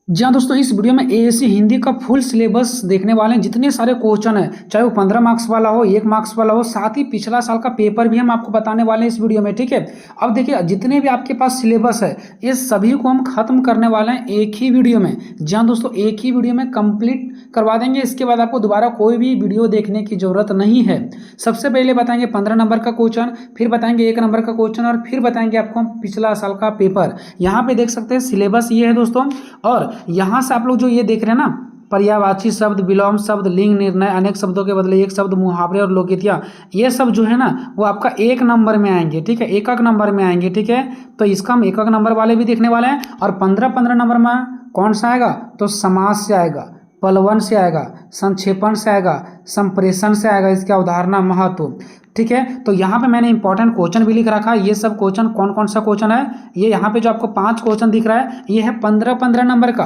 जी हाँ दोस्तों, इस वीडियो में एएससी हिंदी का फुल सिलेबस देखने वाले हैं। जितने सारे क्वेश्चन है, चाहे वो 15 मार्क्स वाला हो, 1 मार्क्स वाला हो, साथ ही पिछला साल का पेपर भी हम आपको बताने वाले हैं इस वीडियो में। ठीक है, अब देखिए जितने भी आपके पास सिलेबस है ये सभी को हम खत्म करने वाले हैं एक ही वीडियो में। जी हाँ दोस्तों, एक ही वीडियो में कंप्लीट करवा देंगे। इसके बाद आपको दोबारा कोई भी वीडियो देखने की जरूरत नहीं है। सबसे पहले बताएंगे 15 नंबर का क्वेश्चन, फिर बताएंगे 1 नंबर का क्वेश्चन और फिर बताएंगे आपको पिछला साल का पेपर। यहाँ पे देख सकते हैं सिलेबस ये है दोस्तों। और यहाँ से आप लोग जो ये देख रहे हैं ना, पर्यायवाची शब्द, विलोम शब्द, लिंग निर्णय, अनेक शब्दों के बदले एक शब्द, मुहावरे और लोकोक्तियाँ, ये सब जो है ना वो आपका 1 नंबर में आएंगे। ठीक है, एक नंबर में आएंगे। ठीक है, तो इसका हम 1 नंबर वाले भी देखने वाले हैं। और 15 नंबर में कौन सा आएगा, तो समास से आएगा, पलवन से आएगा, संक्षेपण से आएगा, संप्रेषण से आएगा, इसका अवधारणा, महत्व। ठीक है, तो यहाँ पे मैंने इंपॉर्टेंट क्वेश्चन भी लिख रखा है। ये सब क्वेश्चन कौन कौन सा क्वेश्चन है, ये यहाँ पे जो आपको 5 क्वेश्चन दिख रहा है ये है 15 नंबर का।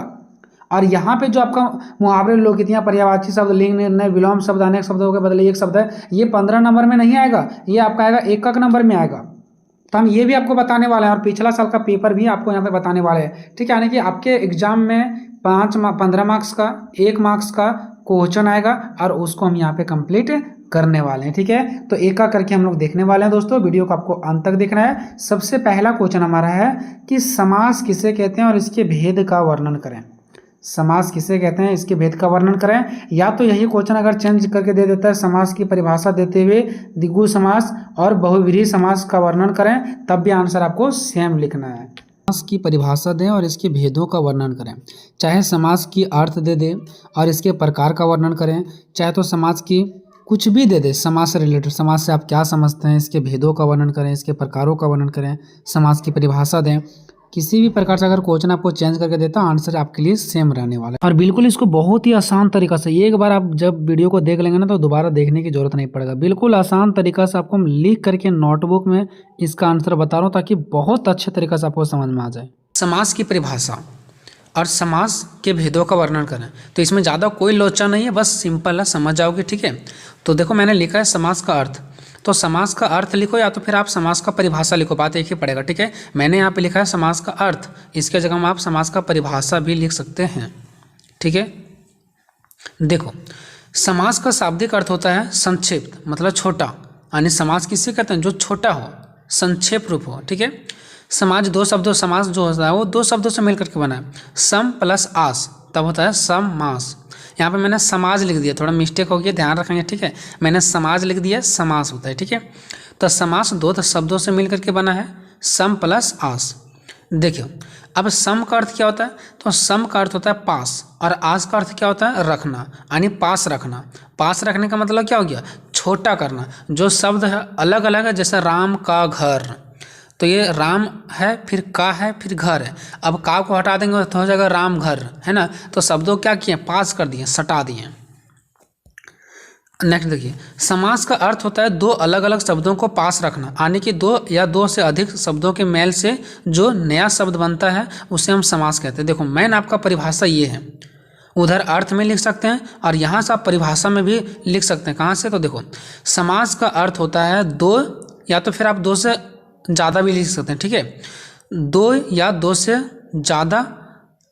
और यहाँ पे जो आपका मुहावरे, लोकोक्तियाँ, पर्यायवाची शब्द, लिंग निर्णय, विलोम शब्द, अनेक शब्दों के बदले एक शब्द है, ये 15 नंबर में नहीं आएगा, ये आपका आएगा 1 नंबर में आएगा। तो हम ये भी आपको बताने वाले हैं और पिछला साल का पेपर भी आपको यहाँ पे बताने वाले हैं। ठीक है, यानी कि आपके एग्जाम में 15 मार्क्स का 1 मार्क्स का क्वेश्चन आएगा और उसको हम यहाँ पे कंप्लीट करने वाले हैं। ठीक है, तो एक करके हम लोग देखने वाले हैं दोस्तों। वीडियो को आपको अंत तक देखना है। सबसे पहला क्वेश्चन हमारा है कि समास किसे कहते हैं और इसके भेद का वर्णन करें। समास किसे कहते हैं, इसके भेद का वर्णन करें। या तो यही क्वेश्चन अगर चेंज करके दे देता है, समास की परिभाषा देते हुए द्विगु समास और बहुव्रीहि समास का वर्णन करें, तब भी आंसर आपको सेम लिखना है। समास की परिभाषा दें और इसके भेदों का वर्णन करें। चाहे समास की अर्थ दे दे और इसके प्रकार का वर्णन करें, चाहे तो समास की कुछ भी दे दे, समास से रिलेटेड, समास से आप क्या समझते हैं, इसके भेदों का वर्णन करें, इसके प्रकारों का वर्णन करें, समास की परिभाषा दें। किसी भी प्रकार से अगर क्वेश्चन आपको चेंज करके देता, आंसर आपके लिए सेम रहने वाला है। और बिल्कुल इसको बहुत ही आसान तरीका से, एक बार आप जब वीडियो को देख लेंगे ना तो दोबारा देखने की जरूरत नहीं पड़ेगा। बिल्कुल आसान तरीका से आपको हम लिख करके नोटबुक में इसका आंसर बता रहा हूँ, ताकि बहुत अच्छे तरीके से आपको समझ में आ जाए। समास की परिभाषा और समास के भेदों का वर्णन करें, तो इसमें ज़्यादा कोई लोचा नहीं है, बस सिंपल है, समझ जाओगे। ठीक है, तो देखो मैंने लिखा है समास का अर्थ, तो समास का अर्थ लिखो या तो फिर आप समास का परिभाषा लिखो, बात एक ही पड़ेगा। ठीक है, मैंने यहाँ पे लिखा है समास का अर्थ, इसके जगह में आप समास का परिभाषा भी लिख सकते हैं। ठीक है, देखो समास का शाब्दिक अर्थ होता है संक्षिप्त, मतलब छोटा, यानी समास किसे कहते हैं, जो छोटा हो, संक्षेप रूप हो। ठीक है, समाज 2 शब्दों, समास जो होता है वो 2 शब्दों से मिलकर के बना है, सम प्लस आस, तब होता है समास। यहाँ पे मैंने समाज लिख दिया, थोड़ा मिस्टेक हो गया, ध्यान रखेंगे। ठीक है, मैंने समाज लिख दिया, समास होता है। ठीक है, तो समास 2 शब्दों से मिलकर के बना है, सम प्लस आस। देखियो अब सम का अर्थ क्या होता है, तो सम का अर्थ होता है पास, और आस का अर्थ क्या होता है, रखना, यानी पास रखना। पास रखने का मतलब क्या हो गया, छोटा करना। जो शब्द है अलग अलग है, जैसे राम का घर, तो ये राम है, फिर का है, फिर घर है। अब का को हटा देंगे तो हो जाएगा राम घर, है ना। तो शब्दों क्या किए, पास कर दिए, सटा दिए। नेक्स्ट देखिए, समास का अर्थ होता है 2 अलग अलग शब्दों को पास रखना, यानी कि 2 या 2 से अधिक शब्दों के मेल से जो नया शब्द बनता है उसे हम समास कहते हैं। देखो मैंने आपका परिभाषा ये है, उधर अर्थ में लिख सकते हैं और यहाँ से आप परिभाषा में भी लिख सकते हैं। कहाँ से, तो देखो समास का अर्थ होता है 2 या तो फिर आप 2 से ज़्यादा भी लिख सकते हैं। ठीक है, 2 या 2 से ज़्यादा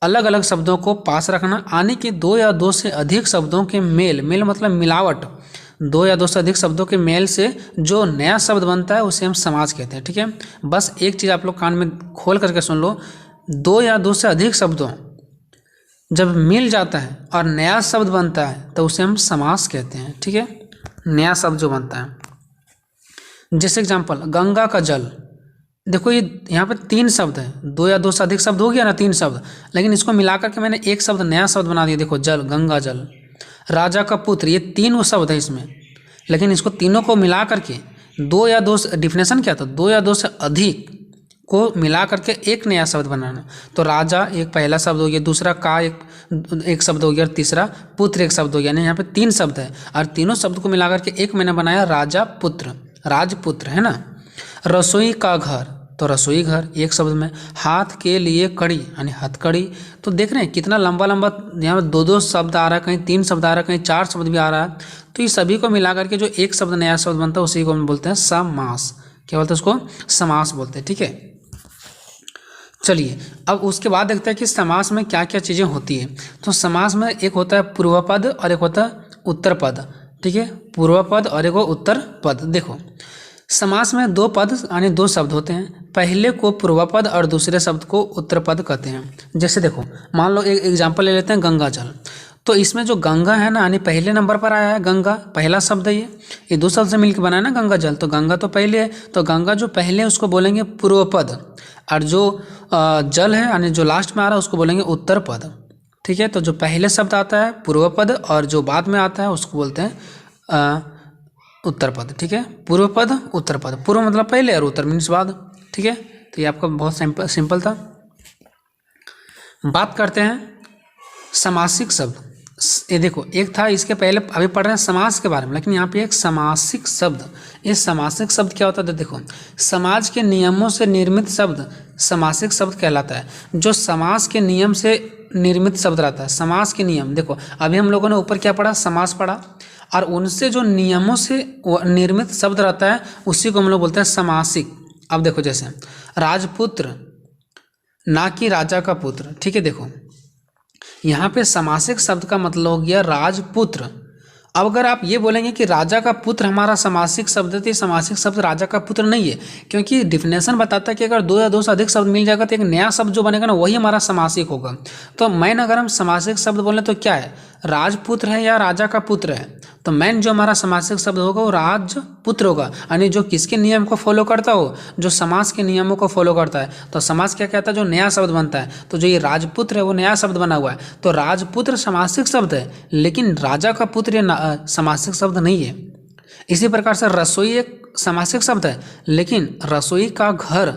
अलग अलग शब्दों को पास रखना, यानी कि 2 या 2 से अधिक शब्दों के मेल मतलब मिलावट, 2 या 2 से अधिक शब्दों के मेल से जो नया शब्द बनता है उसे हम समास कहते हैं। ठीक है, बस एक चीज़ आप लोग कान में खोल करके सुन लो, 2 या 2 से अधिक शब्दों जब मिल जाता है और नया शब्द बनता है तो उसे हम समास कहते हैं। ठीक है, नया शब्द जो बनता है, जैसे एग्जाम्पल गंगा का जल। देखो ये यहाँ पे 3 शब्द हैं, 2 या 2 से अधिक शब्द हो गया ना, 3 शब्द, लेकिन इसको मिलाकर के मैंने एक शब्द नया शब्द बना दिया। देखो जल, गंगा जल। राजा का पुत्र, ये 3 शब्द है इसमें, लेकिन इसको तीनों को मिला करके 2 या 2 से, डिफिनेशन क्या था, 2 या 2 से अधिक को मिला करके एक नया शब्द बनाना। तो राजा एक पहला शब्द हो गया, दूसरा का एक शब्द हो गया, और तीसरा पुत्र एक शब्द हो गया। यानी यहाँ पे 3 शब्द है और तीनों शब्द को मिला करके एक मैंने बनाया राजा पुत्र, राजपुत्र, है ना। रसोई का घर, तो रसोई घर एक शब्द में। हाथ के लिए कड़ी, यानी हथकड़ी। तो देख रहे हैं कितना लंबा लंबा यहाँ 2 शब्द आ रहा है, कहीं 3 शब्द आ रहा है, कहीं 4 शब्द भी आ रहा है। तो ये सभी को मिला करके जो एक शब्द नया शब्द बनता है उसी को हम बोलते हैं समास। क्या बोलते हैं उसको, समास बोलते हैं। ठीक है, चलिए अब उसके बाद देखते हैं कि समास में क्या क्या चीज़ें होती है। तो समास में एक होता है पूर्व पद और एक होता है उत्तर पद। ठीक है, पूर्व पद और एक उत्तर पद। देखो समास में दो पद यानी दो शब्द होते हैं, पहले को पूर्व पद और दूसरे शब्द को उत्तर पद कहते हैं। जैसे देखो मान लो एक एग्जाम्पल ले लेते हैं गंगा जल। तो इसमें जो गंगा है ना यानी पहले नंबर पर आया है, गंगा पहला शब्द है, ये दो शब्द से मिलकर बना है ना गंगा जल। तो गंगा तो पहले है, तो गंगा जो पहले है उसको बोलेंगे पूर्व पद, और जो जल है यानी जो लास्ट में आ रहा है उसको बोलेंगे उत्तर पद। ठीक है, तो जो पहले शब्द आता है पूर्व पद और जो बाद में आता है उसको बोलते हैं उत्तर पद। ठीक है, पूर्व पद उत्तर पद, पूर्व मतलब पहले और उत्तर मीन्स बाद। ठीक है, तो ये आपका बहुत सिंपल था। बात करते हैं समासिक शब्द। ये देखो एक था इसके पहले, अभी पढ़ रहे हैं समास के बारे में, लेकिन यहाँ पे एक समासिक शब्द। ये समासिक शब्द क्या होता है? देखो समाज के नियमों से निर्मित शब्द समासिक शब्द कहलाता है। जो समास के नियम से निर्मित शब्द रहता है, समास के नियम। देखो अभी हम लोगों ने ऊपर क्या पढ़ा? समास पढ़ा, और उनसे जो नियमों से निर्मित शब्द रहता है उसी को हम लोग बोलते हैं समासिक। अब देखो जैसे राजपुत्र ना कि राजा का पुत्र। ठीक है, देखो यहाँ पे समासिक शब्द का मतलब हो गया राजपुत्र। अब अगर आप ये बोलेंगे कि राजा का पुत्र हमारा समासिक शब्द है, तो समासिक शब्द राजा का पुत्र नहीं है, क्योंकि डिफिनेशन बताता है कि अगर दो या दो से अधिक शब्द मिल जाएगा तो एक नया शब्द जो बनेगा ना वही हमारा समासिक होगा। तो मैन अगर हम समासिक शब्द बोलें तो क्या है? राजपुत्र है या राजा का पुत्र है? तो मैन जो हमारा समासिक शब्द होगा वो राजपुत्र होगा, यानी जो किसके नियम को फॉलो करता हो? जो समास के नियमों को फॉलो करता है। तो समास क्या कहता है? जो नया शब्द बनता है। तो जो ये राजपुत्र है वो नया शब्द बना हुआ है, तो राजपुत्र समासिक शब्द है, लेकिन राजा का पुत्र ये समासिक शब्द नहीं है। इसी प्रकार से रसोई एक समासिक शब्द है, लेकिन रसोई का घर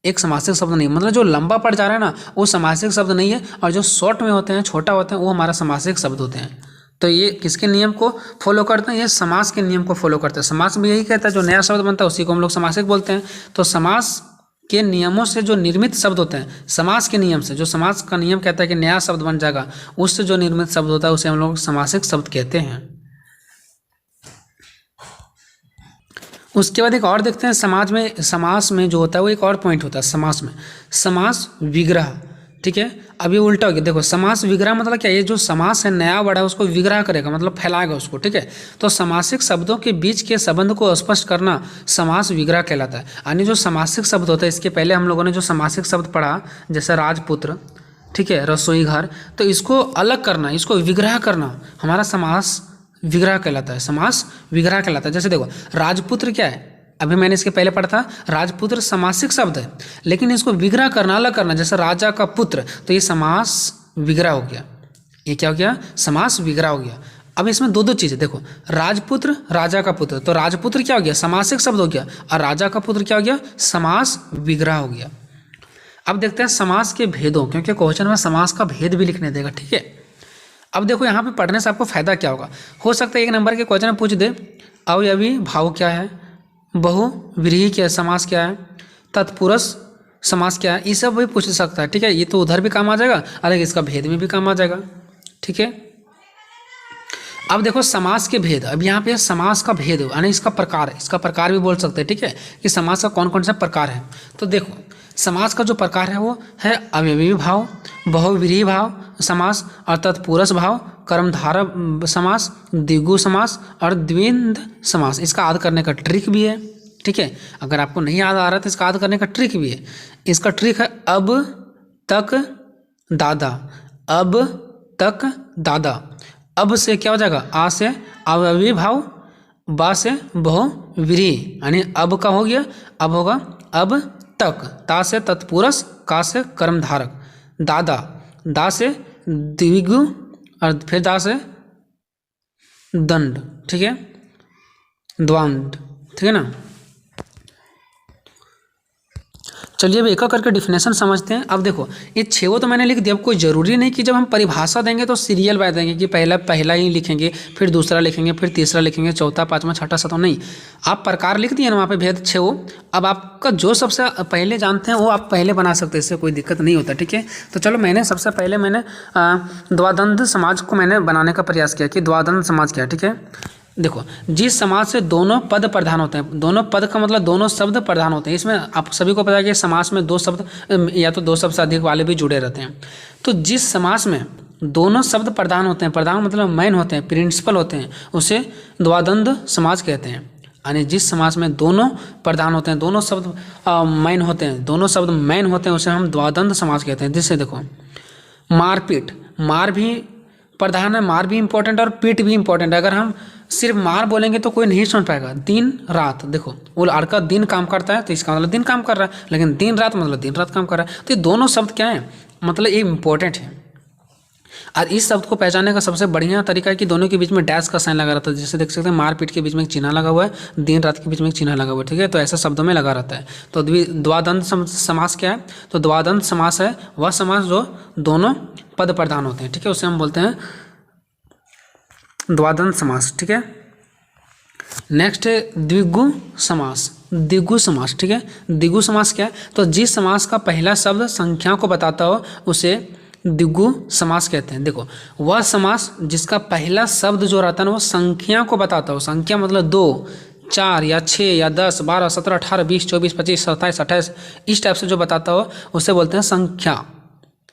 एक समासिक शब्द नहीं। मतलब जो लंबा पड़ जा रहा है ना वो समासिक शब्द नहीं है, और जो शॉर्ट में होते हैं, छोटा होते हैं, वो हमारा समासिक शब्द होते हैं। तो ये किसके नियम को फॉलो करते हैं? ये समास के नियम को फॉलो करते हैं। समास में यही कहता है जो नया शब्द बनता है उसी को हम लोग समासिक बोलते हैं। तो समास के नियमों से जो निर्मित शब्द होते हैं, समास के नियम से, जो समास का नियम कहता है कि नया शब्द बन जाएगा, उससे जो निर्मित शब्द होता है उसे हम लोग समासिक शब्द कहते हैं। उसके बाद एक और देखते हैं समास में जो होता है वो एक और पॉइंट होता है समास में, समास विग्रह। ठीक है, अभी उल्टा हो गया। देखो समास विग्रह मतलब क्या? ये जो समास है नया वर्ड है उसको विग्रह करेगा, मतलब फैलाएगा उसको। ठीक है, तो समासिक शब्दों के बीच के संबंध को स्पष्ट करना समास विग्रह कहलाता है। यानी जो समासिक शब्द होता है, इसके पहले हम लोगों ने जो समासिक शब्द पढ़ा जैसे राजपुत्र, ठीक है, रसोई घर, तो इसको अलग करना, इसको विग्रह करना हमारा समास विग्रह कहलाता है। समास विग्रह कहलाता है। जैसे देखो राजपुत्र क्या है? अभी मैंने इसके पहले पढ़ा था राजपुत्र समासिक शब्द है, लेकिन इसको विग्रह करना, अलग करना, जैसे राजा का पुत्र, तो ये समास विग्रह हो गया। ये क्या हो गया? समास विग्रह हो गया। अब इसमें दो चीज़ें देखो, राजपुत्र राजा का पुत्र, तो राजपुत्र क्या हो गया? समासिक शब्द हो गया, और राजा का पुत्र क्या हो गया? समास विग्रह हो गया। अब देखते हैं समास के भेदों, क्योंकि क्वेश्चन में समास का भेद भी लिखने देगा। ठीक है, अब देखो यहाँ पे पढ़ने से आपको फायदा क्या होगा? हो सकता है एक नंबर के क्वेश्चन में पूछ दे अवयवी भाव क्या है, बहुव्रीहि क्या समास क्या है, तत्पुरुष समास क्या है, ये सब भी पूछ सकता है। ठीक है, ये तो उधर भी काम आ जाएगा, अलग इसका भेद में भी काम आ जाएगा। ठीक है, अब देखो समास के भेद। अब यहाँ पे समास का भेद यानी इसका प्रकार भी बोल सकते हैं। ठीक है, कि समास का कौन कौन सा प्रकार है। तो देखो समास का जो प्रकार है वो है अवयवी भाव, बहुव्रीहि भाव समास, और तत्पुरुष भाव, कर्मधारय समास, द्विगु समास और द्विंद समास। इसका याद करने का ट्रिक भी है। ठीक है, अगर आपको नहीं याद आ रहा तो इसका याद करने का ट्रिक भी है। इसका ट्रिक है अब तक दादा, अब तक दादा। अब से क्या हो जाएगा? आ से अवयवी भाव, बा से बहुव्रीहि, यानी अब का हो गया, अब होगा अब तक, ता से तत्पुरुष, का से कर्मधारक, दादा, दा से द्विगु, और फिर दा से दंड। ठीक है, द्वंद। ठीक है ना। चलिए अब एक करके डिफिनेशन समझते हैं। अब देखो ये 6 तो मैंने लिख दिया। अब कोई ज़रूरी नहीं कि जब हम परिभाषा देंगे तो सीरियल वाइज देंगे कि पहला ही लिखेंगे, फिर दूसरा लिखेंगे, फिर तीसरा लिखेंगे, चौथा, पाँचवा, छठा, सातवां, नहीं। आप प्रकार लिख दिए ना वहाँ पे भेद 6। अब आपका जो सबसे पहले जानते हैं वो आप पहले बना सकते हैं, इससे कोई दिक्कत नहीं होता। ठीक है, तो चलो मैंने सबसे पहले द्वादंध समाज को मैंने बनाने का प्रयास किया कि द्वादंध समाज क्या है। ठीक है, देखो, जिस समास से दोनों पद प्रधान होते हैं, दोनों पद का मतलब दोनों शब्द प्रधान होते हैं। इसमें आप सभी को पता है कि समास में दो शब्द या तो दो शब्द से अधिक वाले भी जुड़े रहते हैं। तो जिस समास में दोनों शब्द प्रधान होते हैं, प्रधान मतलब मेन होते हैं, प्रिंसिपल होते हैं, उसे द्वंद्व समास कहते हैं। यानी जिस समास में दोनों प्रधान होते हैं, दोनों शब्द मेन होते हैं, दोनों शब्द मेन होते हैं, उसे हम द्वंद्व समास कहते हैं। जैसे देखो, मारपीट, मार भी प्रधान है, मार भी इंपॉर्टेंट और पीट भी इंपॉर्टेंट है। अगर हम सिर्फ मार बोलेंगे तो कोई नहीं समझ पाएगा। दिन रात, देखो वो लड़का दिन काम करता है तो इसका मतलब दिन काम कर रहा है, लेकिन दिन रात मतलब दिन रात काम कर रहा है। तो ये दोनों शब्द क्या है, मतलब ये इंपॉर्टेंट है। और इस शब्द को पहचानने का सबसे बढ़िया तरीका है कि दोनों के बीच में डैश का साइन लगा रहता है। जैसे देख सकते हैं, मारपीट के बीच में एक चिन्ह लगा हुआ है, दिन रात के बीच में एक चिन्ह लगा हुआ है, ठीक है। तो ऐसे शब्दों में लगा रहता है। तो द्वंद्व समास क्या है, तो द्वंद्व समास है वह समास जो दोनों पद प्रधान होते हैं, ठीक है, उसे हम बोलते हैं द्वंद्व समास, ठीक है। नेक्स्ट है द्विगु समास, द्विगु समास, ठीक है। द्विगु समास क्या है, तो जिस समास का पहला शब्द संख्या को बताता हो उसे द्विगु समास कहते हैं। देखो, वह समास जिसका पहला शब्द जो रहता है ना वो संख्या को बताता हो, संख्या मतलब 2, 4 या 6 या 10, 12, 17, 18, 20, 24, 25, 27, 28 इस टाइप से जो बताता हो उसे बोलते हैं संख्या,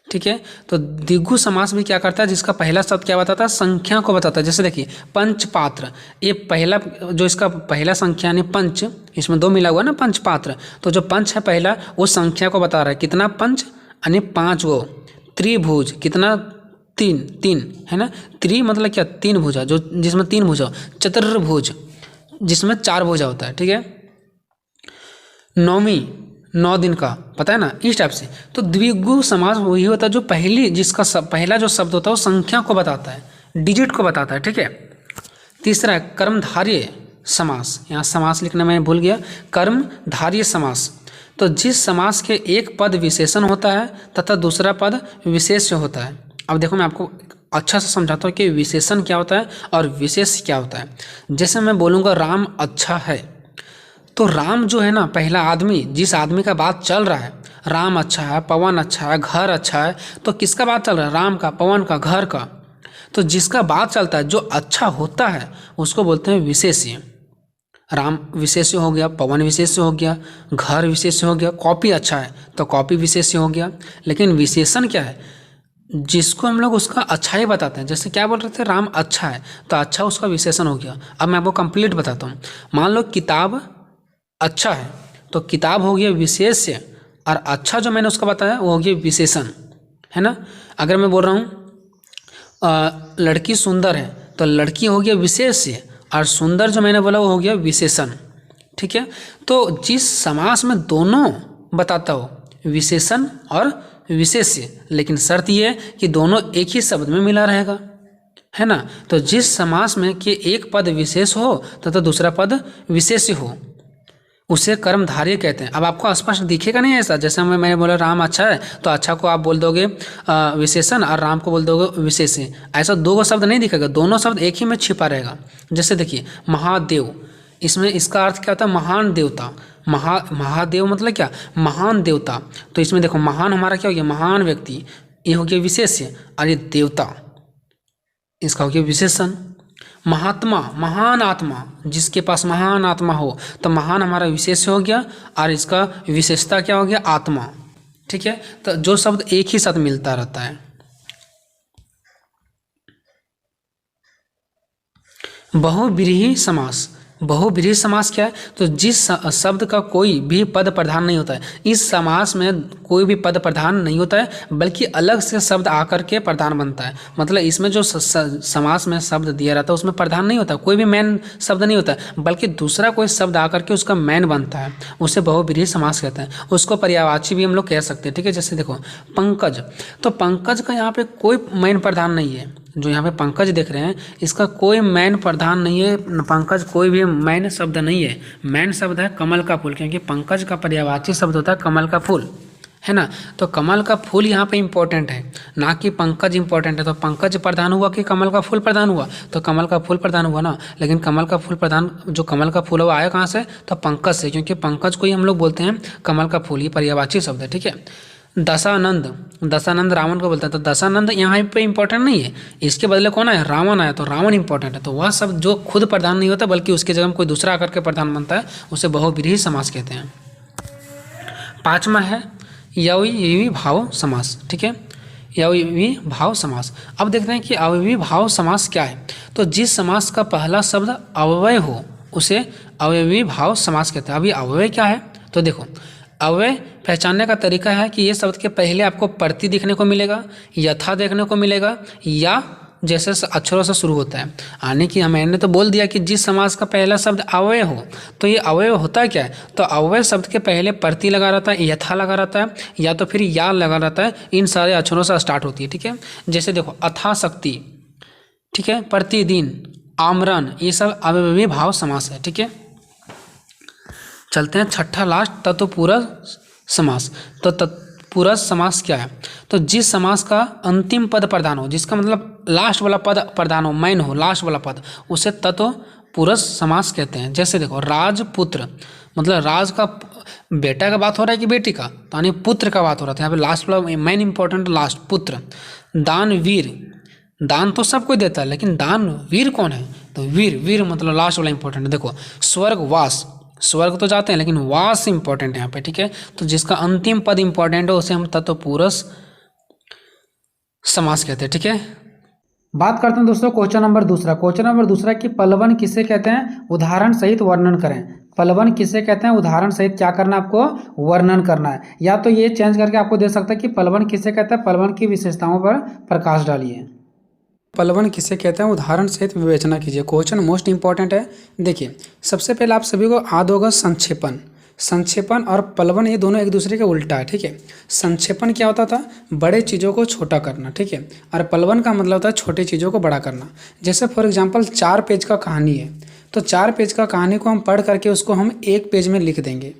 ठीक है। तो द्विगु समास भी क्या करता है, जिसका पहला शब्द क्या बताता है, संख्या को बताता है। जैसे देखिए, पंचपात्र, ये पहला जो इसका पहला संख्या यानी पंच, इसमें 2 मिला हुआ ना, पंचपात्र, तो जो पंच है पहला वो संख्या को बता रहा है, कितना पंच यानी 5 गो। त्रिभुज कितना, 3 है ना, त्रि मतलब क्या, 3 भुजा, जो जिसमें 3 भुजा। चतुर्भुज जिसमें 4 भुजा होता है, ठीक है। नौमी 9 दिन का, पता है ना, इस टाइप से। तो द्विगु समास वही होता है जो जिसका पहला जो शब्द होता है वो संख्या को बताता है, डिजिट को बताता है, ठीक है। तीसरा है कर्मधारय समास, यहाँ समास लिखना मैं भूल गया, कर्मधारय समास। तो जिस समास के एक पद विशेषण होता है तथा दूसरा पद विशेष्य होता है। अब देखो, मैं आपको अच्छा से समझाता हूँ कि विशेषण क्या होता है और विशेष क्या होता है। जैसे मैं बोलूँगा राम अच्छा है, तो राम जो है ना, पहला आदमी, जिस आदमी का बात चल रहा है, राम अच्छा है, पवन अच्छा है, घर अच्छा है, तो किसका बात चल रहा है, राम का, पवन का, घर का। तो जिसका बात चलता है, जो अच्छा होता है, उसको बोलते हैं विशेष्य। राम विशेष्य हो गया, पवन विशेष्य हो गया, घर विशेष्य हो गया, कॉपी अच्छा है तो कॉपी विशेष्य हो गया। लेकिन विशेषण क्या है, जिसको हम लोग उसका अच्छा ही बताते हैं। जैसे क्या बोल रहे थे, राम अच्छा है तो अच्छा उसका विशेषण हो गया। अब मैं आपको कंप्लीट बताता हूँ। मान लो किताब अच्छा है तो किताब हो गया विशेष्य, और अच्छा जो मैंने उसका बताया वो हो गया विशेषण, है ना। अगर मैं बोल रहा हूँ लड़की सुंदर है तो लड़की हो गया विशेष्य, और सुंदर जो मैंने बोला वो हो गया विशेषण, ठीक है। तो जिस समास में दोनों बताता हो, विशेषण और विशेष्य, लेकिन शर्त ये है कि दोनों एक ही शब्द में मिला रहेगा, है ना। तो जिस समास में कि एक पद विशेष हो तथा दूसरा पद विशेष्य हो उसे कर्मधारय कहते हैं। अब आपको स्पष्ट दिखेगा नहीं ऐसा, जैसे मैंने बोला राम अच्छा है तो अच्छा को आप बोल दोगे विशेषण और राम को बोल दोगे विशेष्य। ऐसा 2 शब्द नहीं दिखेगा, दोनों शब्द एक ही में छिपा रहेगा। जैसे देखिए, महादेव, इसमें इसका अर्थ क्या होता है, महान देवता। महादेव मतलब क्या, महान देवता। तो इसमें देखो, महान हमारा क्या हो गया, महान व्यक्ति, ये हो गया विशेष्य, और ये देवता इसका हो गया विशेषण। महात्मा, महान आत्मा, जिसके पास महान आत्मा हो, तो महान हमारा विशेष्य हो गया और इसका विशेषता क्या हो गया, आत्मा, ठीक है। तो जो शब्द एक ही साथ मिलता रहता है। बहुव्रीहि समास, बहुव्रीहि समास क्या है, तो जिस शब्द का कोई भी पद प्रधान नहीं होता है, इस समास में कोई भी पद प्रधान नहीं होता है बल्कि अलग से शब्द आकर के प्रधान बनता है। मतलब इसमें जो समास में शब्द दिया रहता है उसमें प्रधान नहीं होता, कोई भी मेन शब्द नहीं होता बल्कि दूसरा कोई शब्द आकर के उसका मेन बनता है, उसे बहुव्रीहि समास कहते हैं। उसको पर्यायवाची भी हम लोग कह सकते हैं, ठीक है। जैसे देखो, पंकज, तो पंकज का यहाँ पे कोई मेन प्रधान नहीं है। जो यहाँ पे पंकज देख रहे हैं इसका कोई मैन प्रधान नहीं है, पंकज कोई भी मैन शब्द नहीं है। मैन शब्द है कमल का फूल, क्योंकि पंकज का पर्यायवाची शब्द होता है कमल का फूल, है ना। तो कमल का फूल यहाँ पे इम्पोर्टेंट है, ना कि पंकज इम्पोर्टेंट है। तो पंकज प्रधान हुआ कि कमल का फूल प्रधान हुआ, तो कमल का फूल प्रधान हुआ ना। लेकिन कमल का फूल प्रधान, जो कमल का फूल है वो आया कहाँ से, तो पंकज से, क्योंकि पंकज को ही हम लोग बोलते हैं कमल का फूल, ये पर्यायवाची शब्द है, ठीक है। दशानंद, दशानंद रावण को बोलता है, तो दशानंद यहाँ पे इंपॉर्टेंट नहीं है, इसके बदले कौन आया, रावण आया, तो रावण इंपॉर्टेंट है। तो वह शब्द जो खुद प्रधान नहीं होता बल्कि उसकी जगह में कोई दूसरा आकर के प्रधान बनता है, उसे बहुव्रीहि समास कहते हैं। पांचवा है अव्ययी भाव समास, ठीक है, अव्ययी भाव समास। अब देखते हैं कि अव्ययी भाव समास क्या है। तो जिस समास का पहला शब्द अव्यय हो उसे अव्ययी भाव समास कहते हैं। अभी अव्यय क्या है, तो देखो अव्यय पहचानने का तरीका है कि ये शब्द के पहले आपको प्रति दिखने को मिलेगा, यथा देखने को मिलेगा, या जैसे अक्षरों से शुरू होता है। यानी कि मैंने तो बोल दिया कि जिस समास का पहला शब्द अव्यय हो, तो ये अव्यय होता है क्या है, तो अव्यय शब्द के पहले प्रति लगा रहता है, यथा लगा रहता है, या तो फिर या लगा रहता है, इन सारे अक्षरों से स्टार्ट होती है, ठीक है। जैसे देखो अथाशक्ति, ठीक है, प्रतिदिन, आमरण, ये सब अव्ययी भाव समास है, ठीक है। चलते हैं छठा लास्ट, तत्पुरुष समास। तो तत्पुरुष समास क्या है, तो जिस समास का अंतिम पद प्रधान हो, जिसका मतलब लास्ट वाला पद प्रधान हो, मैन हो, लास्ट वाला पद, उसे तत्पुरुष समास कहते हैं। जैसे देखो राजपुत्र, मतलब राज का बेटा का बात हो रहा है कि बेटी का, तो यानी पुत्र का बात हो रहा था, यहाँ पे लास्ट वाला मैन इंपॉर्टेंट, लास्ट पुत्र। दानवीर, दान तो सब कोई देता है, लेकिन दानवीर कौन है, तो वीर, वीर मतलब लास्ट वाला इंपॉर्टेंट है। देखो स्वर्गवास, स्वर्ग तो जाते हैं लेकिन वास इंपॉर्टेंट है यहाँ पे, ठीक है। तो जिसका अंतिम पद इंपॉर्टेंट है उसे हम तत्पुरुष समास कहते हैं, ठीक है। बात करते हैं दोस्तों क्वेश्चन नंबर दूसरा। क्वेश्चन नंबर दूसरा कि पलवन किसे कहते हैं, उदाहरण सहित वर्णन करें। पलवन किसे कहते हैं, उदाहरण सहित क्या करना है, आपको वर्णन करना है। या तो ये चेंज करके आपको दे सकता है कि पलवन किसे कहते हैं, पलवन की विशेषताओं पर प्रकाश डालिए। पलवन किसे कहते हैं, उदाहरण सहित विवेचना कीजिए। क्वेश्चन मोस्ट इंपॉर्टेंट है। देखिए सबसे पहले आप सभी को याद होगा संक्षेपण, संक्षेपण और पलवन ये दोनों एक दूसरे के उल्टा है, ठीक है। संक्षेपण क्या होता था, बड़े चीज़ों को छोटा करना, ठीक है, और पलवन का मतलब होता है छोटी चीज़ों को बड़ा करना। जैसे फॉर एग्जांपल 4 पेज का कहानी है, तो 4 पेज का कहानी को हम पढ़ करके उसको हम 1 पेज में लिख देंगे,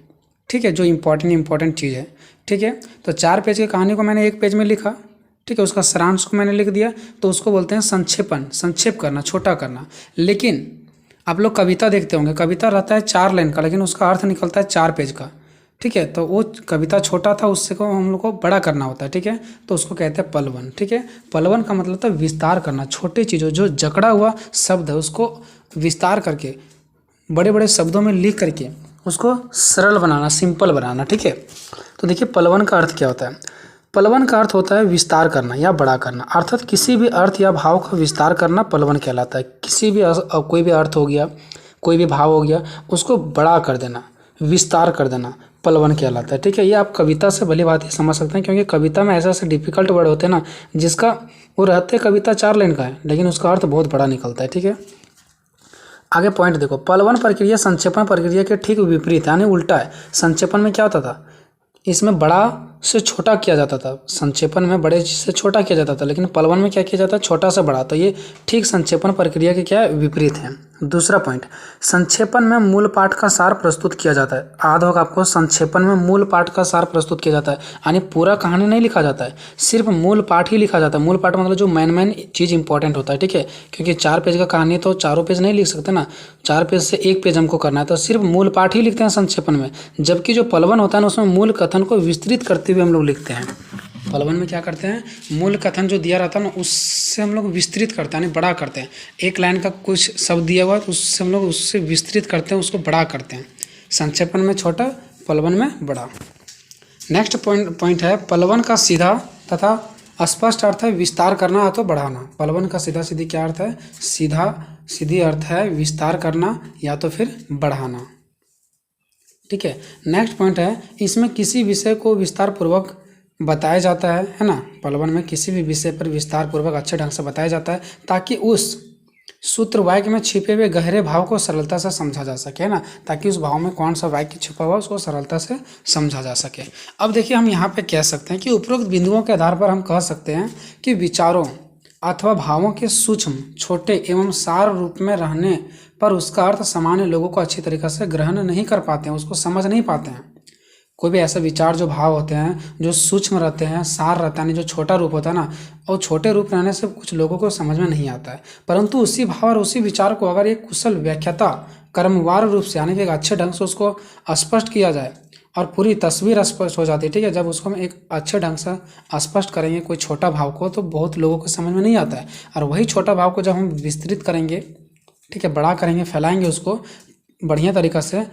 ठीक है, जो इंपॉर्टेंट चीज़ है, ठीक है। तो 4 पेज की कहानी को मैंने 1 पेज में लिखा, ठीक है, उसका सारांश को मैंने लिख दिया, तो उसको बोलते हैं संक्षेपण, संक्षेप करना, छोटा करना। लेकिन आप लोग कविता देखते होंगे, कविता रहता है 4 लाइन का, लेकिन उसका अर्थ निकलता है 4 पेज का, ठीक है। तो वो कविता छोटा था, उससे को हम लोग को बड़ा करना होता है, ठीक है, तो उसको कहते हैं पलवन, ठीक है। पलवन का मतलब था विस्तार करना, छोटी चीज़ों, जो जकड़ा हुआ शब्द है उसको विस्तार करके बड़े बड़े शब्दों में लिख करके उसको सरल बनाना, सिंपल बनाना, ठीक है। तो देखिए पलवन का अर्थ क्या होता है, पलवन का अर्थ होता है विस्तार करना या बड़ा करना, अर्थात किसी भी अर्थ या भाव का विस्तार करना पलवन कहलाता है। किसी भी कोई भी अर्थ हो गया, कोई भी भाव हो गया, उसको बड़ा कर देना, विस्तार कर देना, पलवन कहलाता है, ठीक है। ये आप कविता से भली बात ही समझ सकते हैं, क्योंकि कविता में ऐसे ऐसे डिफिकल्ट वर्ड होते हैं ना, जिसका वो रहते कविता 4 लाइन का है, लेकिन उसका अर्थ बहुत बड़ा निकलता है, ठीक है। आगे पॉइंट देखो, पलवन प्रक्रिया संक्षेपण प्रक्रिया के ठीक विपरीत यानी उल्टा है। संक्षेपण में क्या होता था, इसमें बड़ा से छोटा किया जाता था, संक्षेपण में बड़े से छोटा किया जाता था, लेकिन पलवन में क्या किया जाता है, छोटा से बड़ा। तो ये ठीक संक्षेपण प्रक्रिया के क्या विपरीत है। दूसरा पॉइंट, संक्षेपण में मूल पाठ का सार प्रस्तुत किया जाता है। याद होगा आपको, संक्षेपण में मूल पाठ का सार प्रस्तुत किया जाता है, यानी पूरा कहानी नहीं लिखा जाता है, सिर्फ मूल पाठ ही लिखा जाता है। मूल पाठ मतलब जो मेन चीज़ इंपॉर्टेंट होता है, ठीक है, क्योंकि 4 पेज का कहानी तो 4 पेज नहीं लिख सकते ना, 4 पेज से 1 पेज हमको करना है, तो सिर्फ मूल पाठ ही लिखते हैं संक्षेपण में। जबकि जो पलवन होता है ना, उसमें मूल कथन को विस्तृत करते हुए हम लोग लिखते हैं। पलवन में क्या करते हैं, मूल कथन जो दिया रहता है ना, उससे हम लोग विस्तृत करते हैं, यानी बड़ा करते हैं। 1 लाइन का कुछ शब्द दिया हुआ है तो उससे हम लोग उससे विस्तृत करते हैं, उसको बड़ा करते हैं। संक्षेपण में छोटा, पलवन में बड़ा। नेक्स्ट पॉइंट है, पलवन का सीधा तथा स्पष्ट अर्थ है विस्तार करना या तो बढ़ाना। पलवन का सीधा सीधी क्या अर्थ है, सीधा सीधी अर्थ है विस्तार करना या तो फिर बढ़ाना, ठीक है। नेक्स्ट पॉइंट है, इसमें किसी विषय को विस्तार पूर्वक बताया जाता है ना। पलवन में किसी भी विषय पर विस्तार पूर्वक अच्छे ढंग से बताया जाता है, ताकि उस सूत्र वाक्य में छिपे हुए गहरे भाव को सरलता से समझा जा सके, है ना, ताकि उस भाव में कौन सा वाक्य छिपा हुआ उसको सरलता से समझा जा सके। अब देखिए हम यहाँ पे कह सकते हैं कि उपरोक्त बिंदुओं के आधार पर हम कह सकते हैं कि विचारों अथवा भावों के सूक्ष्म, छोटे एवं सार रूप में रहने पर उसका अर्थ सामान्य लोगों को अच्छी तरीके से ग्रहण नहीं कर पाते हैं, उसको समझ नहीं पाते हैं। कोई भी ऐसे विचार जो भाव होते हैं, जो सूक्ष्म रहते हैं, सार रहता है, जो छोटा रूप होता है ना, और छोटे रूप रहने से कुछ लोगों को समझ में नहीं आता है। परंतु उसी भाव और उसी विचार को अगर एक कुशल व्याख्याता कर्मवार रूप से, यानी कि एक अच्छे ढंग से उसको स्पष्ट किया जाए और पूरी तस्वीर स्पष्ट हो जाती है। ठीक है, जब उसको हम एक अच्छे ढंग से स्पष्ट करेंगे कोई छोटा भाव को तो बहुत लोगों को समझ में नहीं आता है, और वही छोटा भाव को जब हम विस्तृत करेंगे, ठीक है, बड़ा करेंगे, फैलाएंगे उसको बढ़िया तरीक़ा से,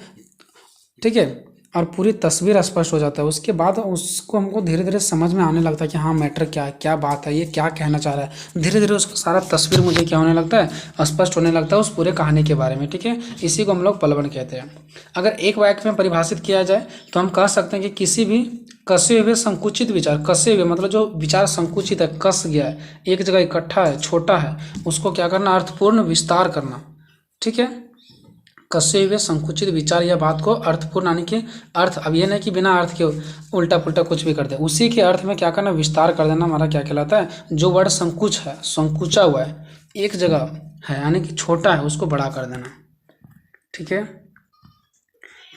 ठीक है, और पूरी तस्वीर स्पष्ट हो जाता है। उसके बाद उसको हमको धीरे धीरे समझ में आने लगता है कि हाँ मैटर क्या है, क्या बात है, ये क्या कहना चाह रहा है। धीरे धीरे उसका सारा तस्वीर मुझे क्या होने लगता है, स्पष्ट होने लगता है उस पूरे कहानी के बारे में। ठीक है, इसी को हम लोग पलवन कहते हैं। अगर एक वाक्य में परिभाषित किया जाए तो हम कह सकते हैं कि किसी भी कसे हुए संकुचित विचार, कसे हुए मतलब जो विचार संकुचित है, कस गया है, एक जगह इकट्ठा है, छोटा है, उसको क्या करना, अर्थपूर्ण विस्तार करना। ठीक है, कसे हुए संकुचित विचार या बात को अर्थपूर्ण, यानी कि अर्थ, अब ये नहीं कि बिना अर्थ के उल्टा पुल्टा कुछ भी कर दे, उसी के अर्थ में क्या करना, विस्तार कर देना, हमारा क्या कहलाता है। जो वर्ड संकुच है, संकुचा हुआ है, एक जगह है, यानी कि छोटा है, उसको बड़ा कर देना। ठीक है,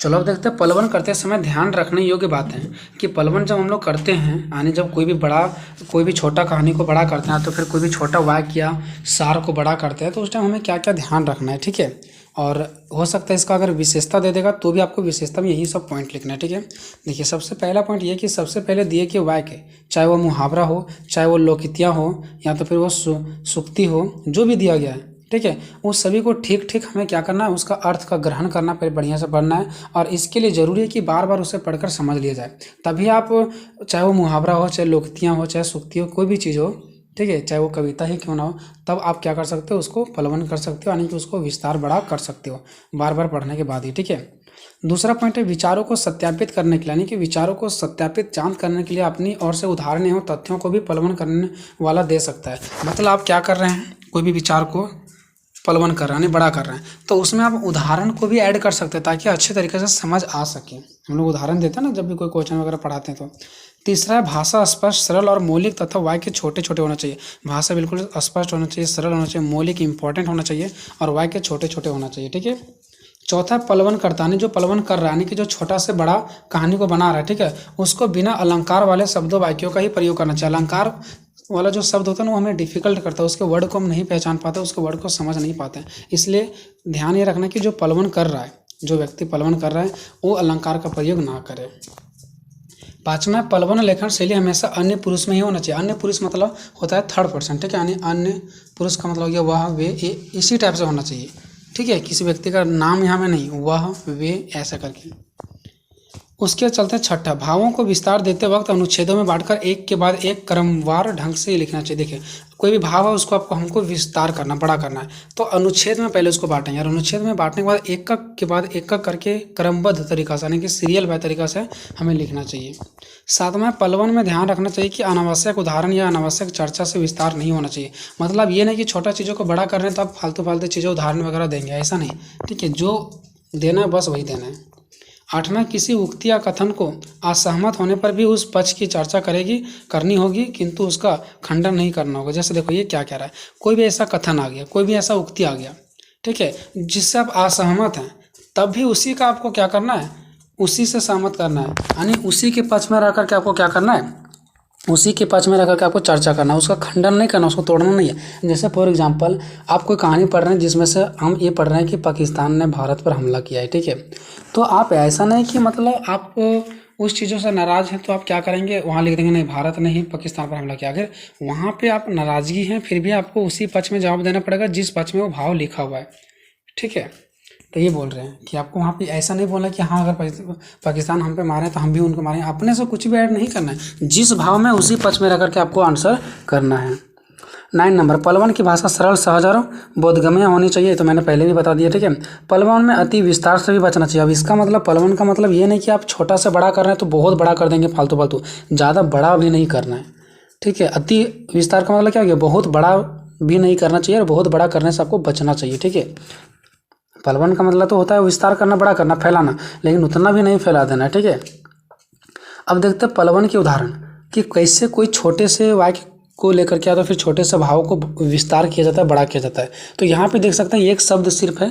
चलो अब देखते हैं पलवन करते समय ध्यान रखने योग्य बातें कि पलवन जब हम लोग करते हैं, यानी जब कोई भी छोटा कहानी को बड़ा करते हैं, तो फिर कोई भी छोटा वाक्य या सार को बड़ा करते हैं, तो उस टाइम हमें क्या क्या ध्यान रखना है। ठीक है, और हो सकता है इसका अगर विशेषता दे देगा तो भी आपको विशेषता में यही सब पॉइंट लिखना है। ठीक है, देखिए सबसे पहला पॉइंट ये कि सबसे पहले दिए कि वाक्य, चाहे वो मुहावरा हो, चाहे वो लोकितियाँ हो, या तो फिर वो सूक्ति हो, जो भी दिया गया है, ठीक है, उस सभी को ठीक ठीक हमें क्या करना है, उसका अर्थ का ग्रहण करना, फिर बढ़िया से पढ़ना है। और इसके लिए ज़रूरी है कि बार बार उसे पढ़कर समझ लिया जाए, तभी आप, चाहे वो मुहावरा हो, चाहे लोकतियाँ हो, चाहे सूक्ति हो, कोई भी चीज़ हो, ठीक है, चाहे वो कविता ही क्यों ना हो, तब आप क्या कर सकते हो, उसको पलवन कर सकते हो, यानी कि उसको विस्तार बड़ा कर सकते हो बार बार पढ़ने के बाद ही। ठीक है, दूसरा पॉइंट है विचारों को सत्यापित करने के लिए, यानी कि विचारों को सत्यापित जांच करने के लिए अपनी ओर से उदाहरण एवं तथ्यों को भी पलवन करने वाला दे सकता है। मतलब आप क्या कर रहे हैं, कोई भी विचार को पलवन कर रहे हैं, बड़ा कर रहे हैं, तो उसमें आप उदाहरण को भी ऐड कर सकते हैं ताकि अच्छे तरीके से समझ आ सके। हम लोग उदाहरण देते हैं ना जब भी कोई क्वेश्चन वगैरह पढ़ाते हैं। तो तीसरा है भाषा स्पष्ट, सरल और मौलिक तथा वाक्य छोटे छोटे होना चाहिए। भाषा बिल्कुल स्पष्ट होना चाहिए, सरल होना चाहिए, मौलिक इंपॉर्टेंट होना चाहिए, और वाक्य छोटे छोटे होना चाहिए। ठीक है, चौथा पलवन करता, यानी जो पलवन कर रहा है, यानी कि जो छोटा से बड़ा कहानी को बना रहा है, ठीक है, उसको बिना अलंकार वाले शब्दों वाक्यों का ही प्रयोग करना चाहिए। अलंकार वाला जो शब्द होता है ना, वो हमें डिफिकल्ट करता है, उसके वर्ड को हम नहीं पहचान पाते, उसके वर्ड को समझ नहीं पाते हैं। इसलिए ध्यान ये रखना कि जो पलवन कर रहा है, जो व्यक्ति पलवन कर रहा है, वो अलंकार का प्रयोग ना करे। पांचवा, पलवन लेखन शैली हमेशा अन्य पुरुष में ही होना चाहिए। अन्य पुरुष मतलब होता है थर्ड पर्सन, ठीक है, यानी अन्य पुरुष का मतलब ये वह, वे, ये, इसी टाइप से होना चाहिए। ठीक है, किसी व्यक्ति का नाम यहाँ में नहीं, वह, वे, ऐसा करके। उसके चलते छठा, भावों को विस्तार देते वक्त अनुच्छेदों में बांटकर एक के बाद एक क्रमवार ढंग से लिखना चाहिए। देखिए कोई भी भाव है उसको हमको विस्तार करना, बड़ा करना है, तो अनुच्छेद में पहले उसको बांटेंगे, और अनुच्छेद में बांटने के बाद एक के बाद एक करके क्रमबद्ध तरीका से, यानी कि सीरियल बाय तरीका से हमें लिखना चाहिए। सातवां, पलवन में ध्यान रखना चाहिए कि अनावश्यक उदाहरण या अनावश्यक चर्चा से विस्तार नहीं होना चाहिए। मतलब ये नहीं कि छोटा चीज़ों को बड़ा कर रहे हैं तो आप फालतू चीज़ें उदाहरण वगैरह देंगे, ऐसा नहीं। ठीक है, जो देना है बस वही देना है। आठवां, किसी उक्ति या कथन को असहमत होने पर भी उस पक्ष की चर्चा करनी होगी, किंतु उसका खंडन नहीं करना होगा। जैसे देखो ये क्या कह रहा है, कोई भी ऐसा कथन आ गया, कोई भी ऐसा उक्ति आ गया, ठीक है, जिससे आप असहमत हैं, तब भी उसी का आपको क्या करना है, उसी से सहमत करना है, यानी उसी के पक्ष में रहकर के आपको क्या करना है, उसी के पक्ष में रखकर के आपको चर्चा करना है, उसका खंडन नहीं करना, उसको तोड़ना नहीं है। जैसे फॉर एग्जांपल आप कोई कहानी पढ़ रहे हैं जिसमें से हम ये पढ़ रहे हैं कि पाकिस्तान ने भारत पर हमला किया है, ठीक है, तो आप ऐसा नहीं कि मतलब आप उस चीज़ों से नाराज़ हैं तो आप क्या करेंगे, वहाँ लिख देंगे नहीं भारत ने ही पाकिस्तान पर हमला किया। अगर वहाँ पर आप नाराज़गी हैं फिर भी आपको उसी पक्ष में जवाब देना पड़ेगा जिस पक्ष में वो भाव लिखा हुआ है। ठीक है, तो ये बोल रहे हैं कि आपको वहाँ पे ऐसा नहीं बोलना कि हाँ अगर पाकिस्तान हम पे मारे तो हम भी उनको मारें, अपने से कुछ भी ऐड नहीं करना है, जिस भाव में उसी पक्ष में रह करके आपको आंसर करना है। 9 नंबर, पलवन की भाषा सरल, सहज और बोधगम्य होनी चाहिए। तो मैंने पहले भी बता दिया, ठीक है। पलवन में अति विस्तार से भी बचना चाहिए। अब इसका मतलब पलवन का मतलब ये नहीं कि आप छोटा से बड़ा कर रहे हैं तो बहुत बड़ा कर देंगे फालतू, ज़्यादा बड़ा भी नहीं करना है, ठीक है। अति विस्तार का मतलब क्या हो गया, बहुत बड़ा भी नहीं करना चाहिए और बहुत बड़ा करने से आपको बचना चाहिए, ठीक है। पलवन का मतलब तो होता है विस्तार करना, बड़ा करना, फैलाना, लेकिन उतना भी नहीं फैला देना, ठीक है। अब देखते हैं पलवन के उदाहरण कि कैसे कोई छोटे से वाक्य को लेकर के आता है, फिर छोटे से भाव को विस्तार किया जाता है, बड़ा किया जाता है। तो यहाँ पे देख सकते हैं एक शब्द सिर्फ है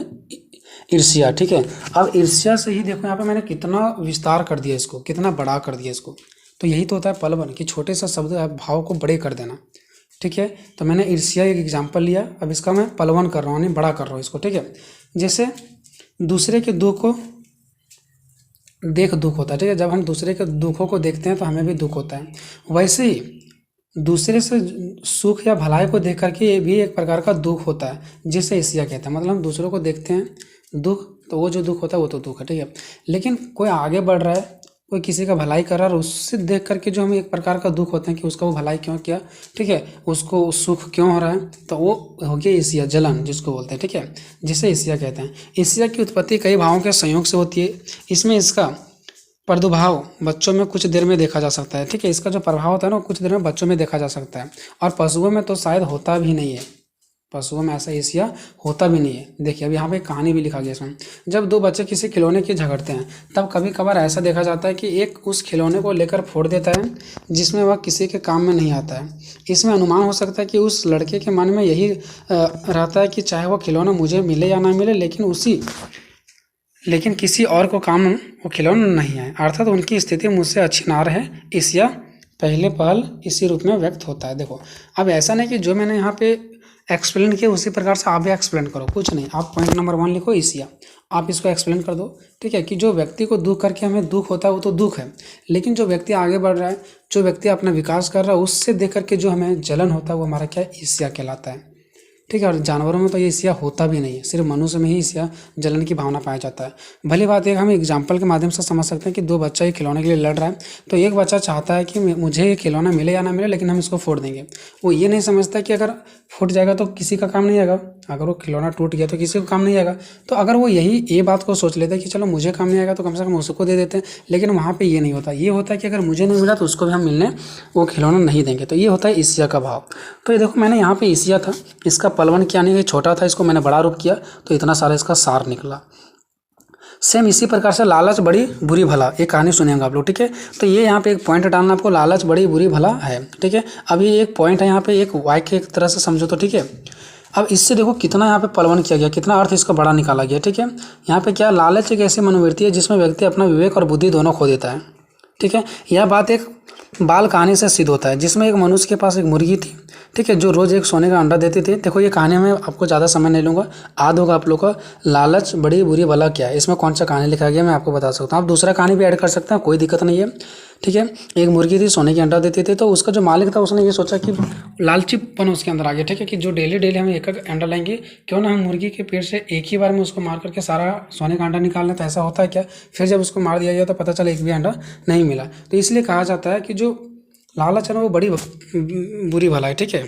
ईर्ष्या, ठीक है। अब ईर्ष्या से ही देखो यहाँ पे मैंने कितना विस्तार कर दिया इसको, कितना बड़ा कर दिया इसको। तो यही तो होता है पलवन कि छोटे से शब्द भाव को बड़े कर देना, ठीक है। तो मैंने ईर्ष्या एक एग्जाम्पल लिया, अब इसका मैं पलवन कर रहा हूँ, बड़ा कर रहा हूँ इसको, ठीक है। जैसे दूसरे के दुख को देख दुख होता है, ठीक है। जब हम दूसरे के दुखों को देखते हैं तो हमें भी दुख होता है। वैसे ही दूसरे से सुख या भलाई को देख करके ये भी एक प्रकार का दुख होता है, जिसे ईर्ष्या कहते हैं। मतलब हम दूसरों को देखते हैं दुख, तो वो जो दुख होता है वो तो दुख है, ठीक है। लेकिन कोई आगे बढ़ रहा है, कोई किसी का भलाई कर रहा है, और उससे देख करके जो हमें एक प्रकार का दुख होता है कि उसका वो भलाई क्यों किया, ठीक है, उसको सुख क्यों हो रहा है, तो वो हो गया ईर्ष्या, जलन जिसको बोलते हैं, ठीक है, जिसे ईर्ष्या कहते हैं। ईर्ष्या की उत्पत्ति कई भावों के संयोग से होती है। इसमें इसका प्रादुर्भाव बच्चों में कुछ देर में देखा जा सकता है, ठीक है। इसका जो प्रभाव होता है ना, कुछ देर में बच्चों में देखा जा सकता है, और पशुओं में तो शायद होता भी नहीं है। पशुओं में ऐसा ईर्ष्या होता भी नहीं है। देखिए अब यहाँ पे एक कहानी भी लिखा गया इसमें। जब दो बच्चे किसी खिलौने की झगड़ते हैं, तब कभी कभार ऐसा देखा जाता है कि एक उस खिलौने को लेकर फोड़ देता है, जिसमें वह किसी के काम में नहीं आता है। इसमें अनुमान हो सकता है कि उस लड़के के मन में यही रहता है कि चाहे वह खिलौना मुझे मिले या ना मिले, लेकिन किसी और को काम वो खिलौना नहीं है, अर्थात उनकी स्थिति मुझसे अच्छी ना रहे। ईर्ष्या पहले पहल इसी रूप में व्यक्त होता है। देखो अब ऐसा नहीं कि जो मैंने यहाँ पे एक्सप्लेन किया उसी प्रकार से आप भी एक्सप्लेन करो, कुछ नहीं। आप पॉइंट नंबर 1 लिखो ईर्ष्या, आप इसको एक्सप्लेन कर दो, ठीक है। कि जो व्यक्ति को दुख करके हमें दुख होता है वो तो दुख है, लेकिन जो व्यक्ति आगे बढ़ रहा है, जो व्यक्ति अपना विकास कर रहा है, उससे देख करके जो हमें जलन होता है वो हमारा क्या ईर्ष्या कहलाता है, ठीक है। और जानवरों में तो ये ईर्ष्या होता भी नहीं है, सिर्फ मनुष्य में ही ईर्ष्या जलन की भावना पाया जाता है। भली बात एक हम एग्जाम्पल के माध्यम से समझ सकते हैं कि दो बच्चा ये खिलौने के लिए लड़ रहा है, तो एक बच्चा चाहता है कि मुझे ये खिलौना मिले या ना मिले, लेकिन हम इसको फोड़ देंगे। वो ये नहीं समझता कि अगर फूट जाएगा तो किसी का काम नहीं आएगा, अगर वो खिलौना टूट गया तो किसी को काम नहीं आएगा। तो अगर वो ये बात को सोच लेते हैं कि चलो मुझे काम नहीं आएगा तो कम से कम उसको दे देते हैं, लेकिन वहाँ पे ये नहीं होता। ये होता है कि अगर मुझे नहीं मिला तो उसको भी हम मिलने वो खिलौना नहीं देंगे। तो ये होता है ईर्ष्या का भाव। तो ये देखो मैंने यहाँ पे ईर्ष्या था, इसका पलवन क्या नहीं, छोटा था, इसको मैंने बड़ा रूप किया तो इतना सारा इसका सार निकला। सेम इसी प्रकार से लालच बड़ी बुरी भला, एक कहानी सुनेंगे आप लोग, ठीक है। तो ये यहाँ पे एक पॉइंट डालना आपको, लालच बड़ी बुरी भला है, ठीक है। अभी एक पॉइंट है यहाँ पे, एक वाक्य एक तरह से समझो तो, ठीक है। अब इससे देखो कितना यहाँ पे पलवन किया गया, कितना अर्थ इसका बड़ा निकाला गया, ठीक है। यहाँ पे क्या, लालच एक ऐसी मनोवृत्ति है जिसमें व्यक्ति अपना विवेक और बुद्धि दोनों खो देता है, ठीक है। यह बात एक बाल कहानी से सिद्ध होता है, जिसमें एक मनुष्य के पास एक मुर्गी थी, ठीक है, जो रोज़ एक सोने का अंडा देती थी। देखो ये कहानी में आपको ज़्यादा समय नहीं लूँगा, याद होगा आप लोग का लालच बड़ी बुरी भला क्या है। इसमें कौन सा कहानी लिखा गया मैं आपको बता सकता हूँ, आप दूसरा कहानी भी ऐड कर सकते हैं, कोई दिक्कत नहीं है, ठीक है। एक मुर्गी थी, सोने की अंडा देती थी, तो उसका जो मालिक था उसने ये सोचा कि लालचीपन उसके अंदर आ गया, ठीक है, कि जो डेली हम एक एक अंडा लेंगे, क्यों ना हम मुर्गी के पेट से एक ही बार में उसको मार करके सारा सोने का अंडा निकाल लें। तो ऐसा होता है क्या, फिर जब उसको मार दिया गया तो पता चला एक भी अंडा नहीं मिला। तो इसलिए कहा जाता है कि जो लालच है ना वो बड़ी बुरी भला है, ठीक है।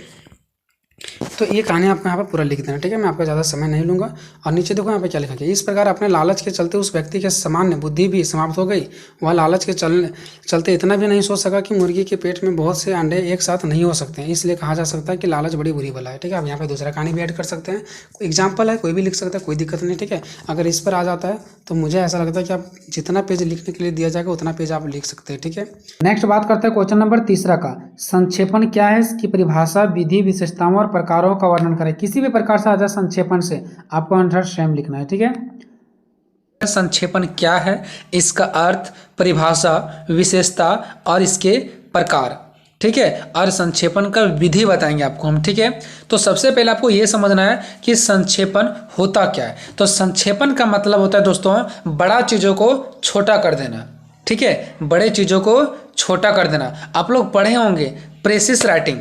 तो ये कहानी आपको यहाँ पे पूरा लिख देना, ठीक है, मैं आपका ज़्यादा समय नहीं लूँगा। और नीचे देखो यहाँ पे क्या लिखा गया, इस प्रकार अपने लालच के चलते उस व्यक्ति के सामान्य बुद्धि भी समाप्त हो गई। वह लालच के चलते इतना भी नहीं सोच सका कि मुर्गी के पेट में बहुत से अंडे एक साथ नहीं हो सकते हैं। इसलिए कहा जा सकता है कि लालच बड़ी बुरी भला है, ठीक है। आप यहाँ पे दूसरा कहानी भी ऐड कर सकते हैं, एग्जाम्पल है, कोई भी लिख सकता है, कोई दिक्कत नहीं, ठीक है। अगर इस पर आ जाता है तो मुझे ऐसा लगता है कि आप जितना पेज लिखने के लिए दिया जाएगा उतना पेज आप लिख सकते हैं, ठीक है। नेक्स्ट बात करते हैं क्वेश्चन नंबर 3 का, संक्षेपण क्या है, इसकी परिभाषा, विधि, विशेषताओं और प्रकारों का वर्णन करें। किसी भी प्रकार से आ जाए संक्षेपण से आपको आंसर सेम लिखना है, ठीक है। संक्षेपण क्या है, इसका अर्थ, परिभाषा, विशेषता और इसके प्रकार, ठीक है। और संक्षेपण का विधि बताएंगे आपको हम, ठीक है। तो सबसे पहले आपको ये समझना है कि संक्षेपण होता क्या है। तो संक्षेपण का मतलब होता है दोस्तों बड़ा चीज़ों को छोटा कर देना, ठीक है, बड़े चीज़ों को छोटा कर देना। आप लोग पढ़े होंगे प्रेसिस राइटिंग,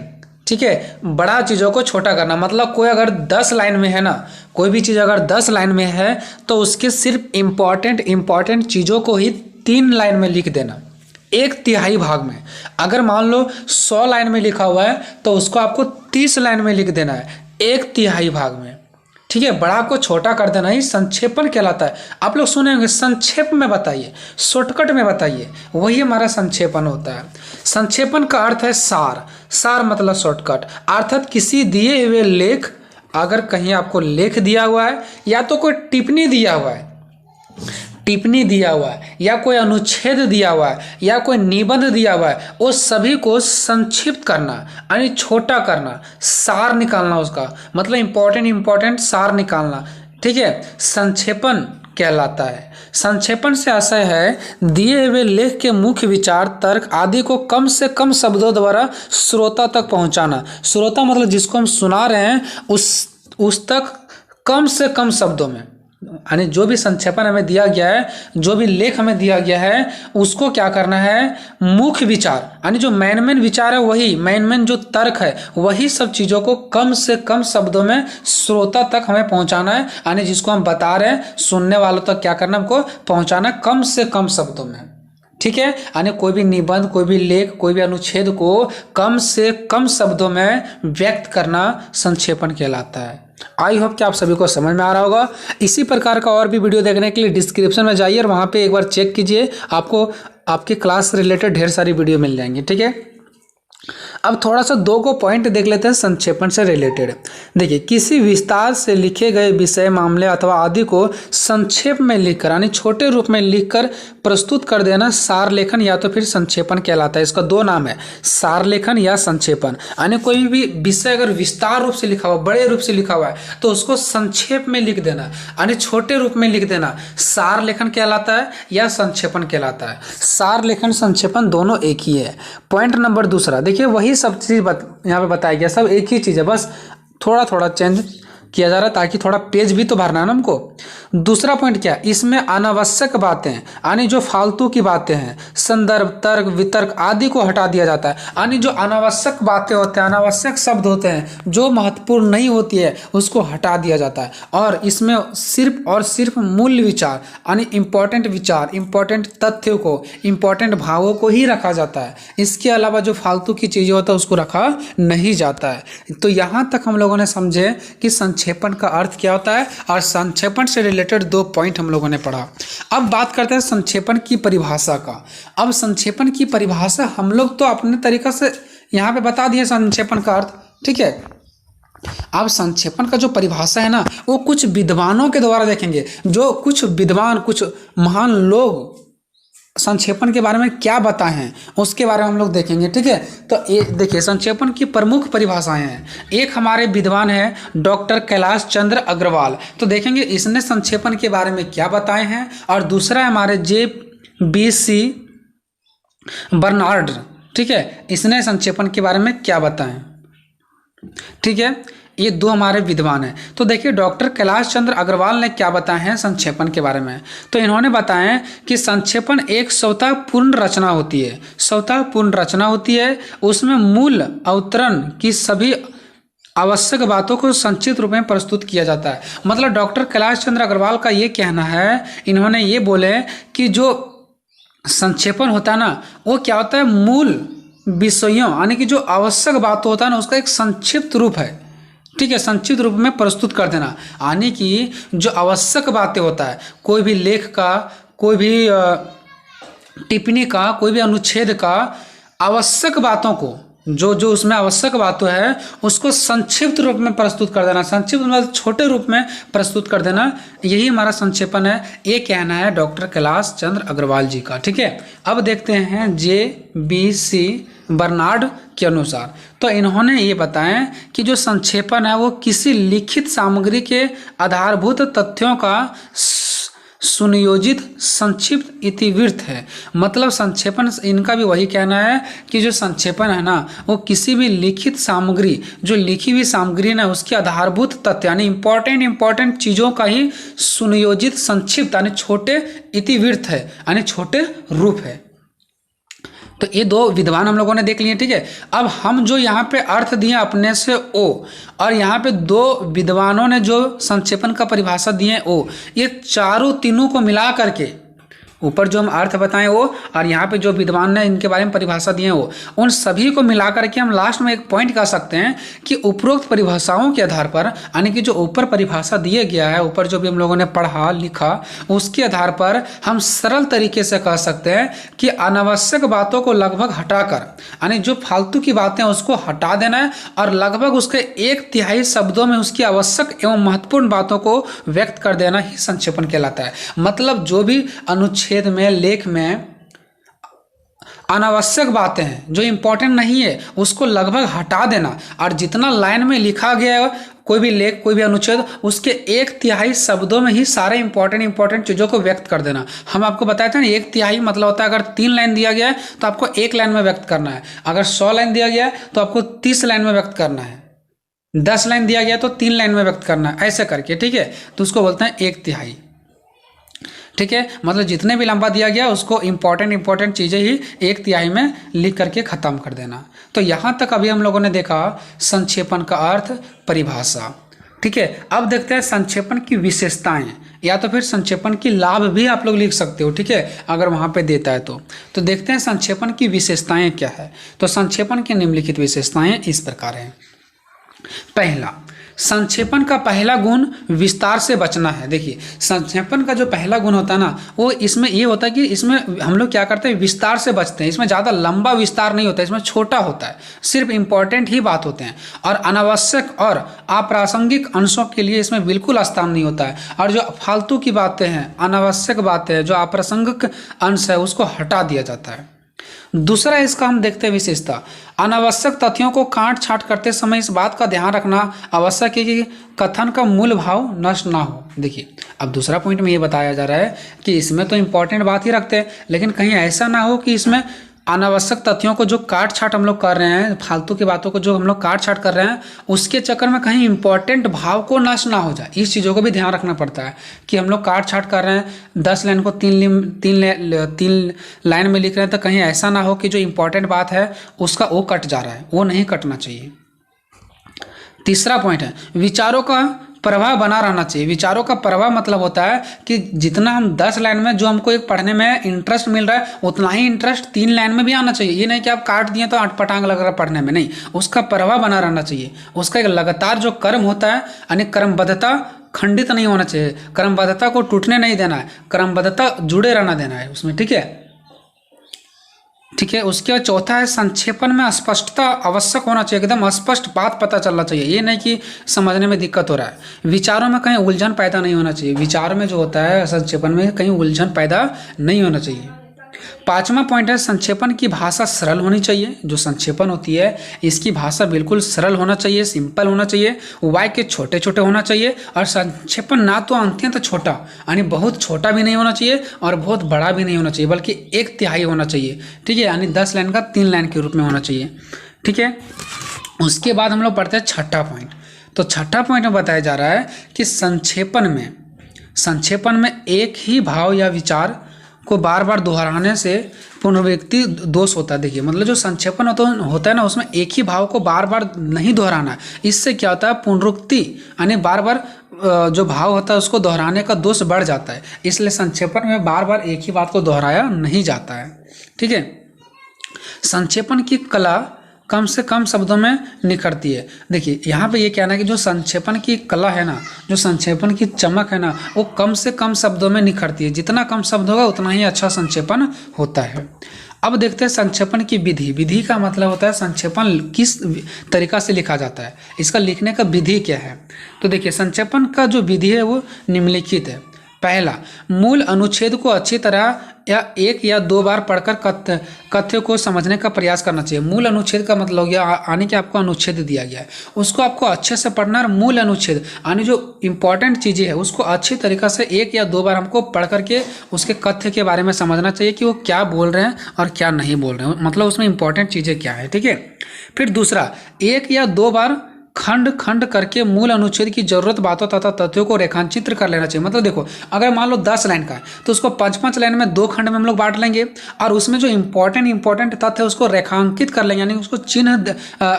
ठीक है, बड़ा चीज़ों को छोटा करना। मतलब कोई अगर 10 लाइन में है ना, कोई भी चीज़ अगर 10 लाइन में है तो उसके सिर्फ इम्पॉर्टेंट चीज़ों को ही 3 लाइन में लिख देना, 1/3 भाग में। अगर मान लो 100 लाइन में लिखा हुआ है तो उसको आपको 30 लाइन में लिख देना है, 1/3 भाग में, ठीक है। बड़ा को छोटा कर देना ही संक्षेपण कहलाता है। आप लोग सुने होंगे संक्षेप में बताइए, शॉर्टकट में बताइए, वही हमारा संक्षेपण होता है। संक्षेपण का अर्थ है सार, सार मतलब शॉर्टकट, अर्थात किसी दिए हुए लेख, अगर कहीं आपको लेख दिया हुआ है या तो कोई टिप्पणी दिया हुआ है, या कोई अनुच्छेद दिया हुआ है या कोई निबंध दिया हुआ है, वो सभी को संक्षिप्त करना यानी छोटा करना, सार निकालना, उसका मतलब इम्पोर्टेंट सार निकालना, ठीक है, संक्षेपण कहलाता है। संक्षेपण से आशय है दिए हुए लेख के मुख्य विचार, तर्क आदि को कम से कम शब्दों द्वारा श्रोता तक पहुंचाना। श्रोता मतलब जिसको हम सुना रहे हैं उस तक कम से कम शब्दों में, यानी जो भी संक्षेपण हमें दिया गया है, जो भी लेख हमें दिया गया है, उसको क्या करना है, मुख्य विचार यानी जो मेन विचार है, वही मेन जो तर्क है, वही सब चीज़ों को कम से कम शब्दों में श्रोता तक हमें पहुंचाना है। यानी जिसको हम बता रहे हैं, सुनने वालों तक क्या करना है, हमको पहुंचाना है कम से कम शब्दों में। ठीक है, यानी कोई भी निबंध, कोई भी लेख, कोई भी अनुच्छेद को कम से कम शब्दों में व्यक्त करना संक्षेपण कहलाता है। आई होप कि आप सभी को समझ में आ रहा होगा। इसी प्रकार का और भी वीडियो देखने के लिए डिस्क्रिप्शन में जाइए और वहाँ पे एक बार चेक कीजिए, आपको आपके क्लास से रिलेटेड ढेर सारी वीडियो मिल जाएंगी। ठीक है, अब थोड़ा सा दो को पॉइंट देख लेते हैं संक्षेपण से रिलेटेड। देखिए, किसी विस्तार से लिखे गए विषय, मामले अथवा आदि को संक्षेप में लिखकर यानी छोटे रूप में लिखकर प्रस्तुत कर देना सार लेखन या तो फिर संक्षेपण कहलाता है। इसका दो नाम है, सार लेखन या संक्षेपण। यानी कोई भी विषय अगर विस्तार रूप से लिखा हुआ, बड़े रूप से लिखा हुआ है, तो उसको संक्षेप में लिख देना यानी छोटे रूप में लिख देना सार लेखन कहलाता है या संक्षेपण कहलाता है। सार लेखन संक्षेपण दोनों एक ही है। पॉइंट नंबर दूसरा, देखिए वही सब चीज यहाँ पे बताया गया, सब एक ही चीज है, बस थोड़ा थोड़ा चेंज किया जा रहा है ताकि थोड़ा पेज भी तो भरना है ना हमको। दूसरा पॉइंट क्या है, इसमें अनावश्यक बातें यानी जो फालतू की बातें हैं, संदर्भ, तर्क, वितर्क आदि को हटा दिया जाता है। यानी जो अनावश्यक बातें होते हैं, अनावश्यक शब्द होते हैं, जो महत्वपूर्ण नहीं होती है, उसको हटा दिया जाता है। और इसमें सिर्फ और सिर्फ मूल विचार यानी इंपॉर्टेंट विचार, इंपॉर्टेंट तथ्यों को, इंपॉर्टेंट भावों को ही रखा जाता है। इसके अलावा जो फालतू की चीजें होता है उसको रखा नहीं जाता है। तो यहाँ तक हम लोगों ने समझे कि संक्षेपण का अर्थ क्या होता है और संक्षेपण से रिलेटेड दो पॉइंट हम लोगों ने पढ़ा। अब बात करते हैं संक्षेपण की परिभाषा का। अब संक्षेपण की परिभाषा हम लोग तो अपने तरीका से यहाँ पे बता दिए संक्षेपण का अर्थ। ठीक है, अब संक्षेपण का जो परिभाषा है ना, वो कुछ विद्वानों के द्वारा देखेंगे, जो कुछ विद्वान, कुछ महान लोग संक्षेपण के बारे में क्या बताए हैं उसके बारे में हम लोग देखेंगे। ठीक है, तो ये देखिए संक्षेपण की प्रमुख परिभाषाएं हैं। एक हमारे विद्वान हैं डॉक्टर कैलाश चंद्र अग्रवाल, तो देखेंगे इसने संक्षेपण के बारे में क्या बताए हैं। और दूसरा है हमारे JBC बर्नार्ड, ठीक है, इसने संक्षेपण के बारे में क्या बताएं। ठीक है, ये दो हमारे विद्वान हैं। तो देखिए डॉक्टर कैलाश चंद्र अग्रवाल ने क्या बताया है संक्षेपण के बारे में। तो इन्होंने बताया कि संक्षेपण एक स्वतःपूर्ण रचना होती है, स्वतःपूर्ण रचना होती है। उसमें मूल अवतरण की सभी आवश्यक बातों को संक्षिप्त रूप में प्रस्तुत किया जाता है। मतलब डॉक्टर कैलाश चंद्र अग्रवाल का ये कहना है, इन्होंने ये बोले कि जो संक्षेपण होता है ना, वो क्या होता है, मूल विषयों यानी कि जो आवश्यक बात होता है ना, उसका एक संक्षिप्त रूप है। ठीक है, संक्षिप्त रूप में प्रस्तुत कर देना, यानी कि जो आवश्यक बातें होता है, कोई भी लेख का, कोई भी टिप्पणी का, कोई भी अनुच्छेद का आवश्यक बातों को, जो उसमें आवश्यक बातें है, उसको संक्षिप्त रूप में प्रस्तुत कर देना, संक्षिप्त मतलब छोटे रूप में प्रस्तुत कर देना, यही हमारा संक्षेपण है। ये कहना है डॉक्टर कैलाश चंद्र अग्रवाल जी का। ठीक है, अब देखते हैं JBC बर्नार्ड के अनुसार। तो इन्होंने ये बताया कि जो संक्षेपण है वो किसी लिखित सामग्री के आधारभूत तथ्यों का सुनियोजित संक्षिप्त इतिवृत्त है। मतलब संक्षेपण, इनका भी वही कहना है कि जो संक्षेपण है ना, वो किसी भी लिखित सामग्री, जो लिखी हुई सामग्री ना, उसके आधारभूत तथ्य यानी इंपॉर्टेंट चीज़ों का ही सुनियोजित संक्षिप्त यानी छोटे इतिवृत्त है, यानी छोटे रूप है। तो ये दो विद्वान हम लोगों ने देख लिए। ठीक है, अब हम जो यहाँ पे अर्थ दिए अपने से ओ, और यहाँ पे दो विद्वानों ने जो संक्षेपण का परिभाषा दिए ओ, ये चारों तीनों को मिला करके ऊपर जो हम अर्थ बताएं वो, और यहाँ पे जो विद्वान ने इनके बारे में परिभाषा दिए वो, उन सभी को मिला करके हम लास्ट में एक पॉइंट कह सकते हैं कि उपरोक्त परिभाषाओं के आधार पर, यानी कि जो ऊपर परिभाषा दिए गया है, ऊपर जो भी हम लोगों ने पढ़ा लिखा, उसके आधार पर हम सरल तरीके से कह सकते हैं कि अनावश्यक बातों को लगभग हटाकर, यानी जो फालतू की बातें उसको हटा देना है और लगभग उसके 1/3 शब्दों में उसकी आवश्यक एवं महत्वपूर्ण बातों को व्यक्त कर देना ही संक्षेपण कहलाता है। मतलब जो भी अनुच्छेद में, लेख में अनावश्यक बातें हैं, जो इंपॉर्टेंट नहीं है, उसको लगभग हटा देना, और जितना लाइन में लिखा गया है कोई भी लेख, कोई भी अनुच्छेद, उसके 1/3 शब्दों में ही सारे इंपॉर्टेंट चीज़ों को व्यक्त कर देना। हम आपको बताए थे ना, 1/3 मतलब होता है अगर 3 लाइन दिया गया है तो आपको 1 लाइन में व्यक्त करना है, अगर 100 लाइन दिया गया है तो आपको 30 लाइन में व्यक्त करना है। 10 लाइन दिया गया तो 3 लाइन में व्यक्त करना है, ऐसे करके, ठीक है। तो उसको बोलते हैं 1/3, ठीक है। मतलब जितने भी लंबा दिया गया उसको इंपॉर्टेंट चीज़ें ही 1/3 में लिख करके ख़त्म कर देना। तो यहाँ तक अभी हम लोगों ने देखा संक्षेपण का अर्थ, परिभाषा, ठीक है। अब देखते हैं संक्षेपण की विशेषताएं, या तो फिर संक्षेपण की लाभ भी आप लोग लिख सकते हो, ठीक है, अगर वहाँ पे देता है तो देखते हैं संक्षेपण की विशेषताएं क्या है। तो संक्षेपण की निम्नलिखित विशेषताएं इस प्रकार हैं। पहला, संक्षेपण का पहला गुण विस्तार से बचना है। देखिए संक्षेपण का जो पहला गुण होता है ना, वो इसमें ये होता है कि इसमें हम लोग क्या करते हैं, विस्तार से बचते हैं। इसमें ज़्यादा लंबा विस्तार नहीं होता है, इसमें छोटा होता है, सिर्फ इंपॉर्टेंट ही बात होते हैं। और अनावश्यक और अप्रासंगिक अंशों के लिए इसमें बिल्कुल स्थान नहीं होता है। और जो फालतू की बातें हैं, अनावश्यक बातें, जो अप्रासंगिक अंश है, उसको हटा दिया जाता है। दूसरा इसका हम देखते हैं विशेषता, अनावश्यक तथ्यों को काट छांट करते समय इस बात का ध्यान रखना आवश्यक है कि कथन का मूल भाव नष्ट ना हो। देखिए अब दूसरा पॉइंट में ये बताया जा रहा है कि इसमें तो इंपॉर्टेंट बात ही रखते हैं, लेकिन कहीं ऐसा ना हो कि इसमें अनावश्यक तथ्यों को जो काट छाट हम लोग कर रहे हैं, फालतू की बातों को जो हम लोग काट छाट कर रहे हैं, उसके चक्कर में कहीं इंपॉर्टेंट भाव को नष्ट ना हो जाए। इस चीज़ों को भी ध्यान रखना पड़ता है कि हम लोग काट छाट कर रहे हैं, 10 लाइन को 3 लाइन में लिख रहे हैं, तो कहीं ऐसा ना हो कि जो इंपॉर्टेंट बात है उसका वो कट जा रहा है, वो नहीं कटना चाहिए। तीसरा पॉइंट है विचारों का प्रवाह बना रहना चाहिए। विचारों का प्रवाह मतलब होता है कि जितना हम 10 लाइन में जो हमको एक पढ़ने में इंटरेस्ट मिल रहा है, उतना ही इंटरेस्ट 3 लाइन में भी आना चाहिए। ये नहीं कि आप काट दिए तो अटपटांग लग रहा है पढ़ने में, नहीं, उसका प्रवाह बना रहना चाहिए। उसका एक लगातार जो कर्म होता है, यानी क्रमबद्धता खंडित नहीं होना चाहिए, क्रमबद्धता को टूटने नहीं देना है, क्रमबद्धता जुड़े रहना देना है उसमें, ठीक है, ठीक है। उसके बाद चौथा है संक्षेपण में स्पष्टता आवश्यक होना चाहिए, एकदम स्पष्ट बात पता चलना चाहिए। ये नहीं कि समझने में दिक्कत हो रहा है, विचारों में कहीं उलझन पैदा नहीं होना चाहिए। विचार में जो होता है संक्षेपण में कहीं उलझन पैदा नहीं होना चाहिए। पांचवा पॉइंट है संक्षेपण की भाषा सरल होनी चाहिए। जो संक्षेपण होती है इसकी भाषा बिल्कुल सरल होना चाहिए, सिंपल होना चाहिए, वाक्य छोटे छोटे होना चाहिए। और संक्षेपण ना तो अत्यंत छोटा, यानी बहुत छोटा भी नहीं होना चाहिए और बहुत बड़ा भी नहीं होना चाहिए, बल्कि 1/3 होना चाहिए, ठीक है, यानी 10 लाइन का 3 लाइन के रूप में होना चाहिए, ठीक है। उसके बाद हम लोग पढ़ते हैं छठा पॉइंट। तो छठा पॉइंट में बताया जा रहा है कि संक्षेपण में एक ही भाव या विचार को बार बार दोहराने से पुनरावृत्ति दोष होता है। देखिए मतलब जो संक्षेपण होता है ना, उसमें एक ही भाव को बार बार नहीं दोहराना है। इससे क्या होता है, पुनरुक्ति यानी बार बार जो भाव होता है उसको दोहराने का दोष बढ़ जाता है। इसलिए संक्षेपण में बार बार एक ही बात को दोहराया नहीं जाता है, ठीक है। संक्षेपण की कला कम से कम शब्दों में निखरती है। देखिए यहाँ पे ये कहना है कि जो संक्षेपण की कला है ना, जो संक्षेपण की चमक है ना, वो कम से कम शब्दों में निखरती है। जितना कम शब्द होगा उतना ही अच्छा संक्षेपण होता है। अब देखते हैं संक्षेपण की विधि। विधि का मतलब होता है संक्षेपण किस तरीका से लिखा जाता है, इसका लिखने का विधि क्या है। तो देखिए संक्षेपण का जो विधि है वो निम्नलिखित है। पहला, मूल अनुच्छेद को अच्छी तरह या 1 या 2 बार पढ़कर कथ्य को समझने का प्रयास करना चाहिए। मूल अनुच्छेद का मतलब हो गया यानी कि आपको अनुच्छेद दिया गया है, उसको आपको अच्छे से पढ़ना। और मूल अनुच्छेद यानी जो इंपॉर्टेंट चीज़ें हैं उसको अच्छी तरीक़ा से 1 या 2 बार हमको पढ़ करके उसके कथ्य के बारे में समझना चाहिए कि वो क्या बोल रहे हैं और क्या नहीं बोल रहे हैं, मतलब उसमें इंपॉर्टेंट चीज़ें क्या है, ठीक है। फिर दूसरा, 1 या 2 बार खंड खंड करके मूल अनुच्छेद की जरूरत बातों तथा तथ्यों को रेखांचित कर लेना चाहिए। मतलब देखो अगर मान लो 10 लाइन का है तो उसको 5-5 लाइन में 2 खंड में हम लोग बांट लेंगे और उसमें जो इंपॉर्टेंट तथ्य है उसको रेखांकित कर लेंगे, यानी उसको चिन्ह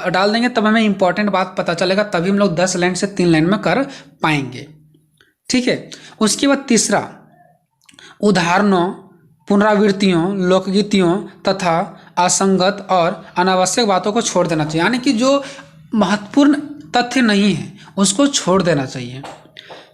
डाल देंगे, तब हमें इंपॉर्टेंट बात पता चलेगा, तभी हम लोग 10 लाइन से 3 लाइन में कर पाएंगे, ठीक है। उसके बाद तीसरा, उदाहरणों, पुनरावृत्तियों, लोकगीतियों तथा असंगत और अनावश्यक बातों को छोड़ देना चाहिए, यानी कि जो महत्वपूर्ण तथ्य नहीं है उसको छोड़ देना चाहिए।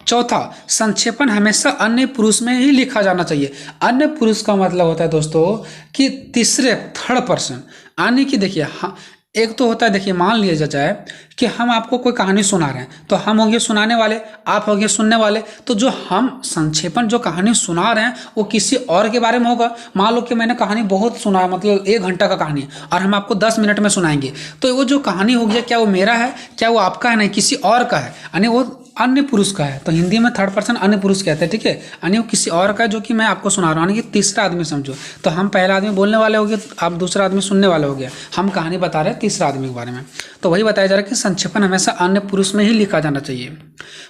चौथा, संक्षेपण हमेशा अन्य पुरुष में ही लिखा जाना चाहिए। अन्य पुरुष का मतलब होता है दोस्तों कि तीसरे, थर्ड पर्सन, यानी कि देखिए हाँ, एक तो होता है, देखिए मान लिया जाए कि हम आपको कोई कहानी सुना रहे हैं, तो हम होंगे सुनाने वाले, आप होंगे सुनने वाले। तो जो हम संक्षेपण जो कहानी सुना रहे हैं वो किसी और के बारे में होगा। मान लो कि मैंने कहानी बहुत सुना है, मतलब 1 घंटा का कहानी, और हम आपको 10 मिनट में सुनाएंगे, तो वो जो कहानी हो गया क्या वो मेरा है, क्या वो आपका है, नहीं किसी और का है, यानी वो अन्य पुरुष का है, तो हिंदी में थर्ड पर्सन अन्य पुरुष कहते हैं, ठीक है। यानी वो किसी और का, जो कि मैं आपको सुना रहा हूँ, यानी कि तीसरा आदमी समझो। तो हम पहला आदमी बोलने वाले हो गए, आप दूसरा आदमी सुनने वाले हो गया, हम कहानी बता रहे हैं तीसरा आदमी के बारे में। तो वही बताया जा रहा है कि संक्षेपण हमेशा अन्य पुरुष में ही लिखा जाना चाहिए।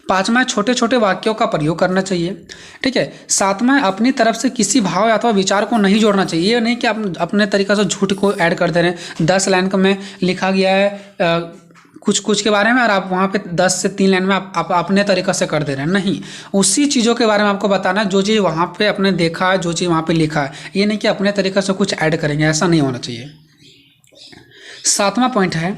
पाँचवा, छोटे छोटे वाक्यों का प्रयोग करना चाहिए, ठीक है। सातवां, अपनी तरफ से किसी भाव अथवा विचार को नहीं जोड़ना चाहिए। ये नहीं कि आप अपने तरीक़ा से झूठ को ऐड कर दे रहे हैं। 10 लाइन में लिखा गया है कुछ कुछ के बारे में, और आप वहाँ पे 10 से 3 लाइन में आप अपने तरीक़ा से कर दे रहे हैं। नहीं, उसी चीज़ों के बारे में आपको बताना है जो चीज़ वहाँ पे आपने देखा है, जो चीज़ वहाँ पे लिखा है। ये नहीं कि अपने तरीक़े से कुछ ऐड करेंगे, ऐसा नहीं होना चाहिए। सातवां पॉइंट है,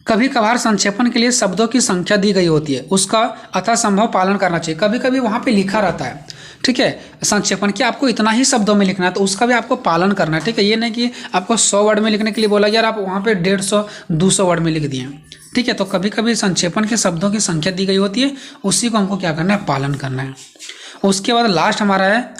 कभी कभार संक्षेपण के लिए शब्दों की संख्या दी गई होती है, उसका अथासंभव पालन करना चाहिए। कभी कभी वहाँ पे लिखा रहता है, ठीक है, संक्षेपण कि आपको इतना ही शब्दों में लिखना है, तो उसका भी आपको पालन करना है, ठीक है। ये नहीं कि आपको 100 वर्ड में लिखने के लिए बोला गया और आप वहाँ पे 150-200 वर्ड में लिख दिए, ठीक है। तो कभी कभी संक्षेपण के शब्दों की संख्या दी गई होती है, उसी को हमको क्या करना है, पालन करना है। उसके बाद लास्ट हमारा है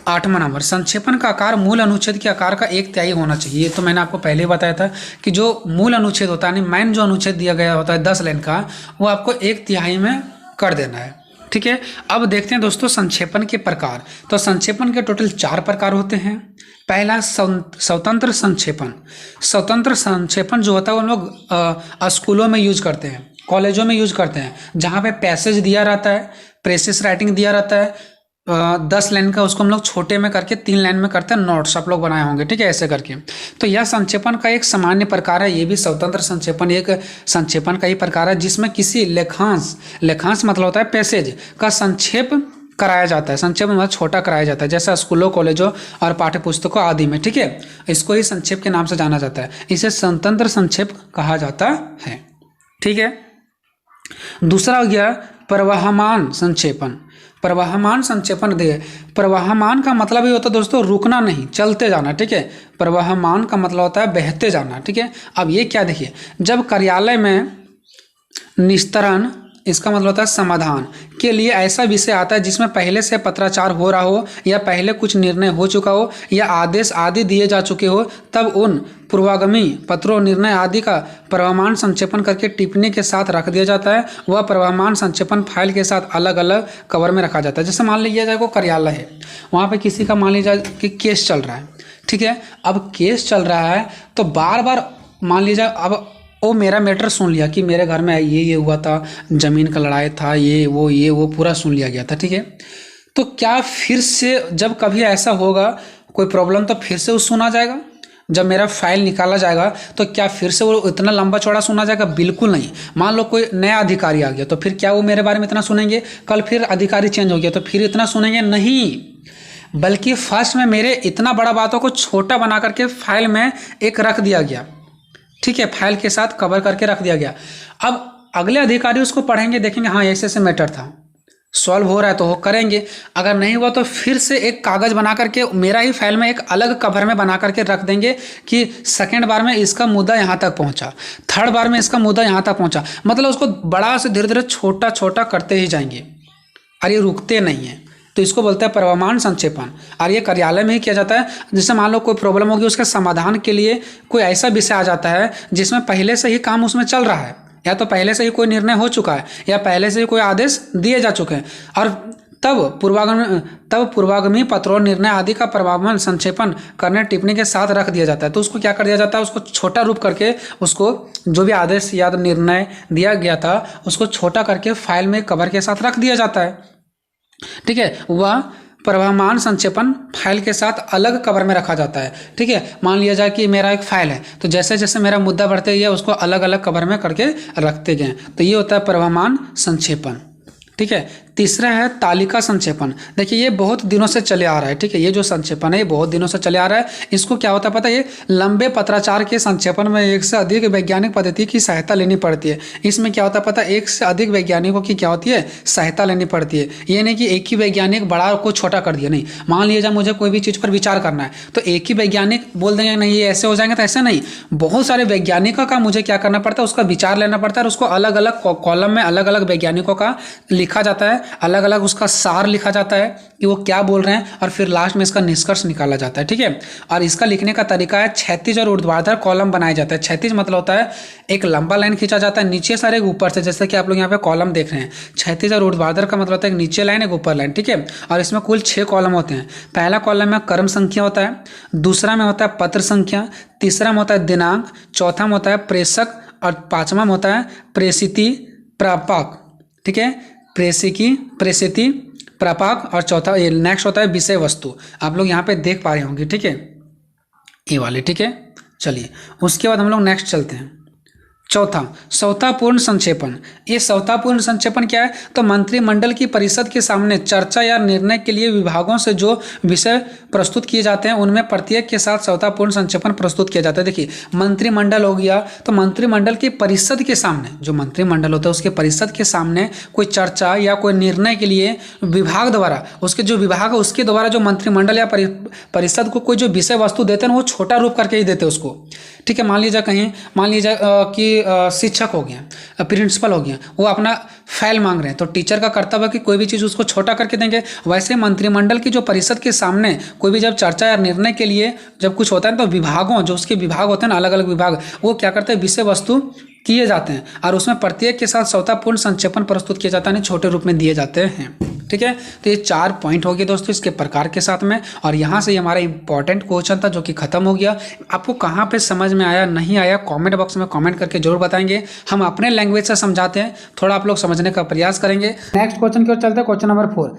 8वां नंबर, संक्षेपण का आकार मूल अनुच्छेद के आकार का 1/3 होना चाहिए। ये तो मैंने आपको पहले ही बताया था कि जो मूल अनुच्छेद होता है, यानी मेन जो अनुच्छेद दिया गया होता है 10 लाइन का, वो आपको 1/3 में कर देना है, ठीक है। अब देखते हैं दोस्तों संक्षेपण के प्रकार। तो संक्षेपण के टोटल 4 प्रकार होते हैं। पहला स्वतंत्र संक्षेपण। स्वतंत्र संक्षेपण जो होता है वो हम लोग स्कूलों में यूज करते हैं, कॉलेजों में यूज करते हैं, जहाँ पे पैसेज दिया रहता है, प्रेसिस राइटिंग दिया रहता है 10 लाइन का, उसको हम लोग छोटे में करके 3 लाइन में करते हैं, नोट्स आप लोग बनाए होंगे, ठीक है, ऐसे करके। तो यह संक्षेपण का एक सामान्य प्रकार है। ये भी स्वतंत्र संक्षेपण एक संक्षेपण का ही प्रकार है, जिसमें किसी लेखांश मतलब होता है पैसेज का संक्षेप कराया जाता है। संक्षेप मतलब छोटा कराया जाता है, जैसे स्कूलों, कॉलेजों और पाठ्यपुस्तकों आदि में, ठीक है। इसको ही संक्षेप के नाम से जाना जाता है। इसे स्वतंत्र संक्षेप कहा जाता है, ठीक है। दूसरा हो गया प्रवाहमान संक्षेपण। प्रवाहमान संक्षेपण दे, प्रवाहमान का मतलब ये होता है दोस्तों रुकना नहीं, चलते जाना, ठीक है। प्रवाहमान का मतलब होता है बहते जाना, ठीक है। अब ये क्या, देखिए, जब कार्यालय में निस्तारण, इसका मतलब होता है समाधान के लिए ऐसा विषय आता है जिसमें पहले से पत्राचार हो रहा हो, या पहले कुछ निर्णय हो चुका हो, या आदेश आदि दिए जा चुके हो, तब उन पूर्वागामी पत्रों, निर्णय आदि का प्रवाहमान संक्षेपण करके टिप्पणी के साथ रख दिया जाता है। वह प्रवाहमान संक्षेपण फाइल के साथ अलग अलग कवर में रखा जाता है। जैसे मान लीजिए जाए को कार्यालय है, वहाँ पे किसी का मान लीजिए कि केस चल रहा है, ठीक है। अब केस चल रहा है तो बार बार मान लीजिए, अब वो मेरा मैटर सुन लिया कि मेरे घर में ये हुआ था, ज़मीन का लड़ाई था, ये वो पूरा सुन लिया गया था, ठीक है। तो क्या फिर से जब कभी ऐसा होगा कोई प्रॉब्लम, तो फिर से वो सुना जाएगा? जब मेरा फाइल निकाला जाएगा तो क्या फिर से वो इतना लंबा चौड़ा सुना जाएगा? बिल्कुल नहीं। मान लो कोई नया अधिकारी आ गया, तो फिर क्या वो मेरे बारे में इतना सुनेंगे? कल फिर अधिकारी चेंज हो गया तो फिर इतना सुनेंगे? नहीं, बल्कि फर्स्ट में मेरे इतना बड़ा बातों को छोटा बना करके फाइल में एक रख दिया गया, ठीक है, फाइल के साथ कवर करके रख दिया गया। अब अगले अधिकारी उसको पढ़ेंगे, देखेंगे हाँ ऐसे ऐसे मैटर था, सॉल्व हो रहा है तो वो करेंगे। अगर नहीं हुआ तो फिर से एक कागज़ बना करके मेरा ही फाइल में एक अलग कवर में बना करके रख देंगे कि सेकेंड बार में इसका मुद्दा यहाँ तक पहुँचा, थर्ड बार में इसका मुद्दा यहाँ तक पहुँचा। मतलब उसको बड़ा से धीरे धीरे छोटा छोटा करते ही जाएंगे और ये रुकते नहीं हैं। तो इसको बोलते हैं प्रवाहमान संक्षेपण। और ये कार्यालय में ही किया जाता है। जैसे मान लो कोई प्रॉब्लम होगी, उसके समाधान के लिए कोई ऐसा विषय आ जाता है जिसमें पहले से ही काम उसमें चल रहा है, या तो पहले से ही कोई निर्णय हो चुका है, या पहले से ही कोई आदेश दिए जा चुके हैं, और तब पूर्वागामी पत्रों, निर्णय आदि का प्रवाहमान संक्षेपण करने टिप्पणी के साथ रख दिया जाता है। तो उसको क्या कर दिया जाता है? उसको छोटा रूप करके, उसको जो भी आदेश या निर्णय दिया गया था उसको छोटा करके फाइल में कवर के साथ रख दिया जाता है, ठीक है। वह प्रवाहमान संक्षेपण फाइल के साथ अलग कवर में रखा जाता है, ठीक है। मान लिया जाए कि मेरा एक फाइल है, तो जैसे जैसे मेरा मुद्दा बढ़ते गया उसको अलग अलग कवर में करके रखते गए, तो ये होता है प्रवाहमान संक्षेपण, ठीक है। तीसरा है तालिका संक्षेपण। देखिए ये बहुत दिनों से चले आ रहा है, ठीक है। ये जो संक्षेपण है ये बहुत दिनों से चले आ रहा है। इसको क्या होता है पता है? ये लंबे पत्राचार के संक्षेपण में एक से अधिक वैज्ञानिक पद्धति की सहायता लेनी पड़ती है। इसमें क्या होता है पता है? एक से अधिक वैज्ञानिकों की क्या होती है? सहायता लेनी पड़ती है। ये नहीं कि एक ही वैज्ञानिक बड़ा को छोटा कर दिया, नहीं। मान लीजिए जब मुझे कोई भी चीज़ पर विचार करना है तो एक ही वैज्ञानिक बोल देंगे नहीं ये ऐसे हो जाएंगे, तो ऐसे नहीं। बहुत सारे वैज्ञानिकों का मुझे क्या करना पड़ता है? उसका विचार लेना पड़ता है और उसको अलग अलग कॉलम में अलग अलग वैज्ञानिकों का लिखा जाता है, अलग अलग उसका सार लिखा जाता है कि वो क्या बोल रहे हैं, और फिर लास्ट में इसका निष्कर्ष निकाला जाता है। ठीक है, और इसका लिखने का तरीका है क्षैतिज और ऊर्ध्वाधर कॉलम बनाया जाता है। क्षैतिज मतलब होता है एक लंबा लाइन खींचा जाता है नीचे से और एक ऊपर से, जैसे कि आप लोग यहाँ पे कॉलम देख रहे हैं। क्षैतिज और ऊर्ध्वाधर का मतलब होता है एक नीचे लाइन एक ऊपर लाइन। ठीक है, और इसमें कुल 6 कॉलम होते हैं। पहला कॉलम में कर्म संख्या होता है, दूसरा में होता है पत्र संख्या, तीसरा में होता है दिनांक, चौथा में होता है प्रेषक, और पांचवा में होता है प्रेषिती प्रापक। ठीक है, प्रेषिती प्रापक, और चौथा ये नेक्स्ट होता है विषय वस्तु। आप लोग यहाँ पे देख पा रहे होंगे। ठीक है, ये वाले। ठीक है, चलिए उसके बाद हम लोग नेक्स्ट चलते हैं। चौथा, सौतापूर्ण संक्षेपण। ये सौतापूर्ण संक्षेपण क्या है? तो मंत्रिमंडल की परिषद के सामने चर्चा या निर्णय के लिए विभागों से जो विषय प्रस्तुत किए जाते हैं उनमें प्रत्येक के साथ सौतापूर्ण संक्षेपण प्रस्तुत किया जाता है। देखिए, मंत्रिमंडल हो गया, तो मंत्रिमंडल की परिषद के सामने, जो मंत्रिमंडल होता है उसके परिषद के सामने कोई चर्चा या कोई निर्णय के लिए विभाग द्वारा, उसके जो विभाग है उसके द्वारा जो मंत्रिमंडल या परिषद को कोई जो विषय वस्तु देते हैं वो छोटा रूप करके ही देते हैं उसको। ठीक है, मान लीजिए कि शिक्षक हो गया, प्रिंसिपल हो गया, वो अपना फाइल मांग रहे हैं, तो टीचर का कर्तव्य है कि कोई भी चीज़ उसको छोटा करके देंगे। वैसे मंत्रिमंडल की जो परिषद के सामने कोई भी जब चर्चा या निर्णय के लिए जब कुछ होता है तो विभागों, जो उसके विभाग होते हैं ना, अलग अलग विभाग, वो क्या करते हैं, विषय वस्तु किए जाते हैं और उसमें प्रत्येक के साथ सौतापूर्ण संक्षेपण प्रस्तुत किया जाता है, छोटे रूप में दिए जाते हैं। ठीक है, तो ये 4 पॉइंट हो गए दोस्तों इसके प्रकार के साथ में, और यहाँ से हमारा इंपॉर्टेंट क्वेश्चन था जो कि खत्म हो गया। आपको कहाँ पे समझ में आया नहीं आया कमेंट बॉक्स में कमेंट करके जरूर बताएंगे। हम अपने लैंग्वेज से समझाते हैं, थोड़ा आप लोग समझने का प्रयास करेंगे। नेक्स्ट क्वेश्चन की ओर चलते हैं। क्वेश्चन नंबर 4,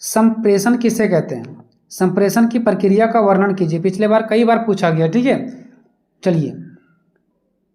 संप्रेषण किसे कहते हैं? संप्रेषण की प्रक्रिया का वर्णन कीजिए। पिछले बार कई बार पूछा गया। ठीक है, चलिए,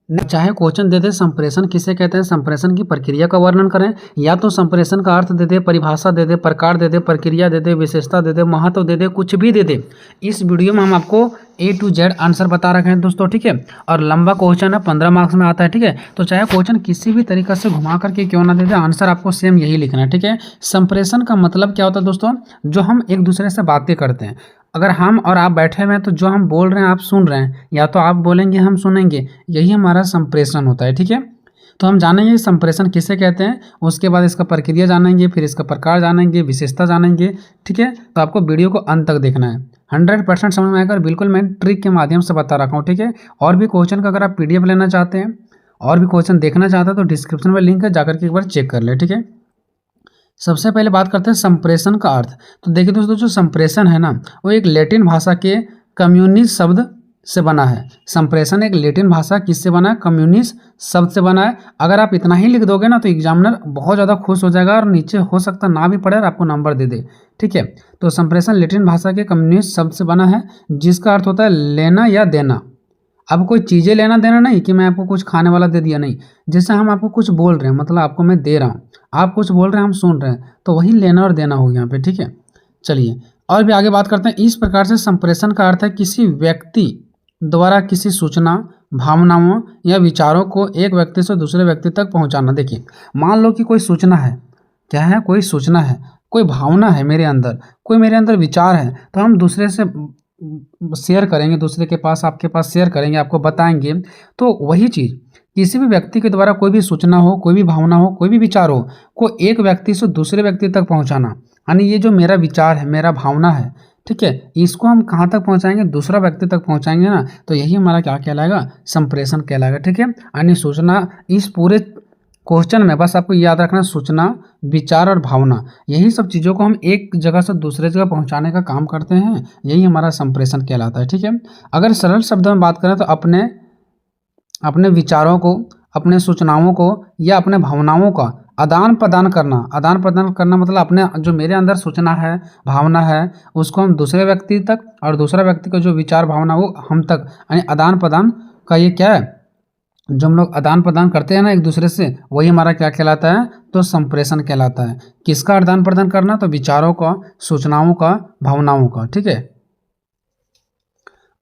चाहे क्वेश्चन दे दे संप्रेषण किसे कहते हैं, संप्रेषण की प्रक्रिया का वर्णन करें, या तो संप्रेषण का अर्थ दे दे, परिभाषा दे दे, प्रकार दे दे, प्रक्रिया दे दे, विशेषता दे दे, महत्व दे दे, कुछ भी दे दे। इस वीडियो में हम आपको A to Z आंसर बता रखे हैं दोस्तों। ठीक है, और लंबा क्वेश्चन है, 15 मार्क्स में आता है। ठीक है, तो चाहे क्वेश्चन किसी भी तरीका से घुमा करके क्यों ना दे दे, आंसर आपको सेम यही लिखना है। ठीक है, संप्रेषण का मतलब क्या होता है दोस्तों? जो हम एक दूसरे से बातें करते हैं, अगर हम और आप बैठे हुए हैं तो जो हम बोल रहे हैं आप सुन रहे हैं, या तो आप बोलेंगे हम सुनेंगे, यही हमारा संप्रेषण होता है। ठीक है, तो हम जानेंगे संप्रेषण किसे कहते हैं, उसके बाद इसका प्रक्रिया जानेंगे, फिर इसका प्रकार जानेंगे, विशेषता जानेंगे। ठीक है, तो आपको वीडियो को अंत तक देखना है, 100% समझ में आएगा। बिल्कुल मैं ट्रिक के माध्यम से बता रखा हूँ। ठीक है, और भी क्वेश्चन का अगर आप PDF लेना चाहते हैं और भी क्वेश्चन देखना चाहते हैं तो डिस्क्रिप्शन में लिंक है, जाकर के एक बार चेक कर ले। ठीक है, सबसे पहले बात करते हैं संप्रेषण का अर्थ। तो देखिए दोस्तों, जो संप्रेषण है ना, वो एक लैटिन भाषा के कम्युनिस शब्द से बना है। संप्रेषण एक लैटिन भाषा किससे बना है? कम्युनिस शब्द से बना है। अगर आप इतना ही लिख दोगे ना तो एग्जामिनर बहुत ज़्यादा खुश हो जाएगा और नीचे हो सकता ना भी पढ़े और आपको नंबर दे दे। ठीक है, तो संप्रेषण लैटिन भाषा के कम्युनिस शब्द से बना है, जिसका अर्थ होता है लेना या देना। अब कोई चीज़ें लेना देना नहीं कि मैं आपको कुछ खाने वाला दे दिया, नहीं। जैसे हम आपको कुछ बोल रहे हैं, मतलब आपको मैं दे रहा हूँ, आप कुछ बोल रहे हैं हम सुन रहे हैं, तो वही लेना और देना हो यहाँ पे। ठीक है, चलिए और भी आगे बात करते हैं। इस प्रकार से संप्रेषण का अर्थ है किसी व्यक्ति द्वारा किसी सूचना, भावनाओं या विचारों को एक व्यक्ति से दूसरे व्यक्ति तक पहुँचाना। देखिए, मान लो कि कोई सूचना है, क्या है? कोई सूचना है, कोई भावना है मेरे अंदर, कोई मेरे अंदर विचार है, तो हम दूसरे से शेयर करेंगे, दूसरे के पास, आपके पास शेयर करेंगे, आपको बताएंगे। तो वही चीज़ किसी भी व्यक्ति के द्वारा कोई भी सूचना हो, कोई भी भावना हो, कोई भी विचार हो, को एक व्यक्ति से दूसरे व्यक्ति तक पहुंचाना, यानी ये जो मेरा विचार है, मेरा भावना है, ठीक है, इसको हम कहाँ तक पहुंचाएंगे? दूसरा व्यक्ति तक पहुंचाएंगे ना, तो यही हमारा क्या कहलाएगा? संप्रेषण कहलाएगा। ठीक है, यानी सूचना, इस पूरे क्वेश्चन में बस आपको याद रखना, सूचना, विचार और भावना, यही सब चीज़ों को हम एक जगह से दूसरे जगह पहुंचाने का काम करते हैं, यही हमारा संप्रेषण कहलाता है। ठीक है, अगर सरल शब्दों में बात करें तो अपने विचारों को, अपने सूचनाओं को या अपने भावनाओं का आदान प्रदान करना। आदान प्रदान करना मतलब अपने जो मेरे अंदर सूचना है, भावना है, उसको हम दूसरे व्यक्ति तक, और दूसरा व्यक्ति का जो विचार भावना वो हम तक, यानी आदान प्रदान का ये क्या है? जो हम लोग आदान प्रदान करते हैं ना एक दूसरे से, वही हमारा क्या कहलाता है? तो संप्रेषण कहलाता है। किसका आदान प्रदान करना? तो विचारों का, सूचनाओं का, भावनाओं का। ठीक है,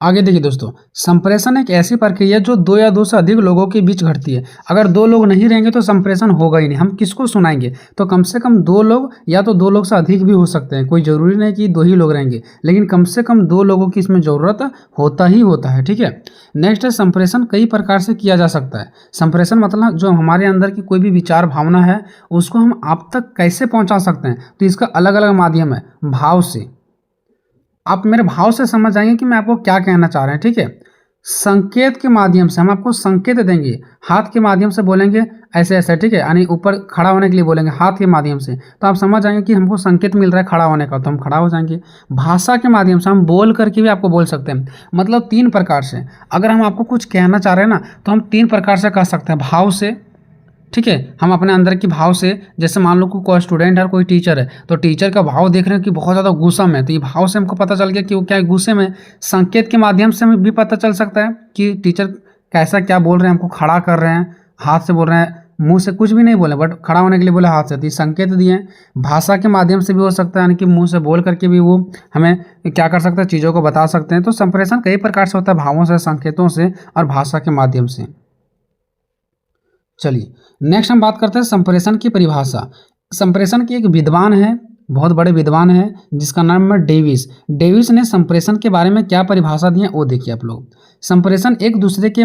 आगे देखिए दोस्तों, संप्रेषण एक ऐसी प्रक्रिया है जो दो या दो से अधिक लोगों के बीच घटती है। अगर दो लोग नहीं रहेंगे तो संप्रेषण होगा ही नहीं। हम किसको सुनाएंगे? तो कम से कम दो लोग, या तो दो लोग से अधिक भी हो सकते हैं, कोई ज़रूरी नहीं कि दो ही लोग रहेंगे, लेकिन कम से कम दो लोगों की इसमें ज़रूरत होता ही होता है। ठीक है, नेक्स्ट है, संप्रेषण कई प्रकार से किया जा सकता है। संप्रेषण मतलब जो हमारे अंदर की कोई भी विचार भावना है उसको हम आप तक कैसे पहुँचा सकते हैं, तो इसका अलग अलग माध्यम है। भाव से, आप मेरे भाव से समझ जाएंगे कि मैं आपको क्या कहना चाह रहे हैं। ठीक है, संकेत के माध्यम से हम आपको संकेत देंगे, हाथ के माध्यम से बोलेंगे ऐसे ऐसे। ठीक है, यानी ऊपर खड़ा होने के लिए बोलेंगे हाथ के माध्यम से, तो आप समझ जाएंगे कि हमको संकेत मिल रहा है खड़ा होने का, तो हम खड़ा हो जाएंगे। भाषा के माध्यम से हम बोल करके भी आपको बोल सकते हैं, मतलब तीन प्रकार से। अगर हम आपको कुछ कहना चाह रहे हैं ना, तो हम तीन प्रकार से कह सकते हैं। भाव से, ठीक है, हम अपने अंदर की भाव से, जैसे मान लो कोई स्टूडेंट है, कोई टीचर है, तो टीचर का भाव देख रहे हैं कि बहुत ज़्यादा गुस्सा में है, तो ये भाव से हमको पता चल गया कि वो क्या गुस्से में। संकेत के माध्यम से हमें भी पता चल सकता है कि टीचर कैसा क्या बोल रहे हैं, हमको खड़ा कर रहे हैं, हाथ से बोल रहे हैं, मुंह से कुछ भी नहीं बोले बट खड़ा होने के लिए बोले हाथ से, तो ये संकेत दिए हैं। भाषा के माध्यम से भी हो सकता है, यानी कि मुंह से बोल करके भी वो हमें क्या कर सकता है, चीज़ों को बता सकते हैं। तो संप्रेषण कई प्रकार से होता है, भावों से, संकेतों से और भाषा के माध्यम से। चलिए नेक्स्ट हम बात करते हैं संप्रेषण की परिभाषा। संप्रेषण की एक विद्वान है, बहुत बड़े विद्वान है, जिसका नाम है डेविस। डेविस ने संप्रेषण के बारे में क्या परिभाषा दी है वो देखिए आप लोग। संप्रेषण एक दूसरे के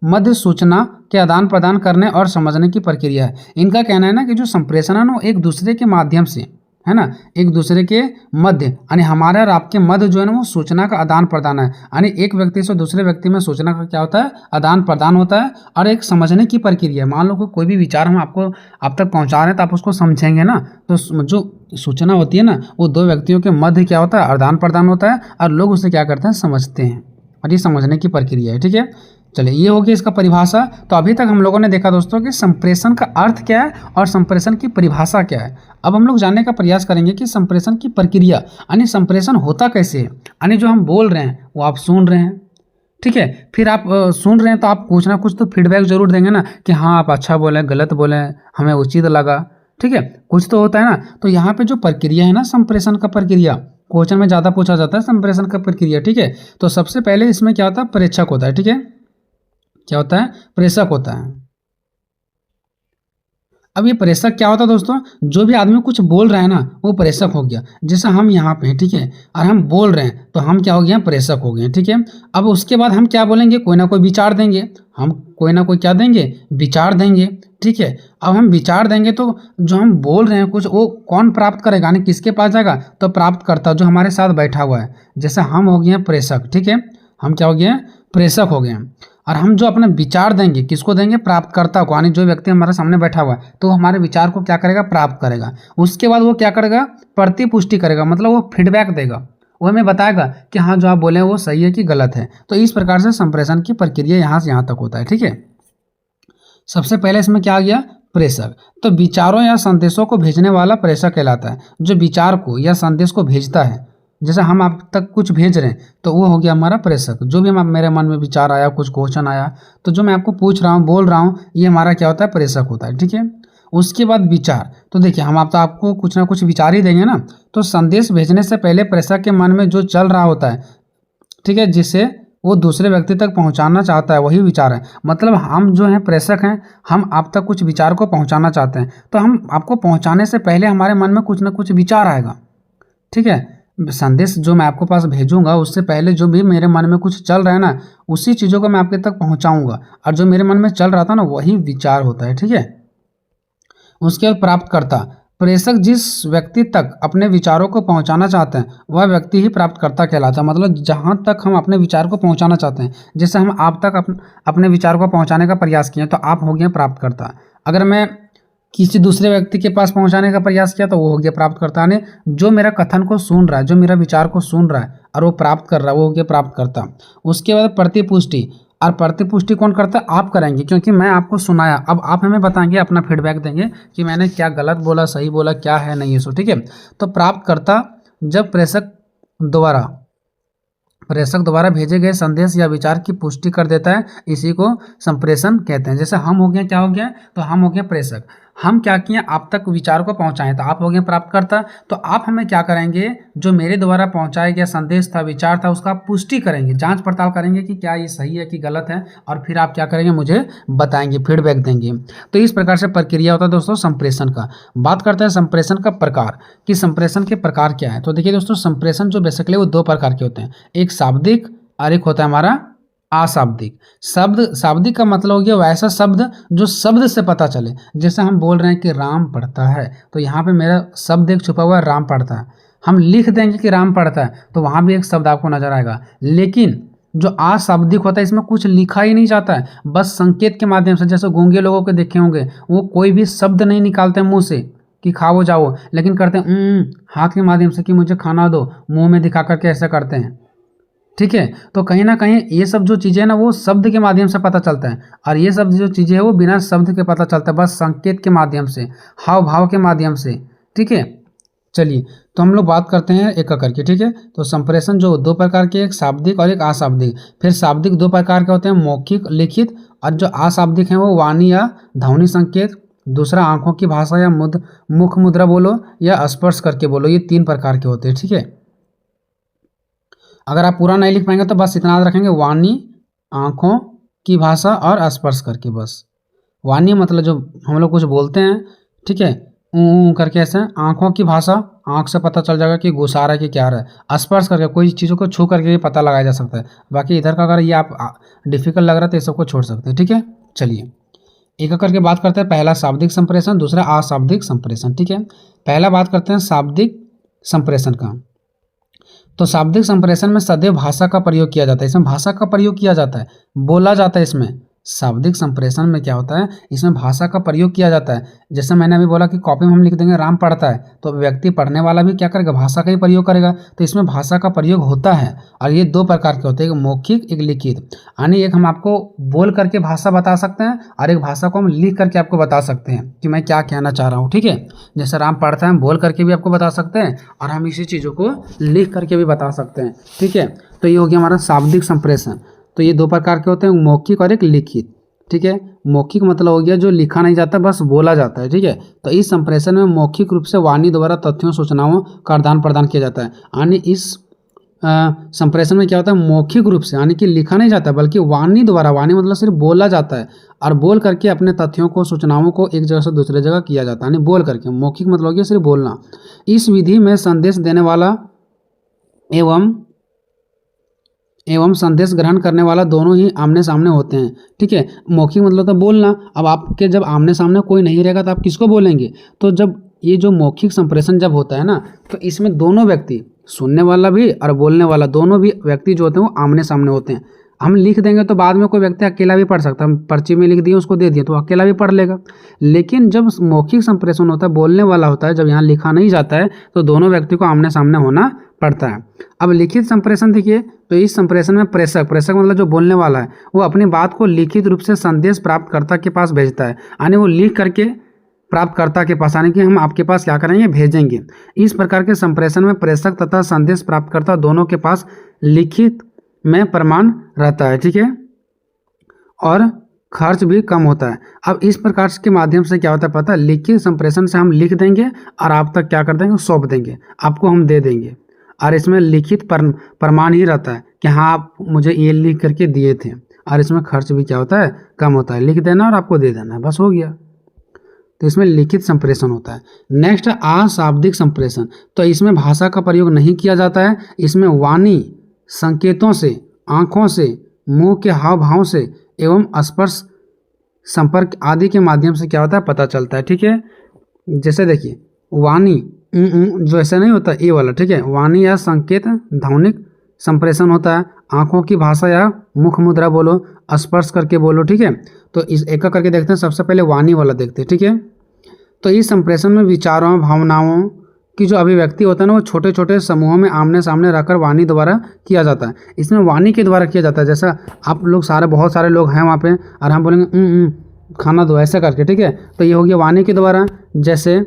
मध्य सूचना के आदान प्रदान करने और समझने की प्रक्रिया है। इनका कहना है ना कि जो संप्रेषण है ना, वो एक दूसरे के माध्यम से है ना, एक दूसरे के मध्य, यानी हमारे और आपके मध्य जो है ना, वो सूचना का आदान प्रदान है। यानी एक व्यक्ति से दूसरे व्यक्ति में सूचना का क्या होता है, आदान प्रदान होता है, और एक समझने की प्रक्रिया है। मान लो कोई भी विचार हम आपको आप तक पहुंचा रहे हैं, तो आप उसको समझेंगे ना, तो जो सूचना होती है ना, वो दो व्यक्तियों के मध्य क्या होता है, आदान प्रदान होता है, और लोग उसे क्या करते हैं, समझते हैं, और ये समझने की प्रक्रिया है। ठीक है, चलिए ये हो गया इसका परिभाषा। तो अभी तक हम लोगों ने देखा दोस्तों कि संप्रेषण का अर्थ क्या है और संप्रेषण की परिभाषा क्या है। अब हम लोग जानने का प्रयास करेंगे कि संप्रेषण की प्रक्रिया, यानी संप्रेषण होता कैसे है। यानी जो हम बोल रहे हैं वो आप सुन रहे हैं, ठीक है, फिर आप सुन रहे हैं तो आप कुछ ना कुछ तो फीडबैक जरूर देंगे ना, कि हाँ आप अच्छा बोले, गलत बोले, हमें उचित लगा। ठीक है, कुछ तो होता है ना। तो यहाँ पे जो प्रक्रिया है ना, संप्रेषण का प्रक्रिया, क्वेश्चन में ज़्यादा पूछा जाता है संप्रेषण का प्रक्रिया। ठीक है, तो सबसे पहले इसमें क्या होता है, प्रेषक होता है। ठीक है, क्या होता है, प्रेषक होता है। अब ये प्रेषक क्या होता है दोस्तों, जो भी आदमी कुछ बोल रहा है ना, वो प्रेषक हो गया। जैसे हम यहाँ पे हैं, ठीक है, और हम बोल रहे हैं, तो हम क्या हो गए, प्रेषक हो गए। ठीक है, अब उसके बाद हम क्या बोलेंगे, कोई ना कोई विचार देंगे, हम कोई ना कोई क्या देंगे, विचार देंगे। ठीक है, अब हम विचार देंगे तो जो हम बोल रहे हैं कुछ, वो कौन प्राप्त करेगा, यानी किसके पास जाएगा, तो प्राप्त करता जो हमारे साथ बैठा हुआ है। जैसे हम हो गए प्रेषक, ठीक है, हम क्या हो गए, प्रेषक हो गए। और हम जो अपने विचार देंगे, किसको देंगे, प्राप्तकर्ता को, यानी जो व्यक्ति हमारे सामने बैठा हुआ है, तो हमारे विचार को क्या करेगा, प्राप्त करेगा। उसके बाद वो क्या करेगा, प्रतिपुष्टि करेगा, मतलब वो फीडबैक देगा, वो हमें बताएगा कि हाँ जो आप बोले वो सही है कि गलत है। तो इस प्रकार से संप्रेषण की प्रक्रिया यहाँ से यहाँ तक होता है। ठीक है, सबसे पहले इसमें क्या आ गया, प्रेषक। तो विचारों या संदेशों को भेजने वाला प्रेषक कहलाता है, जो विचार को या संदेश को भेजता है। जैसे हम आप तक कुछ भेज रहे हैं, तो वो हो गया हमारा प्रेषक। जो भी मेरे मन में विचार आया, कुछ क्वेश्चन आया, तो जो मैं आपको पूछ रहा हूँ, बोल रहा हूँ, ये हमारा क्या होता है, प्रेषक होता है। ठीक है, उसके बाद विचार। तो देखिए हम आप तो आपको कुछ ना कुछ विचार ही देंगे ना, तो संदेश भेजने से पहले प्रेषक के मन में जो चल रहा होता है, ठीक है, जिसे वो दूसरे व्यक्ति तक पहुंचाना चाहता है, वही विचार है। मतलब हम जो हैं प्रेषक हैं, हम आप तक कुछ विचार को पहुंचाना चाहते हैं, तो हम आपको पहुंचाने से पहले हमारे मन में कुछ ना कुछ विचार आएगा। ठीक है, संदेश जो मैं आपको पास भेजूंगा, उससे पहले जो भी मेरे मन में कुछ चल रहा है ना, उसी चीज़ों को मैं आपके तक पहुंचाऊंगा, और जो मेरे मन में चल रहा था ना, वही विचार होता है। ठीक है, उसके बाद प्राप्तकर्ता। प्रेषक जिस व्यक्ति तक अपने विचारों को पहुंचाना चाहते हैं, वह व्यक्ति ही प्राप्तकर्ता कहलाता है। मतलब जहां तक हम अपने विचार को पहुंचाना चाहते हैं, जैसे हम आप तक अपने विचार को पहुंचाने का प्रयास किए, तो आप हो गए प्राप्तकर्ता। अगर मैं किसी दूसरे व्यक्ति के पास पहुंचाने का प्रयास किया, तो वो हो गया प्राप्तकर्ता। ने जो मेरा कथन को सुन रहा है, जो मेरा विचार को सुन रहा है और वो प्राप्त कर रहा है, वो हो गया प्राप्तकर्ता। उसके बाद प्रतिपुष्टि। और प्रतिपुष्टि कौन करता है, आप करेंगे, क्योंकि मैं आपको सुनाया, अब आप हमें बताएंगे, अपना फीडबैक देंगे कि मैंने क्या गलत बोला, सही बोला, क्या है नहीं है सो। ठीक है, तो प्राप्तकर्ता जब प्रेषक द्वारा भेजे गए संदेश या विचार की पुष्टि कर देता है, इसी को संप्रेषण कहते हैं। जैसे हम हो गए, क्या हो गया, तो हम हो गए प्रेषक। हम क्या किए आप तक विचार को पहुंचाएं, तो आप हो गए प्राप्तकर्ता। तो आप हमें क्या करेंगे, जो मेरे द्वारा पहुंचाया गया संदेश था, विचार था, उसका पुष्टि करेंगे, जांच पड़ताल करेंगे कि क्या ये सही है कि गलत है, और फिर आप क्या करेंगे मुझे बताएंगे, फीडबैक देंगे। तो इस प्रकार से प्रक्रिया होता है दोस्तों संप्रेषण का। बात करते हैं संप्रेषण का प्रकार कि संप्रेषण के प्रकार क्या है। तो देखिए दोस्तों, संप्रेषण जो बेसिकली वो दो प्रकार के होते हैं, एक शाब्दिक और एक होता है हमारा अशाब्दिक। शाब्दिक का मतलब हो गया वैसा शब्द जो शब्द से पता चले। जैसे हम बोल रहे हैं कि राम पढ़ता है, तो यहाँ पे मेरा शब्द एक छुपा हुआ है, राम पढ़ता है। हम लिख देंगे कि राम पढ़ता है, तो वहाँ भी एक शब्द आपको नजर आएगा। लेकिन जो अशाब्दिक होता है, इसमें कुछ लिखा ही नहीं जाता है, बस संकेत के माध्यम से। जैसे गूंगे लोगों को देखे होंगे, वो कोई भी शब्द नहीं निकालते मुंह से कि खाओ जाओ, लेकिन करते हैं हाथ के माध्यम से कि मुझे खाना दो, मुंह में दिखा करके ऐसा करते हैं। ठीक है, तो कहीं ना कहीं ये सब जो चीज़ें हैं ना, वो शब्द के माध्यम से पता चलता है, और ये सब जो चीज़ें हैं वो बिना शब्द के पता चलता है, बस संकेत के माध्यम से, हाव भाव के माध्यम से। ठीक है, चलिए तो हम लोग बात करते हैं एक एक करके। ठीक है, तो संप्रेषण जो दो प्रकार के, एक शाब्दिक और एक अशाब्दिक। फिर शाब्दिक दो प्रकार के होते हैं, मौखिक लिखित, और जो अशाब्दिक हैं वो वाणी या ध्वनि संकेत, दूसरा आंखों की भाषा या मुख मुद्रा बोलो या स्पर्श करके बोलो, ये तीन प्रकार के होते हैं। ठीक है, अगर आप पूरा नहीं लिख पाएंगे तो बस इतना याद रखेंगे, वाणी, आंखों की भाषा और स्पर्श करके। बस वाणी मतलब जो हम लोग कुछ बोलते हैं, ठीक है, करके ऐसे। आंखों की भाषा, आंख से पता चल जाएगा कि गुस्सा रहा है कि क्या रहा है। स्पर्श करके कोई चीज़ों को छू करके भी पता लगाया जा सकता है। बाकी इधर का अगर ये आप डिफिकल्ट लग रहा है तो ये सबको छोड़ सकते हैं। ठीक है, चलिए एक एक करके बात करते हैं। पहला शाब्दिक संप्रेषण, दूसरा अशाब्दिक संप्रेषण। ठीक है, पहला बात करते हैं शाब्दिक संप्रेषण का। तो शाब्दिक संप्रेषण में सदैव भाषा का प्रयोग किया जाता है, इसमें भाषा का प्रयोग किया जाता है, बोला जाता है। इसमें शाब्दिक संप्रेषण में क्या होता है, इसमें भाषा का प्रयोग किया जाता है। जैसे मैंने अभी बोला कि कॉपी में हम लिख देंगे राम पढ़ता है, तो व्यक्ति पढ़ने वाला भी क्या करेगा, भाषा का ही प्रयोग करेगा। तो इसमें भाषा का प्रयोग होता है, और ये दो प्रकार के होते हैं, एक मौखिक एक लिखित। यानी एक हम आपको बोल करके भाषा बता सकते हैं, और एक भाषा को हम लिख करके आपको बता सकते हैं कि मैं क्या कहना चाह रहा हूँ। ठीक है, जैसे राम पढ़ता है हम बोल करके भी आपको बता सकते हैं, और हम इसी चीज़ों को लिख करके भी बता सकते हैं। ठीक है, तो ये हो गया हमारा शाब्दिक संप्रेषण। तो ये दो प्रकार के होते हैं, मौखिक और एक लिखित। ठीक है, मौखिक मतलब हो गया जो लिखा नहीं जाता, बस बोला जाता है। ठीक है, तो इस संप्रेषण में मौखिक रूप से वाणी द्वारा तथ्यों सूचनाओं का आदान प्रदान किया जाता है। यानी इस संप्रेषण में क्या होता है, मौखिक रूप से, यानी कि लिखा नहीं जाता बल्कि वाणी द्वारा, वाणी मतलब सिर्फ बोला जाता है, और बोल करके अपने तथ्यों को, सूचनाओं को एक जगह से दूसरे जगह किया जाता है, यानी बोल करके। मौखिक मतलब हो गया सिर्फ बोलना। इस विधि में संदेश देने वाला एवं संदेश ग्रहण करने वाला दोनों ही आमने सामने होते हैं। ठीक है, मौखिक मतलब तो बोलना। अब आपके जब आमने सामने कोई नहीं रहेगा तो आप किसको बोलेंगे, तो जब ये जो मौखिक संप्रेषण जब होता है ना, तो इसमें दोनों व्यक्ति, सुनने वाला भी और बोलने वाला, दोनों भी व्यक्ति जो होते हैं वो आमने सामने होते हैं। हम लिख देंगे तो बाद में कोई व्यक्ति अकेला भी पढ़ सकता है, हम पर्ची में लिख दिए उसको दे दिए तो अकेला भी पढ़ लेगा। लेकिन जब मौखिक संप्रेषण होता है, बोलने वाला होता है, जब यहाँ लिखा नहीं जाता है, तो दोनों व्यक्ति को आमने सामने होना पड़ता है। अब लिखित संप्रेषण देखिए, तो इस संप्रेषण में प्रेषक मतलब जो बोलने वाला है, वो अपनी बात को लिखित रूप से संदेश प्राप्तकर्ता के पास भेजता है, यानी वो लिख करके प्राप्तकर्ता के पास, यानी कि हम आपके पास क्या करेंगे, भेजेंगे। इस प्रकार के संप्रेषण में प्रेषक तथा संदेश प्राप्तकर्ता दोनों के पास लिखित में प्रमाण रहता है। ठीक है, और खर्च भी कम होता है। अब इस प्रकार के माध्यम से क्या होता है पता है, लिखित संप्रेषण से हम लिख देंगे और आप तक क्या कर देंगे, सौंप देंगे, आपको हम दे देंगे, और इसमें लिखित प्रमाण ही रहता है कि हाँ आप मुझे ये लिख करके दिए थे, और इसमें खर्च भी क्या होता है, कम होता है। लिख देना और आपको दे देना, बस हो गया। तो इसमें लिखित संप्रेषण होता है। नेक्स्ट अशाब्दिक संप्रेषण, तो इसमें भाषा का प्रयोग नहीं किया जाता है, इसमें वाणी, संकेतों से, आँखों से, मुंह के हाव भाव से एवं स्पर्श संपर्क आदि के माध्यम से क्या होता है, पता चलता है। ठीक है, जैसे देखिए वाणी जो ऐसा नहीं होता ये वाला, ठीक है, वाणी या संकेत ध्वनिक संप्रेषण होता है। आंखों की भाषा या मुख मुद्रा बोलो, स्पर्श करके बोलो। ठीक है, तो इस एक करके देखते हैं। सबसे पहले वाणी वाला देखते हैं। ठीक है, तो इस संप्रेषण में विचारों, भावनाओं की जो अभिव्यक्ति होता है ना, वो छोटे छोटे समूहों में आमने सामने रखकर वाणी द्वारा किया जाता है। इसमें वाणी के द्वारा किया जाता है। जैसा आप लोग बहुत सारे लोग हैं वहाँ पे, और हम बोलेंगे खाना दो, ऐसे करके। ठीक है, तो ये हो गया वाणी के द्वारा। जैसे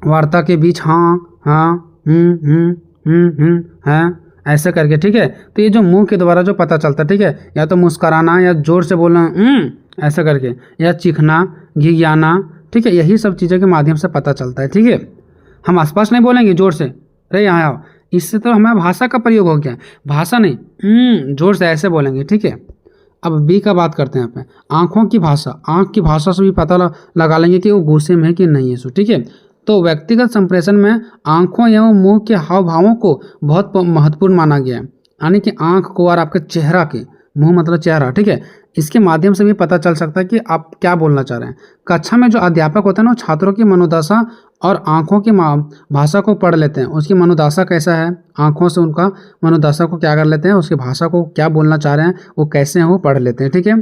वार्ता के बीच हाँ हाँ हाँ ऐसे करके। ठीक है, तो ये जो मुंह के द्वारा जो पता चलता है, ठीक है, या तो मुस्कराना या जोर से बोलना ऐसे करके, या चीखना, घिघियाना, ठीक है, यही सब चीज़ों के माध्यम से पता चलता है। ठीक है, हम स्पष्ट नहीं बोलेंगे जोर से, अरे यहाँ आओ, इससे तो हमारा भाषा का प्रयोग हो गया, भाषा नहीं, जोर से ऐसे बोलेंगे। ठीक है, अब बी का बात करते हैं यहाँ पे, आँखों की भाषा। आँख की भाषा से भी पता लगा लेंगे कि वो गुस्से में है कि नहीं है सो। ठीक है, तो व्यक्तिगत संप्रेषण में आँखों एवं मुंह के हाव भावों को बहुत महत्वपूर्ण माना गया है, यानी कि आँख को और आपके चेहरा के, मुंह मतलब चेहरा, ठीक है, इसके माध्यम से भी पता चल सकता है कि आप क्या बोलना चाह रहे हैं। कक्षा में जो अध्यापक होते हैं ना, छात्रों की मनोदशा और आँखों की भाषा को पढ़ लेते हैं, उसकी मनोदशा कैसा है, आँखों से उनका मनोदशा को क्या कर लेते हैं, उसकी भाषा को क्या बोलना चाह रहे हैं वो कैसे हैं वो पढ़ लेते हैं। ठीक है,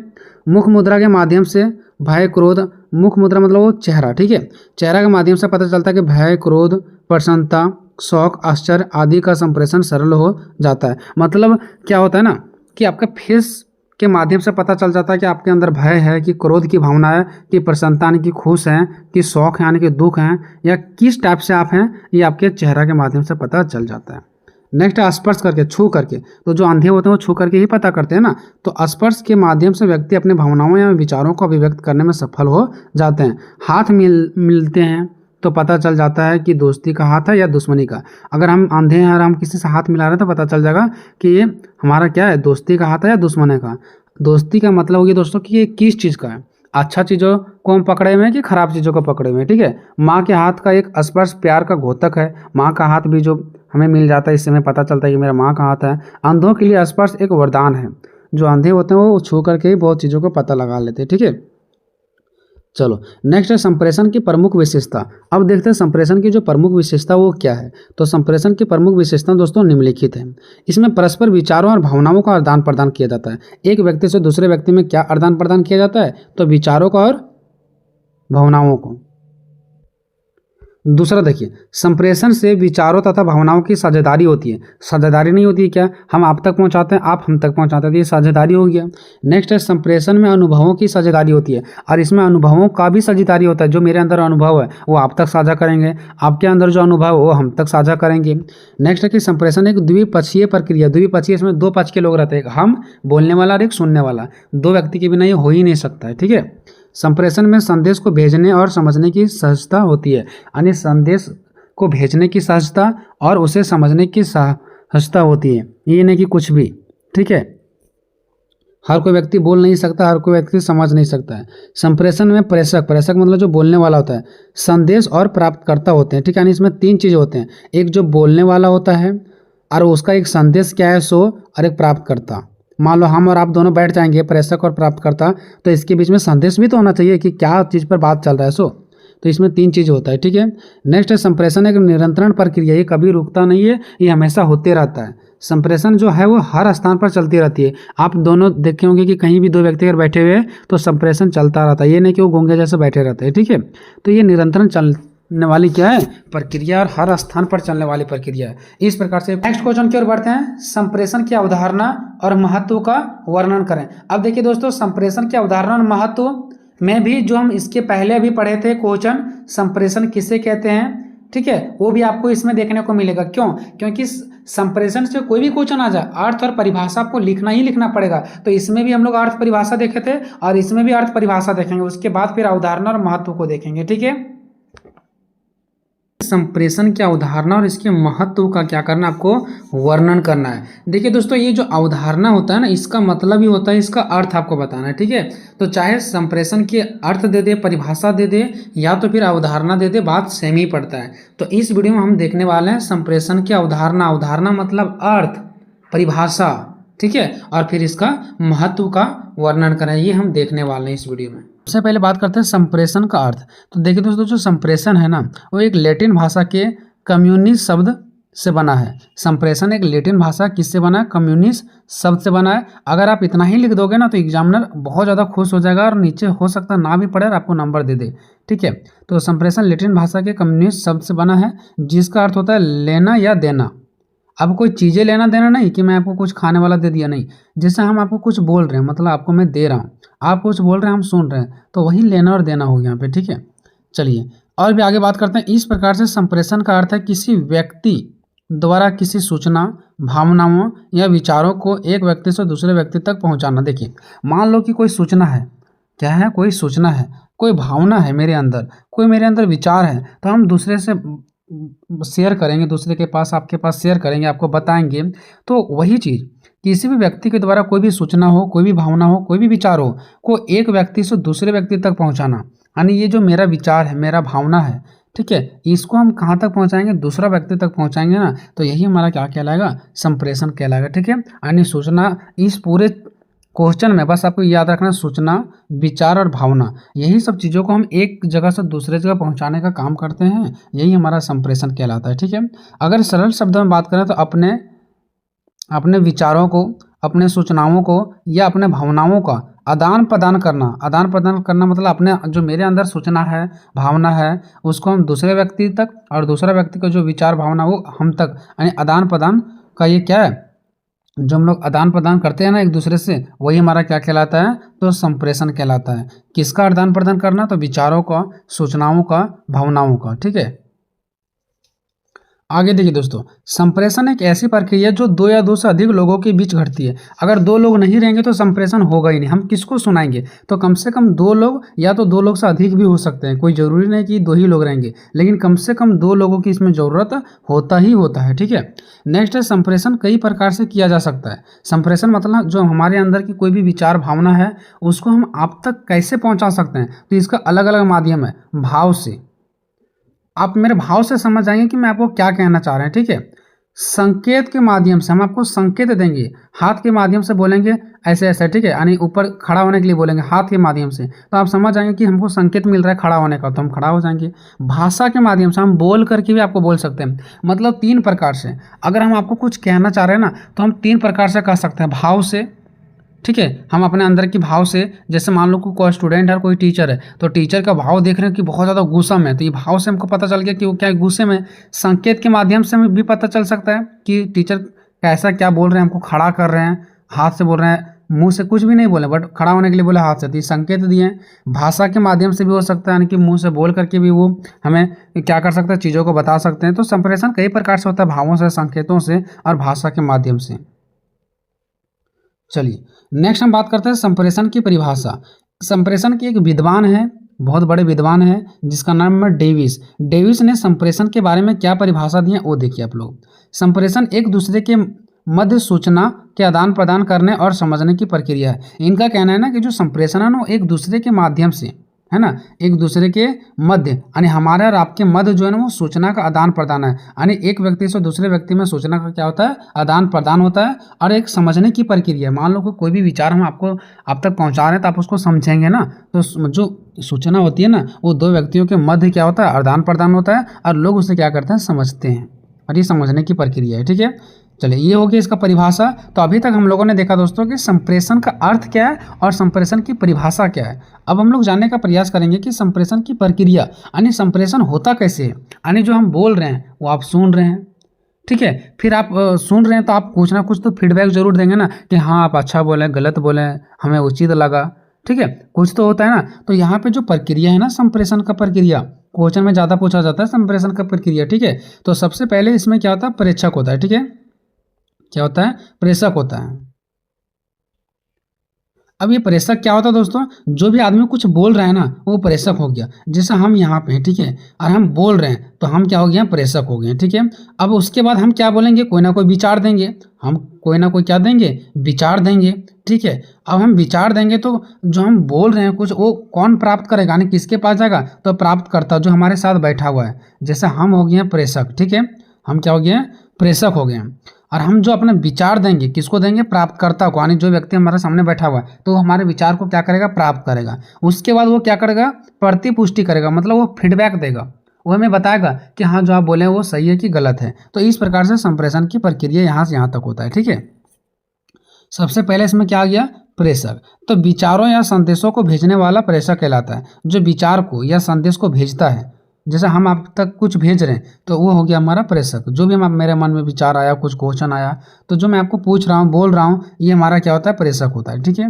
मुख मुद्रा के माध्यम से भय क्रोध, मुख मुद्रा मतलब वो चेहरा, ठीक है, चेहरा के माध्यम से पता चलता है कि भय क्रोध प्रसन्नता शौक आश्चर्य आदि का संप्रेषण सरल हो जाता है। मतलब क्या होता है ना कि आपके फेस के माध्यम से पता चल जाता है कि आपके अंदर भय है, कि क्रोध की भावना है, कि प्रसन्नता यानी कि खुश हैं, कि शौक है यानी कि दुख हैं, या किस टाइप से आप हैं, ये आपके चेहरा के माध्यम से पता चल जाता है। नेक्स्ट है स्पर्श करके, छू करके। तो जो अंधे होते हैं वो छू करके ही पता करते हैं ना, तो स्पर्श के माध्यम से व्यक्ति अपने भावनाओं या विचारों को अभिव्यक्त करने में सफल हो जाते हैं। हाथ मिलते हैं तो पता चल जाता है कि दोस्ती का हाथ है या दुश्मनी का। अगर हम अंधे हैं और हम किसी से हाथ मिला रहे हैं तो पता चल जाएगा कि ये हमारा क्या है, दोस्ती का हाथ है या दुश्मनी का। दोस्ती का मतलब हो गया दोस्तों कि ये किस चीज़ का है, अच्छा चीज़ों को हम पकड़े हुए हैं कि खराब चीज़ों को पकड़े हुए हैं। ठीक है, माँ के हाथ का एक स्पर्श प्यार का घोतक है। माँ का हाथ भी जो हमें मिल जाता है इससे हमें पता चलता है कि मेरा माँ का हाथ है। अंधों के लिए स्पर्श एक वरदान है, जो अंधे होते हैं वो छू करके ही बहुत चीज़ों को पता लगा लेते हैं। ठीक है, चलो नेक्स्ट है संप्रेषण की प्रमुख विशेषता। अब देखते हैं संप्रेषण की जो प्रमुख विशेषता वो क्या है। तो संप्रेषण की प्रमुख विशेषता दोस्तों निम्नलिखित है। इसमें परस्पर विचारों और भावनाओं का आदान प्रदान किया जाता है। एक व्यक्ति से दूसरे व्यक्ति में क्या आदान प्रदान किया जाता है, तो विचारों का और भावनाओं को। दूसरा देखिए, संप्रेषण से विचारों तथा भावनाओं की साझेदारी होती है। साझेदारी नहीं होती है क्या, हम आप तक पहुंचाते हैं, आप हम तक पहुंचाते हैं, ये साझेदारी हो गया। नेक्स्ट है संप्रेषण में अनुभवों की साझेदारी होती है, और इसमें अनुभवों का भी साझेदारी होता है। जो मेरे अंदर अनुभव है वो आप तक साझा करेंगे, आपके अंदर जो अनुभव है वो हम तक साझा करेंगे। नेक्स्ट है कि संप्रेषण एक द्विपक्षीय प्रक्रिया। द्विपक्षीय, इसमें दो पक्ष के लोग रहते हैं, हम बोलने वाला और एक सुनने वाला। दो व्यक्ति के बिना ये हो ही नहीं सकता है। ठीक है, संप्रेषण में संदेश को भेजने और समझने की सहजता होती है, यानी संदेश को भेजने की सहजता और उसे समझने की सहजता होती है, ये नहीं कि कुछ भी। ठीक है, हर कोई व्यक्ति बोल नहीं सकता, हर कोई व्यक्ति समझ नहीं सकता है। संप्रेषण में प्रेषक, प्रेषक मतलब जो बोलने वाला होता है, संदेश और प्राप्तकर्ता होते हैं। ठीक है, यानी इसमें तीन चीज़ें होते हैं, एक जो बोलने वाला होता है और उसका एक संदेश क्या है सो, और एक प्राप्तकर्ता। मान लो हम और आप दोनों बैठ जाएंगे, प्रेषक और प्राप्तकर्ता, तो इसके बीच में संदेश भी तो होना चाहिए कि क्या चीज़ पर बात चल रहा है सो। तो इसमें तीन चीज़ होता है। ठीक है, नेक्स्ट है संप्रेषण एक निरंतर प्रक्रिया, ये कभी रुकता नहीं है, ये हमेशा होते रहता है। संप्रेषण जो है वो हर स्थान पर चलती रहती है। आप दोनों देखे होंगे कि कहीं भी दो व्यक्ति अगर बैठे हुए हैं तो संप्रेषण चलता रहता है, ये नहीं कि वो गूंगे जैसे बैठे रहते हैं। ठीक है, तो ये निरंतर चलने वाली क्या है, प्रक्रिया, और हर स्थान पर चलने वाली प्रक्रिया है। इस प्रकार से नेक्स्ट क्वेश्चन की ओर बढ़ते हैं, संप्रेषण की अवधारणा और महत्व का वर्णन करें। अब देखिए दोस्तों, संप्रेषण की अवधारणा और महत्व में भी जो हम इसके पहले अभी पढ़े थे क्वेश्चन, संप्रेषण किसे कहते हैं, ठीक है, वो भी आपको इसमें देखने को मिलेगा। क्यों, क्योंकि संप्रेषण से कोई भी क्वेश्चन आ जाए, अर्थ और परिभाषा आपको लिखना ही लिखना पड़ेगा। तो इसमें भी हम लोग अर्थ परिभाषा देखे थे और इसमें भी अर्थ परिभाषा देखेंगे, उसके बाद फिर अवधारणा और महत्व को देखेंगे। ठीक है, संप्रेषण की अवधारणा और इसके महत्व का क्या करना, आपको वर्णन करना है। देखिए दोस्तों, ये जो अवधारणा होता है ना, इसका मतलब ही होता है इसका अर्थ आपको बताना है। ठीक है, तो चाहे संप्रेषण के अर्थ दे दे, परिभाषा दे दे, या तो फिर अवधारणा दे दे, बात सेम ही पड़ता है। तो इस वीडियो में हम देखने वाले हैं संप्रेषण की अवधारणा। अवधारणा मतलब अर्थ, परिभाषा, ठीक है, और फिर इसका महत्व का वर्णन करें, ये हम देखने वाले हैं इस वीडियो में। सबसे पहले बात करते हैं संप्रेषण का अर्थ। तो देखिए दोस्तों, जो संप्रेषण है ना, वो एक लैटिन भाषा के कम्युनिस शब्द से बना है। संप्रेषण एक लैटिन भाषा किससे बना है, कम्युनिस शब्द से बना है। अगर आप इतना ही लिख दोगे ना तो एग्जामिनर बहुत ज़्यादा खुश हो जाएगा और नीचे हो सकता ना भी पढ़े और आपको नंबर दे दे। ठीक है, तो संप्रेषण लैटिन भाषा के कम्युनिस शब्द से बना है, जिसका अर्थ होता है लेना या देना। अब कोई चीज़ें लेना देना नहीं कि मैं आपको कुछ खाने वाला दे दिया, नहीं। जैसे हम आपको कुछ बोल रहे हैं, मतलब आपको मैं दे रहा हूँ, आप कुछ बोल रहे हैं, हम सुन रहे हैं, तो वही लेना और देना हो गया यहाँ पे। ठीक है, चलिए और भी आगे बात करते हैं। इस प्रकार से संप्रेषण का अर्थ है किसी व्यक्ति द्वारा किसी सूचना, भावनाओं या विचारों को एक व्यक्ति से दूसरे व्यक्ति तक पहुँचाना। देखिए, मान लो कि कोई सूचना है, क्या है, कोई सूचना है, कोई भावना है मेरे अंदर, कोई मेरे अंदर विचार है, तो हम दूसरे से शेयर करेंगे, दूसरे के पास, आपके पास शेयर करेंगे, आपको बताएंगे। तो वही चीज़ किसी भी व्यक्ति के द्वारा कोई भी सूचना हो, कोई भी भावना हो, कोई भी विचार हो, को एक व्यक्ति से दूसरे व्यक्ति तक पहुंचाना, यानी ये जो मेरा विचार है, मेरा भावना है, ठीक है, इसको हम कहाँ तक पहुंचाएंगे, दूसरा व्यक्ति तक पहुंचाएंगे ना, तो यही हमारा क्या कहलाएगा, संप्रेषण कहलाएगा। ठीक है, यानी सूचना, इस पूरे क्वेश्चन में बस आपको याद रखना, सूचना, विचार और भावना, यही सब चीज़ों को हम एक जगह से दूसरे जगह पहुंचाने का काम करते हैं, यही हमारा संप्रेषण कहलाता है। ठीक है, अगर सरल शब्दों में बात करें तो अपने विचारों को, अपने सूचनाओं को या अपने भावनाओं का आदान प्रदान करना मतलब अपने जो मेरे अंदर सूचना है, भावना है, उसको हम दूसरे व्यक्ति तक, और दूसरा व्यक्ति का जो विचार भावना वो हम तक, यानी आदान प्रदान का ये क्या है, जो हम लोग आदान प्रदान करते हैं ना एक दूसरे से, वही हमारा क्या कहलाता है, तो संप्रेषण कहलाता है। किसका आदान प्रदान करना, तो विचारों का, सूचनाओं का, भावनाओं का। ठीक है, आगे देखिए दोस्तों, संप्रेषण एक ऐसी प्रक्रिया है जो दो या दो से अधिक लोगों के बीच घटती है। अगर दो लोग नहीं रहेंगे तो संप्रेषण होगा ही नहीं, हम किसको सुनाएंगे, तो कम से कम दो लोग, या तो दो लोग से अधिक भी हो सकते हैं, कोई ज़रूरी नहीं कि दो ही लोग रहेंगे, लेकिन कम से कम दो लोगों की इसमें ज़रूरत होता ही होता है। ठीक है, नेक्स्ट है, संप्रेषण कई प्रकार से किया जा सकता है। संप्रेषण मतलब जो हमारे अंदर की कोई भी विचार भावना है, उसको हम आप तक कैसे पहुँचा सकते हैं, तो इसका अलग अलग माध्यम है। भाव से, आप मेरे भाव से समझ जाएंगे कि मैं आपको क्या कहना चाह रहे हैं। ठीक है, संकेत के माध्यम से हम आपको संकेत देंगे, हाथ के माध्यम से बोलेंगे ऐसे ऐसे, ठीक है, यानी ऊपर खड़ा होने के लिए बोलेंगे हाथ के माध्यम से, तो आप समझ जाएंगे कि हमको संकेत मिल रहा है खड़ा होने का, तो हम खड़ा हो जाएंगे। भाषा के माध्यम से हम बोल करके भी आपको बोल सकते हैं, मतलब 3 प्रकार से। अगर हम आपको कुछ कहना चाह रहे हैं ना, तो हम 3 प्रकार से कह सकते हैं। भाव से, ठीक है, हम अपने अंदर की भाव से, जैसे मान लो कोई स्टूडेंट है, कोई टीचर है, तो टीचर का भाव देख रहे हैं कि बहुत ज़्यादा गुस्सा में है, तो ये भाव से हमको पता चल गया कि वो क्या गुस्से में। संकेत के माध्यम से हमें भी पता चल सकता है कि टीचर कैसा क्या बोल रहे हैं, हमको खड़ा कर रहे हैं, हाथ से बोल रहे हैं, मुंह से कुछ भी नहीं बोले, बट खड़ा होने के लिए बोले हाथ से, तो ये संकेत दिए हैं। भाषा के माध्यम से भी हो सकता है, यानी कि मुँह से बोल करके भी वो हमें क्या कर सकता है, चीज़ों को बता सकते हैं। तो संप्रेषण कई प्रकार से होता है, भावों से, संकेतों से और भाषा के माध्यम से। चलिए नेक्स्ट हम बात करते हैं संप्रेषण की परिभाषा। संप्रेषण की एक विद्वान है, बहुत बड़े विद्वान है, जिसका नाम है डेविस। डेविस ने संप्रेषण के बारे में क्या परिभाषा दी है वो देखिए आप लोग। संप्रेषण एक दूसरे के मध्य सूचना के आदान प्रदान करने और समझने की प्रक्रिया है। इनका कहना है ना कि जो संप्रेषण है ना, एक दूसरे के माध्यम से है ना, एक दूसरे के मध्य, यानी हमारे और आपके मध्य जो है ना, वो सूचना का आदान प्रदान है, यानी एक व्यक्ति से दूसरे व्यक्ति में सूचना का क्या होता है, आदान प्रदान होता है, और एक समझने की प्रक्रिया है। मान लो कोई भी विचार हम आप तक पहुंचा रहे हैं, तो आप उसको समझेंगे ना, तो जो सूचना होती है ना, वो दो व्यक्तियों के मध्य क्या होता है, आदान प्रदान होता है, और लोग उसे क्या करते हैं, समझते हैं, और ये समझने की प्रक्रिया है। ठीक है, चलिए ये हो गया इसका परिभाषा। तो अभी तक हम लोगों ने देखा दोस्तों कि संप्रेषण का अर्थ क्या है और संप्रेषण की परिभाषा क्या है। अब हम लोग जानने का प्रयास करेंगे कि संप्रेषण की प्रक्रिया, यानी संप्रेषण होता कैसे है, यानी जो हम बोल रहे हैं वो आप सुन रहे हैं, ठीक है, फिर आप सुन रहे हैं तो आप कुछ ना कुछ तो फीडबैक जरूर देंगे ना, कि हाँ आप अच्छा बोले, गलत बोले, हमें उचित लगा, ठीक है, कुछ तो होता है ना। तो यहाँ पे जो प्रक्रिया है ना, संप्रेषण का प्रक्रिया, क्वेश्चन में ज़्यादा पूछा जाता है संप्रेषण का प्रक्रिया। ठीक है, तो सबसे पहले इसमें क्या होता है, प्रेषक होता है। ठीक है, क्या होता है, प्रेषक होता है। अब ये प्रेषक क्या होता है दोस्तों, जो भी आदमी कुछ बोल रहा है ना, वो प्रेषक हो गया। जैसे हम यहाँ पे हैं, ठीक है, और हम बोल रहे हैं, तो हम क्या हो गए, प्रेषक हो गए। ठीक है, अब उसके बाद हम क्या बोलेंगे, कोई ना कोई विचार देंगे, हम कोई ना कोई क्या देंगे, विचार देंगे। ठीक है, अब हम विचार देंगे तो जो हम बोल रहे हैं कुछ, वो कौन प्राप्त करेगा, यानी किसके पास जाएगा, तो प्राप्त करता जो हमारे साथ बैठा हुआ है। जैसे हम हो गए प्रेषक, ठीक है, हम क्या हो गए, प्रेषक हो गए। और हम जो अपने विचार देंगे, किसको देंगे, प्राप्तकर्ता को, यानी जो व्यक्ति हमारे सामने बैठा हुआ है, तो वो हमारे विचार को क्या करेगा, प्राप्त करेगा। उसके बाद वो क्या करेगा, प्रतिपुष्टि करेगा, मतलब वो फीडबैक देगा, वो हमें बताएगा कि हाँ जो आप बोले वो सही है कि गलत है। तो इस प्रकार से संप्रेषण की प्रक्रिया यहाँ से यहाँ तक होता है। ठीक है, सबसे पहले इसमें क्या आ गया, प्रेषक। तो विचारों या संदेशों को भेजने वाला प्रेषक कहलाता है, जो विचार को या संदेश को भेजता है। जैसे हम आप तक कुछ भेज रहे हैं, तो वो हो गया हमारा प्रेषक। जो भी मेरे मन में विचार आया, कुछ क्वेश्चन आया, तो जो मैं आपको पूछ रहा हूँ, बोल रहा हूँ, ये हमारा क्या होता है, प्रेषक होता है। ठीक है,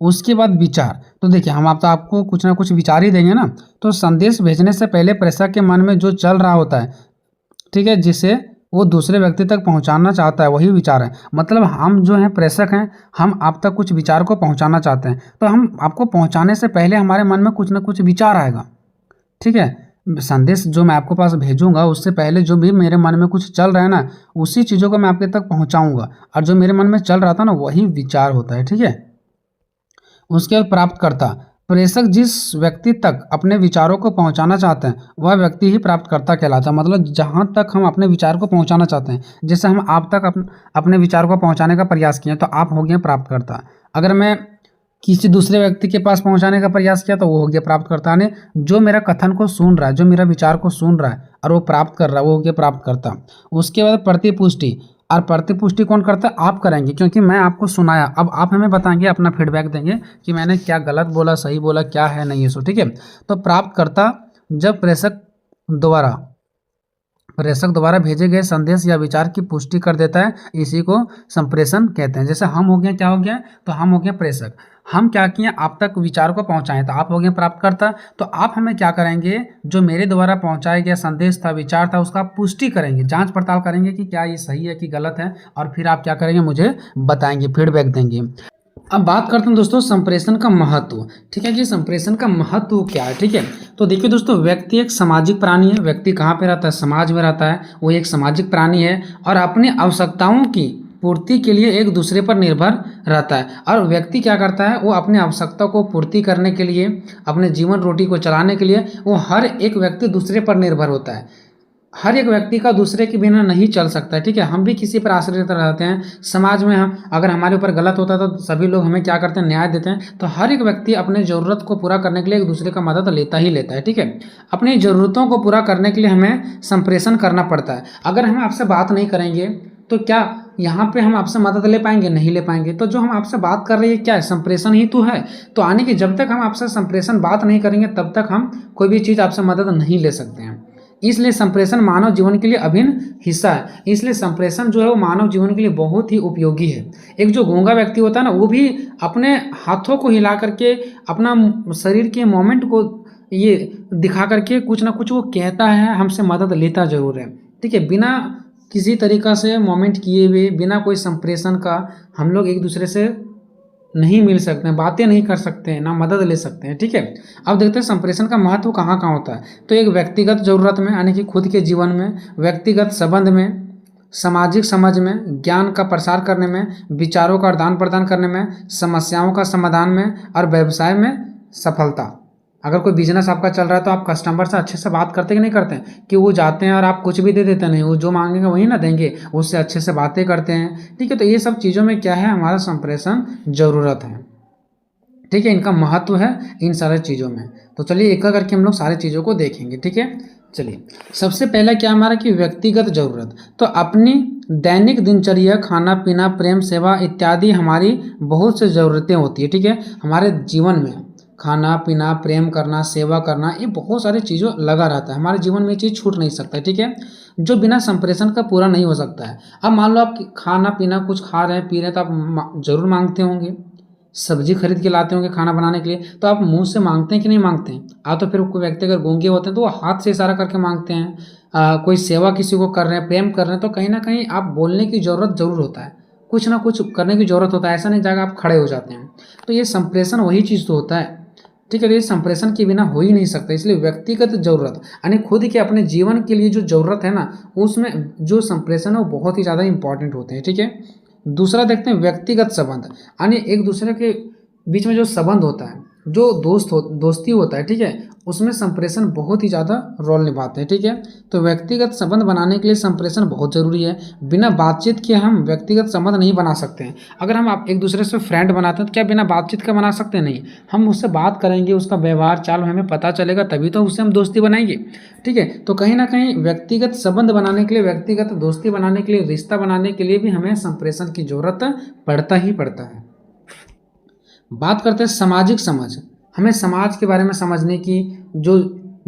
उसके बाद विचार। तो देखिए हम आप तो आपको कुछ ना कुछ विचार ही देंगे ना, तो संदेश भेजने से पहले प्रेषक के मन में जो चल रहा होता है, ठीक है, जिसे वो दूसरे व्यक्ति तक पहुंचाना चाहता है, वही विचार है। मतलब हम जो हैं प्रेषक हैं, हम आप तक कुछ विचार को पहुंचाना चाहते हैं, तो हम आपको पहुंचाने से पहले हमारे मन में कुछ ना कुछ विचार आएगा, ठीक है। संदेश जो मैं आपको पास भेजूंगा उससे पहले जो भी मेरे मन में कुछ चल रहा है ना, उसी चीज़ों को मैं आपके तक पहुंचाऊंगा, और जो मेरे मन में चल रहा था ना वही विचार होता है, ठीक है। उसके बाद प्राप्तकर्ता, प्रेषक जिस व्यक्ति तक अपने विचारों को पहुंचाना चाहते हैं वह व्यक्ति ही प्राप्तकर्ता कहलाता है। मतलब जहां तक हम अपने विचार को पहुंचाना चाहते हैं, जैसे हम आप तक अपने विचार को पहुंचाने का प्रयास किए तो आप हो गए प्राप्तकर्ता। अगर मैं किसी दूसरे व्यक्ति के पास पहुंचाने का प्रयास किया तो वो हो गया प्राप्तकर्ता ने। जो मेरा कथन को सुन रहा है, जो मेरा विचार को सुन रहा है और वो प्राप्त कर रहा है, वो हो गया प्राप्तकर्ता। उसके बाद प्रतिपुष्टि, और प्रतिपुष्टि कौन करता है? आप करेंगे, क्योंकि मैं आपको सुनाया, अब आप हमें बताएंगे, अपना फीडबैक देंगे कि मैंने क्या गलत बोला, सही बोला, क्या है नहीं है सो, ठीक है। तो प्राप्तकर्ता जब प्रेषक द्वारा भेजे गए संदेश या विचार की पुष्टि कर देता है, इसी को संप्रेषण कहते हैं। जैसे हम हो गए, क्या हो गया, तो हम हो गए प्रेषक, हम क्या किए, आप तक विचार को पहुंचाएं, तो आप हो गए प्राप्तकर्ता। तो आप हमें क्या करेंगे, जो मेरे द्वारा पहुंचाया गया संदेश था, विचार था, उसका पुष्टि करेंगे, जांच पड़ताल करेंगे कि क्या ये सही है कि गलत है, और फिर आप क्या करेंगे, मुझे बताएंगे, फीडबैक देंगे। अब बात करते हैं दोस्तों संप्रेषण का महत्व, ठीक है कि संप्रेषण का महत्व क्या है, ठीक है। तो देखिए दोस्तों, व्यक्ति एक सामाजिक प्राणी है। व्यक्ति कहाँ पे रहता है? समाज में रहता है। वो एक सामाजिक प्राणी है और अपनी आवश्यकताओं की पूर्ति के लिए एक दूसरे पर निर्भर रहता है। और व्यक्ति क्या करता है, वो अपनी आवश्यकता को पूर्ति करने के लिए, अपने जीवन रोटी को चलाने के लिए, वो हर एक व्यक्ति दूसरे पर निर्भर होता है। हर एक व्यक्ति का दूसरे के बिना नहीं चल सकता है, ठीक है। हम भी किसी पर आश्रित रहते हैं। समाज में हम अगर हमारे ऊपर गलत होता है तो सभी लोग हमें क्या करते हैं, न्याय देते हैं। तो हर एक व्यक्ति अपने ज़रूरत को पूरा करने के लिए एक दूसरे का मदद लेता ही लेता है, ठीक है। अपनी ज़रूरतों को पूरा करने के लिए हमें संप्रेषण करना पड़ता है। अगर हम आपसे बात नहीं करेंगे तो क्या यहाँ पे हम आपसे मदद ले पाएंगे? नहीं ले पाएंगे। तो जो हम आपसे बात कर रहे हैं क्या है? संप्रेषण ही तो है। तो आने की जब तक हम आपसे संप्रेषण बात नहीं करेंगे तब तक हम कोई भी चीज़ आपसे मदद नहीं ले सकते हैं। इसलिए संप्रेषण मानव जीवन के लिए अभिन्न हिस्सा है। इसलिए संप्रेषण जो है वो मानव जीवन के लिए बहुत ही उपयोगी है। एक जो गूंगा व्यक्ति होता है ना, वो भी अपने हाथों को हिला करके, अपना शरीर के मोमेंट को ये दिखा करके कुछ ना कुछ वो कहता है, हमसे मदद लेता जरूर है, ठीक है। बिना किसी तरीका से मोमेंट किए हुए, बिना कोई संप्रेषण का हम लोग एक दूसरे से नहीं मिल सकते हैं, बातें नहीं कर सकते हैं, ना मदद ले सकते हैं, ठीक है। अब देखते हैं संप्रेषण का महत्व कहाँ कहाँ होता है। तो एक व्यक्तिगत जरूरत में, यानी कि खुद के जीवन में, व्यक्तिगत संबंध में, सामाजिक समझ में, ज्ञान का प्रसार करने में, विचारों का आदान प्रदान करने में, समस्याओं का समाधान में, और व्यवसाय में सफलता। अगर कोई बिजनेस आपका चल रहा है तो आप कस्टमर से अच्छे से बात करते कि नहीं करते हैं, कि वो जाते हैं और आप कुछ भी दे देते नहीं, वो जो मांगेंगे वही ना देंगे, उससे अच्छे से बातें करते हैं, ठीक है। तो ये सब चीज़ों में क्या है, हमारा संप्रेषण जरूरत है, ठीक है। इनका महत्व है इन सारे चीज़ों में। तो चलिए एक करके हम लोग सारी चीज़ों को देखेंगे, ठीक है। चलिए सबसे पहला क्या हमारा कि व्यक्तिगत जरूरत। तो अपनी दैनिक दिनचर्या, खाना पीना, प्रेम सेवा इत्यादि हमारी बहुत सी ज़रूरतें होती है, ठीक है। हमारे जीवन में खाना पीना, प्रेम करना, सेवा करना, ये बहुत सारी चीज़ों लगा रहता है। हमारे जीवन में ये चीज़ छूट नहीं सकता है, ठीक है, जो बिना संप्रेषण का पूरा नहीं हो सकता है। अब मान लो आप खाना पीना कुछ खा रहे हैं, पी रहे हैं, तो आप जरूर मांगते होंगे, सब्जी खरीद के लाते होंगे खाना बनाने के लिए, तो आप मुंह से मांगते हैं कि नहीं मांगते हैं? तो फिर कोई व्यक्ति अगर गूंगे होते हैं तो वो हाथ से इशारा करके मांगते हैं। कोई सेवा किसी को कर रहे हैं, प्रेम कर रहे हैं, तो कहीं ना कहीं आप बोलने की ज़रूरत जरूर होता है, कुछ ना कुछ करने की ज़रूरत होता है। ऐसा नहीं जाएगा आप खड़े हो जाते हैं। तो ये संप्रेषण वही चीज़ तो होता है, ठीक है। ये संप्रेषण के बिना हो ही नहीं सकता। इसलिए व्यक्तिगत जरूरत यानी खुद के अपने जीवन के लिए जो जरूरत है ना, उसमें जो संप्रेषण है वो बहुत ही ज़्यादा इंपॉर्टेंट होते हैं, ठीक है। दूसरा देखते हैं व्यक्तिगत संबंध, यानी एक दूसरे के बीच में जो संबंध होता है, जो दोस्ती होता है, ठीक है, उसमें संप्रेषण बहुत ही ज़्यादा रोल निभाते हैं, ठीक है। तो व्यक्तिगत संबंध बनाने के लिए संप्रेषण बहुत ज़रूरी है। बिना बातचीत के हम व्यक्तिगत संबंध नहीं बना सकते हैं। अगर हम आप एक दूसरे से फ्रेंड बनाते हैं तो क्या बिना बातचीत का बना सकते हैं? नहीं। हम उससे बात करेंगे, उसका व्यवहार चाल हमें पता चलेगा, तभी तो उससे हम दोस्ती बनाएंगे, ठीक है। तो कहीं ना कहीं व्यक्तिगत संबंध बनाने के लिए, व्यक्तिगत दोस्ती बनाने के लिए, रिश्ता बनाने के लिए भी हमें संप्रेषण की जरूरत पड़ता ही पड़ता है। बात करते हैं सामाजिक समझ। हमें समाज के बारे में समझने की, जो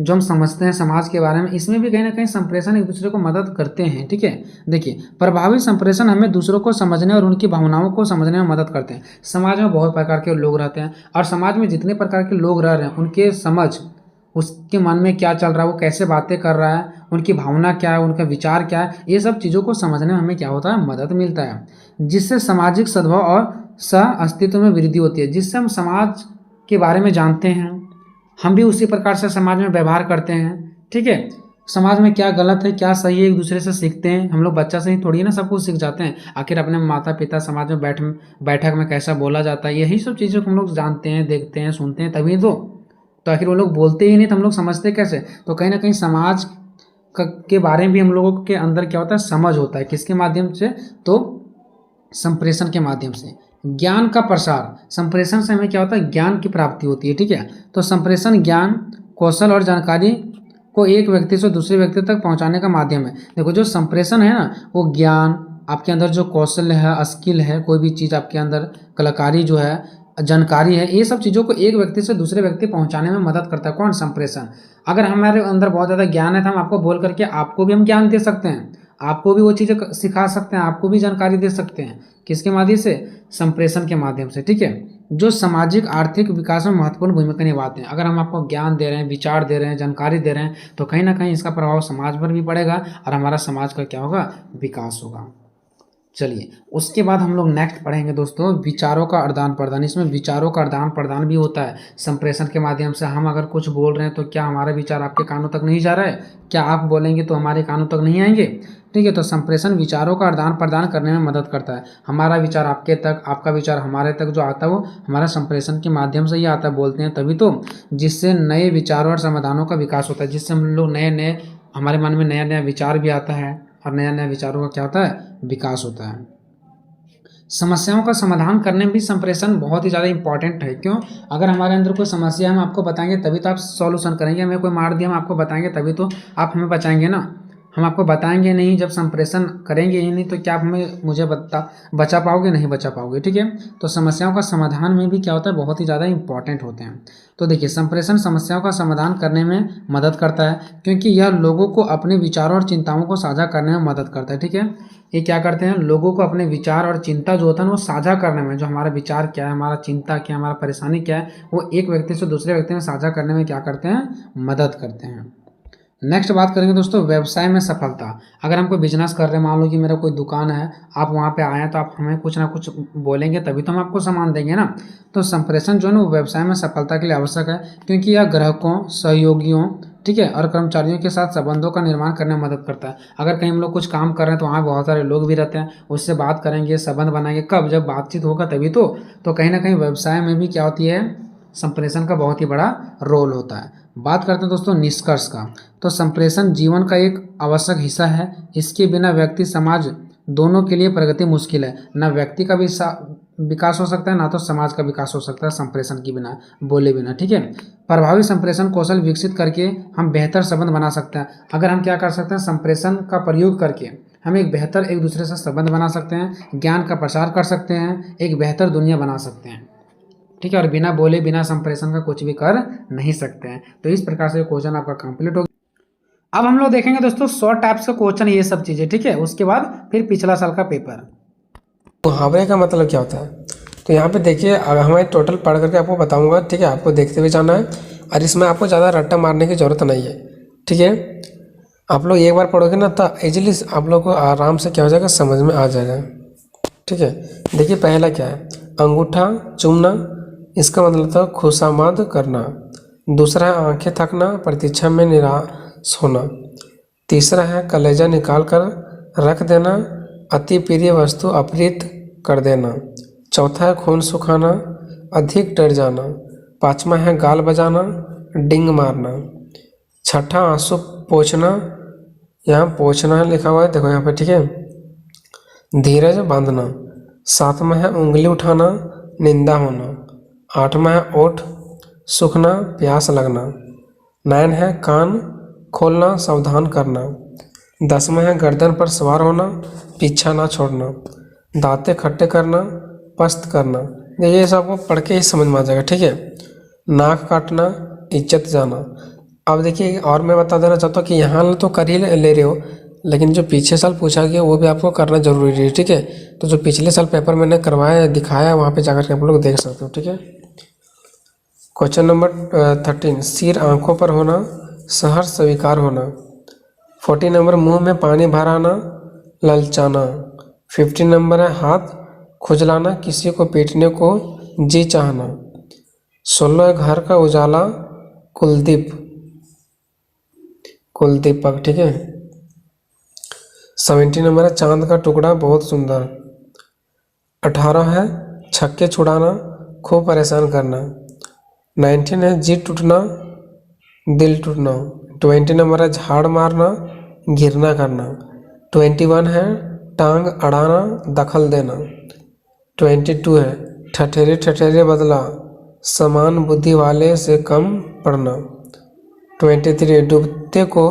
हम समझते हैं समाज के बारे में, इसमें भी कहीं ना कहीं संप्रेषण एक दूसरे को मदद करते हैं, ठीक है। देखिए प्रभावी संप्रेषण हमें दूसरों को समझने और उनकी भावनाओं को समझने में मदद करते हैं। समाज में बहुत प्रकार के लोग रहते हैं और समाज में जितने प्रकार के लोग रह रहे हैं उनके समझ उसके मन में क्या चल रहा है, वो कैसे बातें कर रहा है, उनकी भावना क्या है, उनका विचार क्या है, ये सब चीज़ों को समझने में हमें क्या होता है, मदद मिलता है, जिससे सामाजिक सद्भाव और सह अस्तित्व में वृद्धि होती है। जिससे हम समाज के बारे में जानते हैं, हम भी उसी प्रकार से समाज में व्यवहार करते हैं। ठीक है, समाज में क्या गलत है क्या सही है एक दूसरे से सीखते हैं। हम लोग बच्चा से ही थोड़ी ना सब कुछ सीख जाते हैं, आखिर अपने माता पिता समाज में बैठक में कैसा बोला जाता है, यही सब चीज़ों को हम लोग जानते हैं, देखते हैं, सुनते हैं, तभी तो आखिर वो लोग बोलते ही नहीं तो हम लोग समझते कैसे। तो कहीं ना कहीं समाज के बारे में भी हम लोगों के अंदर क्या होता है, समझ होता है। किसके माध्यम से, तो संप्रेषण के माध्यम से। ज्ञान का प्रसार, संप्रेषण से हमें क्या होता है, ज्ञान की प्राप्ति होती है। ठीक है, तो संप्रेषण ज्ञान, कौशल और जानकारी को एक व्यक्ति से दूसरे व्यक्ति तक पहुंचाने का माध्यम है। देखो जो संप्रेषण है ना, वो ज्ञान, आपके अंदर जो कौशल है, स्किल है, कोई भी चीज़ आपके अंदर, कलाकारी जो है, जानकारी है, ये सब चीज़ों को एक व्यक्ति से दूसरे व्यक्ति पहुंचाने में मदद करता है। कौन, संप्रेषण। अगर हमारे अंदर बहुत ज़्यादा ज्ञान है तो हम आपको बोल करके आपको भी हम ज्ञान दे सकते हैं, आपको भी वो चीज़ें सिखा सकते हैं, आपको भी जानकारी दे सकते हैं। किसके माध्यम से, संप्रेषण के माध्यम से। ठीक है, जो सामाजिक आर्थिक विकास में महत्वपूर्ण भूमिका निभाते हैं। अगर हम आपको ज्ञान दे रहे हैं, विचार दे रहे हैं, जानकारी दे रहे हैं, तो कहीं ना कहीं इसका प्रभाव समाज पर भी पड़ेगा और हमारा समाज का क्या होगा, विकास होगा। चलिए, उसके बाद हम लोग नेक्स्ट पढ़ेंगे दोस्तों, विचारों का आदान प्रदान। इसमें विचारों का आदान प्रदान भी होता है संप्रेषण के माध्यम से। हम अगर कुछ बोल रहे हैं तो क्या हमारा विचार आपके कानों तक नहीं जा रहा है, क्या आप बोलेंगे तो हमारे कानों तक नहीं आएंगे। ठीक है, तो संप्रेषण विचारों का आदान प्रदान करने में मदद करता है। हमारा विचार आपके तक, आपका विचार हमारे तक जो आता है वो हमारा संप्रेषण के माध्यम से ही आता है, बोलते हैं तभी तो, जिससे नए विचारों और समाधानों का विकास होता है। जिससे हम लोग नए हमारे मन में नया नया विचार भी आता है और नया नया विचारों का क्या होता है, विकास होता है। समस्याओं का समाधान करने में भी संप्रेषण बहुत ही ज़्यादा इंपॉर्टेंट है। क्यों, अगर हमारे अंदर कोई समस्या है हम आपको बताएंगे तभी तो आप सॉल्यूशन करेंगे। हमें कोई मार दिया हम आपको बताएंगे तभी तो आप हमें बचाएंगे ना। हम आपको बताएंगे नहीं, जब संप्रेषण करेंगे ही नहीं तो क्या आप मुझे बचा पाओगे, नहीं बचा पाओगे। ठीक है, तो समस्याओं का समाधान में भी क्या होता है, बहुत ही ज़्यादा इंपॉर्टेंट होते हैं। तो देखिए, संप्रेषण समस्याओं का समाधान करने में मदद करता है, क्योंकि यह लोगों को अपने विचारों और चिंताओं को साझा करने में मदद करता है। ठीक है, ये क्या करते हैं, लोगों को अपने विचार और चिंता जो होता है वो साझा करने में, जो हमारा विचार क्या है, हमारा चिंता क्या है, हमारा परेशानी क्या है, वो एक व्यक्ति से दूसरे व्यक्ति में साझा करने में क्या करते हैं, मदद करते हैं। नेक्स्ट बात करेंगे दोस्तों, व्यवसाय में सफलता। अगर हम कोई बिजनेस कर रहे हैं, मान लो कि मेरा कोई दुकान है, आप वहाँ पे आए हैं तो आप हमें कुछ ना कुछ बोलेंगे तभी तो हम आपको सामान देंगे ना। तो संप्रेषण जो है ना वो व्यवसाय में सफलता के लिए आवश्यक है, क्योंकि यह ग्राहकों, सहयोगियों, ठीक है, और कर्मचारियों के साथ संबंधों का निर्माण करने में मदद करता है। अगर कहीं हम लोग कुछ काम कर रहे हैं तो वहाँ बहुत सारे लोग भी रहते हैं, उससे बात करेंगे, संबंध बनाएंगे, कब, जब बातचीत होगा तभी तो कहीं ना कहीं व्यवसाय में भी क्या होती है, संप्रेषण का बहुत ही बड़ा रोल होता है। बात करते हैं दोस्तों निष्कर्ष का, तो संप्रेषण जीवन का एक आवश्यक हिस्सा है। इसके बिना व्यक्ति समाज दोनों के लिए प्रगति मुश्किल है। ना व्यक्ति का भी विकास हो सकता है, ना तो समाज का विकास हो सकता है संप्रेषण के बिना, बोले बिना। ठीक है, प्रभावी संप्रेषण कौशल विकसित करके हम बेहतर संबंध बना सकते हैं। अगर हम क्या कर सकते हैं, संप्रेषण का प्रयोग करके हम एक बेहतर एक दूसरे से संबंध बना सकते हैं, ज्ञान का प्रसार कर सकते हैं, एक बेहतर दुनिया बना सकते हैं। ठीक है, और बिना बोले बिना संप्रेषण का कुछ भी कर नहीं सकते हैं। तो इस प्रकार से क्वेश्चन आपका कंप्लीट हो गया। अब हम लोग देखेंगे दोस्तों शॉर्ट टाइप्स का क्वेश्चन, ये सब चीज़ें। ठीक है, उसके बाद फिर पिछला साल का पेपर। मुहावरे का मतलब क्या होता है, तो यहाँ पे देखिए हमें टोटल पढ़ करके आपको बताऊंगा। ठीक है, आपको देखते हुए जाना है और इसमें आपको ज़्यादा रट्टा मारने की ज़रूरत नहीं है। ठीक है, आप लोग एक बार पढ़ोगे ना तो इजीली आप लोग को आराम से क्या हो जाएगा, समझ में आ जाएगा। ठीक है, देखिए पहला क्या है, अंगूठा चूमना, इसका मतलब था खुशामद करना। दूसरा है आंखें थकना, प्रतीक्षा में निराश होना। तीसरा है कलेजा निकाल कर रख देना, अति प्रिय वस्तु अप्रिय कर देना। चौथा है खून सुखाना, अधिक डर जाना। पांचवा है गाल बजाना, डिंग मारना। छठा आंसू पोंछना, यहाँ पोंछना लिखा हुआ है, देखो यहाँ पे। ठीक है, धीरज बांधना। सातवां है उंगली उठाना, निंदा होना। आठवां है ओठ सूखना, प्यास लगना। 9 है कान खोलना, सावधान करना। 10वां है गर्दन पर सवार होना, पीछा ना छोड़ना। दांतें खट्टे करना, पस्त करना। ये सब आपको पढ़ के ही समझ में आ जाएगा। ठीक है, नाक काटना, इज्जत जाना। अब देखिए और मैं बता देना चाहता हूँ कि यहाँ तो कर ही ले रहे हो, लेकिन जो पीछे साल पूछा गया वो भी आपको करना जरूरी है। ठीक है, तो जो पिछले साल पेपर मैंने करवाया दिखाया वहाँ पे जाकर के आप लोग देख सकते हो। ठीक है, क्वेश्चन नंबर 13, सिर आंखों पर होना, सहर्ष स्वीकार होना। 14 नंबर, मुंह में पानी भर आना, ललचाना। 15 नंबर है हाथ खुजलाना, किसी को पीटने को जी चाहना। 16 घर का उजाला, कुलदीपक, ठीक है। 17 नंबर है चांद का टुकड़ा, बहुत सुंदर। 18 है छक्के छुड़ाना, खूब परेशान करना। 19 है जी टूटना, दिल टूटना। 20 नंबर है झाड़ मारना, गिरना करना। 21 है टांग अड़ाना, दखल देना। 22 है ठठेरे ठठेरे बदला, समान बुद्धि वाले से कम पड़ना। 23 डूबते को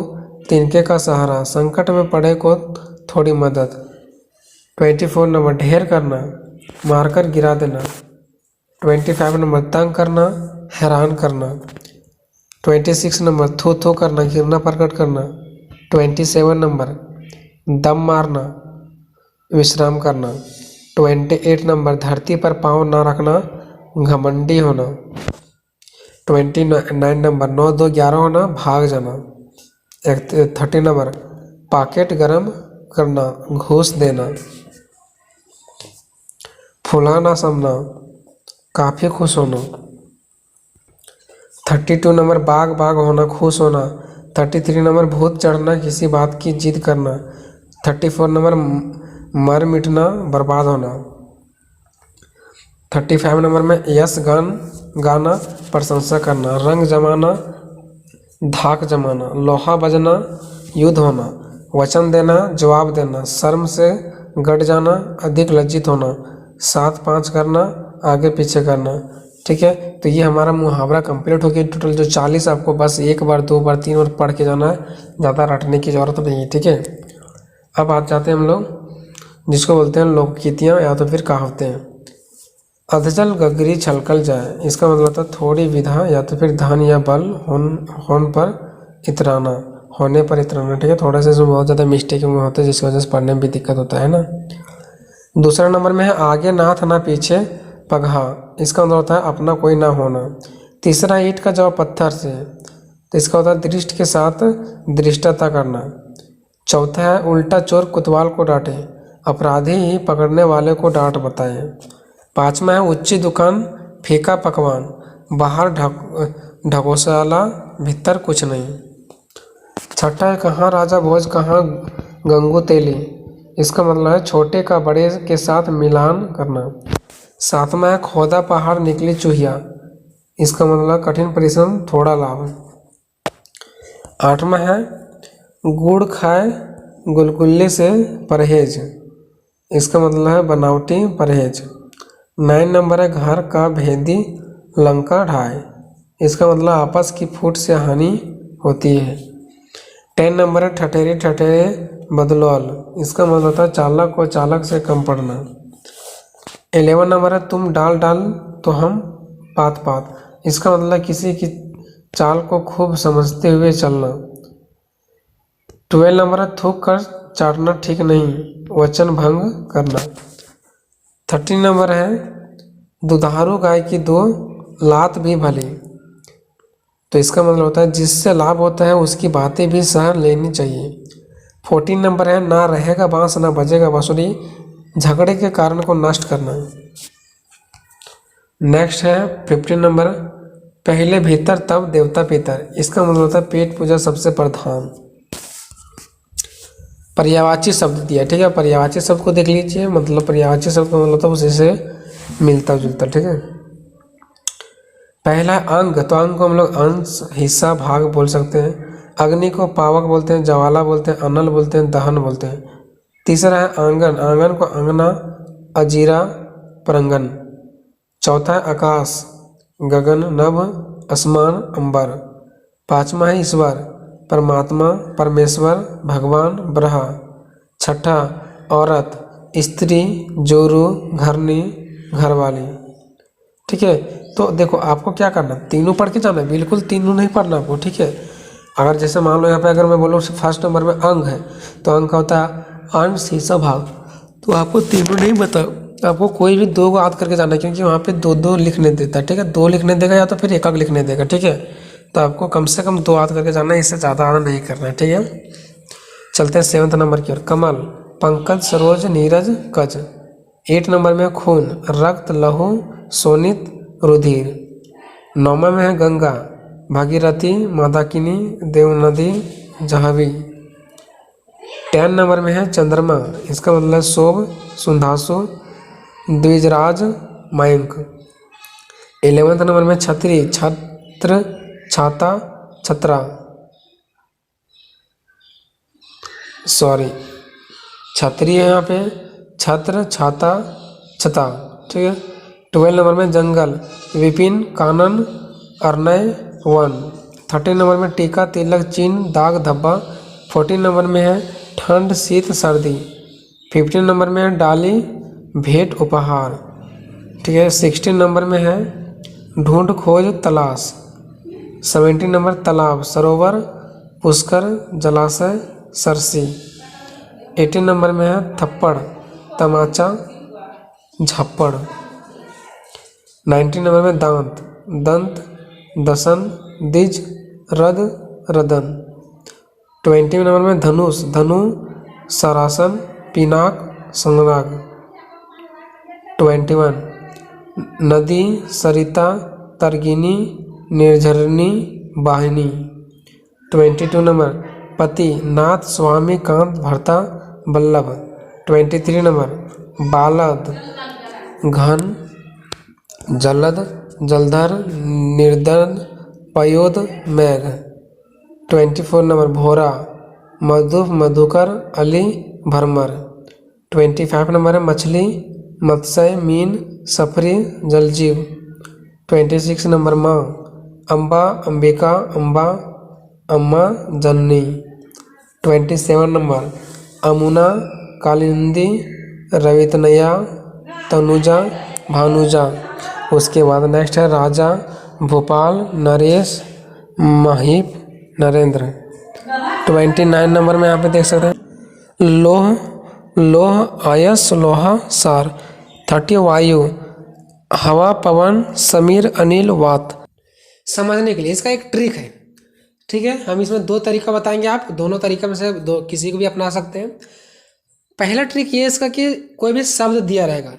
तिनके का सहारा, संकट में पड़े को थोड़ी मदद। 24 नंबर ढेर करना, मारकर गिरा देना। 25 नंबर तंग करना, हैरान करना। 26 नंबर थू थू करना, घृणा प्रकट करना। 27 नंबर दम मारना, विश्राम करना। 28 नंबर धरती पर पाँव ना रखना, घमंडी होना। 29 नंबर 9 2 11 होना, भाग जाना। 30 नंबर पॉकेट गरम करना, घूस देना। फुलाना समना, काफ़ी खुश होना। 32 नंबर बाग बाग होना, खुश होना। 33 नंबर भूत चढ़ना, किसी बात की जिद करना। 34 नंबर मर मिटना, बर्बाद होना। 35 नंबर में यश गाना, प्रशंसा करना। रंग जमाना, धाक जमाना। लोहा बजना, युद्ध होना। वचन देना, जवाब देना। शर्म से गड़ जाना, अधिक लज्जित होना। 7 5 करना, आगे पीछे करना। ठीक है, तो ये हमारा मुहावरा कंप्लीट हो गया। टोटल जो 40 आपको बस 1 बार 2 बार 3 बार पढ़ के जाना है, ज़्यादा रटने की ज़रूरत नहीं है। ठीक है, अब आ जाते हैं हम लोग जिसको बोलते हैं लोकगीतियाँ या तो फिर कहावतें। अधजल गगरी छलकल जाए, इसका मतलब होता है थोड़ी विधा या तो फिर धन या बल होने पर इतराना, ठीक है। थोड़ा सा इसमें बहुत ज़्यादा मिस्टेक में होते हैं जिसकी वजह से पढ़ने में भी दिक्कत होता है ना। दूसरा नंबर में है आगे नाथ ना पीछे पगहा, इसका मतलब होता है अपना कोई ना होना। तीसरा ईंट का जवाब पत्थर से, तो इसका होता है दृष्टि के साथ दृष्टता करना। चौथा है उल्टा चोर कोतवाल को डांटे, अपराधी ही पकड़ने वाले को डांट बताए। पाँचवा है ऊंची दुकान फीका पकवान, बाहर ढकोसला भीतर कुछ नहीं। छठा है कहाँ राजा भोज कहाँ गंगू तेली, इसका मतलब है छोटे का बड़े के साथ मिलान करना। सातवां है खोदा पहाड़ निकली चूहिया, इसका मतलब कठिन परिश्रम थोड़ा लाभ। आठवां है गुड़ खाए गुलगुल्ले से परहेज, इसका मतलब है बनावटी परहेज। 9 नंबर है घर का भेदी लंका ढाए, इसका मतलब आपस की फूट से हानि होती है। 10 नंबर है ठठेरे ठठेरे बदलौल, इसका मतलब होता है चालक को चालक से कम पड़ना। 11 नंबर है तुम डाल डाल तो हम पात पात, इसका मतलब किसी की चाल को खूब समझते हुए चलना। 12 नंबर है थूक कर चाटना ठीक नहीं, वचन भंग करना। 13 नंबर है दुधारू गाय की दो लात भी भली, तो इसका मतलब होता है जिससे लाभ होता है उसकी बातें भी सह लेनी चाहिए। 14 नंबर है ना रहेगा बांस ना बजेगा बांसुरी, झगड़े के कारण को नष्ट करना। नेक्स्ट है 15 नंबर पहले भीतर तब देवता पितर, इसका मतलब होता है पेट पूजा सबसे प्रधान। पर्यायवाची शब्द दिया, ठीक है। पर्यायवाची शब्द को देख लीजिए, मतलब पर्यायवाची शब्द का मतलब होता है उसी से मिलता जुलता, ठीक है। पहला अंग, तो अंग को हम लोग अंश हिस्सा भाग बोल सकते हैं। अग्नि को पावक बोलते हैं, ज्वाला बोलते हैं, अनल बोलते हैं, दहन बोलते हैं। तीसरा है आंगन, आंगन को अंगना अजीरा परंगन। चौथा है आकाश, गगन नभ आसमान अंबर। पांचवा है ईश्वर, परमात्मा परमेश्वर भगवान ब्रह्मा। छठा औरत, स्त्री जोरू घरनी घरवाली, ठीक है। तो देखो आपको क्या करना, तीनों पढ़ के जाना है, बिल्कुल तीनों नहीं पढ़ना आपको, ठीक है। अगर जैसे मान लो यहाँ पे अगर मैं बोलूँ फर्स्ट नंबर में अंग है, तो अंग का होता है अंश हिस्सा भाग, तो आपको तीनों नहीं आपको कोई भी दो को याद करके जाना है, क्योंकि वहाँ पे दो दो लिखने देता है, ठीक है। दो लिखने देगा या तो फिर एक लिखने देगा, ठीक है। तो आपको कम से कम दो याद करके जाना है, इससे ज़्यादा याद नहीं करना है, ठीक है। चलते हैं 7 नंबर की ओर। कमल, पंकज, सरोज, नीरज, कज। 8 नंबर में खून, रक्त, लहू, शोणित, रुधिर। 9 में है गंगा, भागीरथी, मंदाकिनी, देवनदी, जाह्नवी। 10 नंबर में है चंद्रमा, इसका मतलब शोभ, सुंधासु, द्विजराज, मयंक। 11 नंबर में छतरी, छत्र, छाता, छत्रा, छतरी है यहाँ पे, छत्र, छाता, छता, ठीक है। 12 नंबर में जंगल, विपिन, कानन, अर्नय, वन। 13 नंबर में टीका, तिलक, चिन्ह, दाग, धब्बा। 14 नंबर में है ठंड, शीत, सर्दी। 15 नंबर में है डाली, भेंट, उपहार, ठीक है। 16 नंबर में है ढूंढ, खोज, तलाश। 17 नंबर तालाब, सरोवर, पुष्कर, जलाशय, सरसी। 18 नंबर में है थप्पड़, तमाचा, झप्पड़। 19 नंबर में दांत, दंत, दसन, द्विज, रद, रदन। 20 नंबर में धनुष, धनु, सरासन, पिनाक, संगनाग। 21 नदी, सरिता, तरगिनी, निर्झरनी, वाहिनी। 22 नंबर पति, नाथ, स्वामी, कांत, भर्ता, बल्लभ। 23 नंबर बालद, घन, जलद, जलधर, निर्दन, पयोद, मेघ। 24 नंबर भोरा, मधु, मधुकर, अली, भरमर। 25 नंबर है मछली, मत्स्य, मीन, सफरी, जलजीव। 26 नंबर माँ, अम्बा, अंबिका, अम्बा, अम्मा, जननी। 27 नंबर अमुना, कालिंदी, रवितनया, तनुजा, भानुजा। उसके बाद नेक्स्ट है राजा, भोपाल, नरेश, महीप, नरेंद्र। 29 नंबर में यहाँ पे देख सकते हैं लोह, लोह, आयस, लोहा, सार। 30 वायु, हवा, पवन, समीर, अनिल, वात। समझने के लिए इसका एक ट्रिक है, ठीक है। हम इसमें दो तरीका बताएंगे, आप दोनों तरीके में से दो किसी को भी अपना सकते हैं। पहला ट्रिक ये इसका कि कोई भी शब्द दिया रहेगा,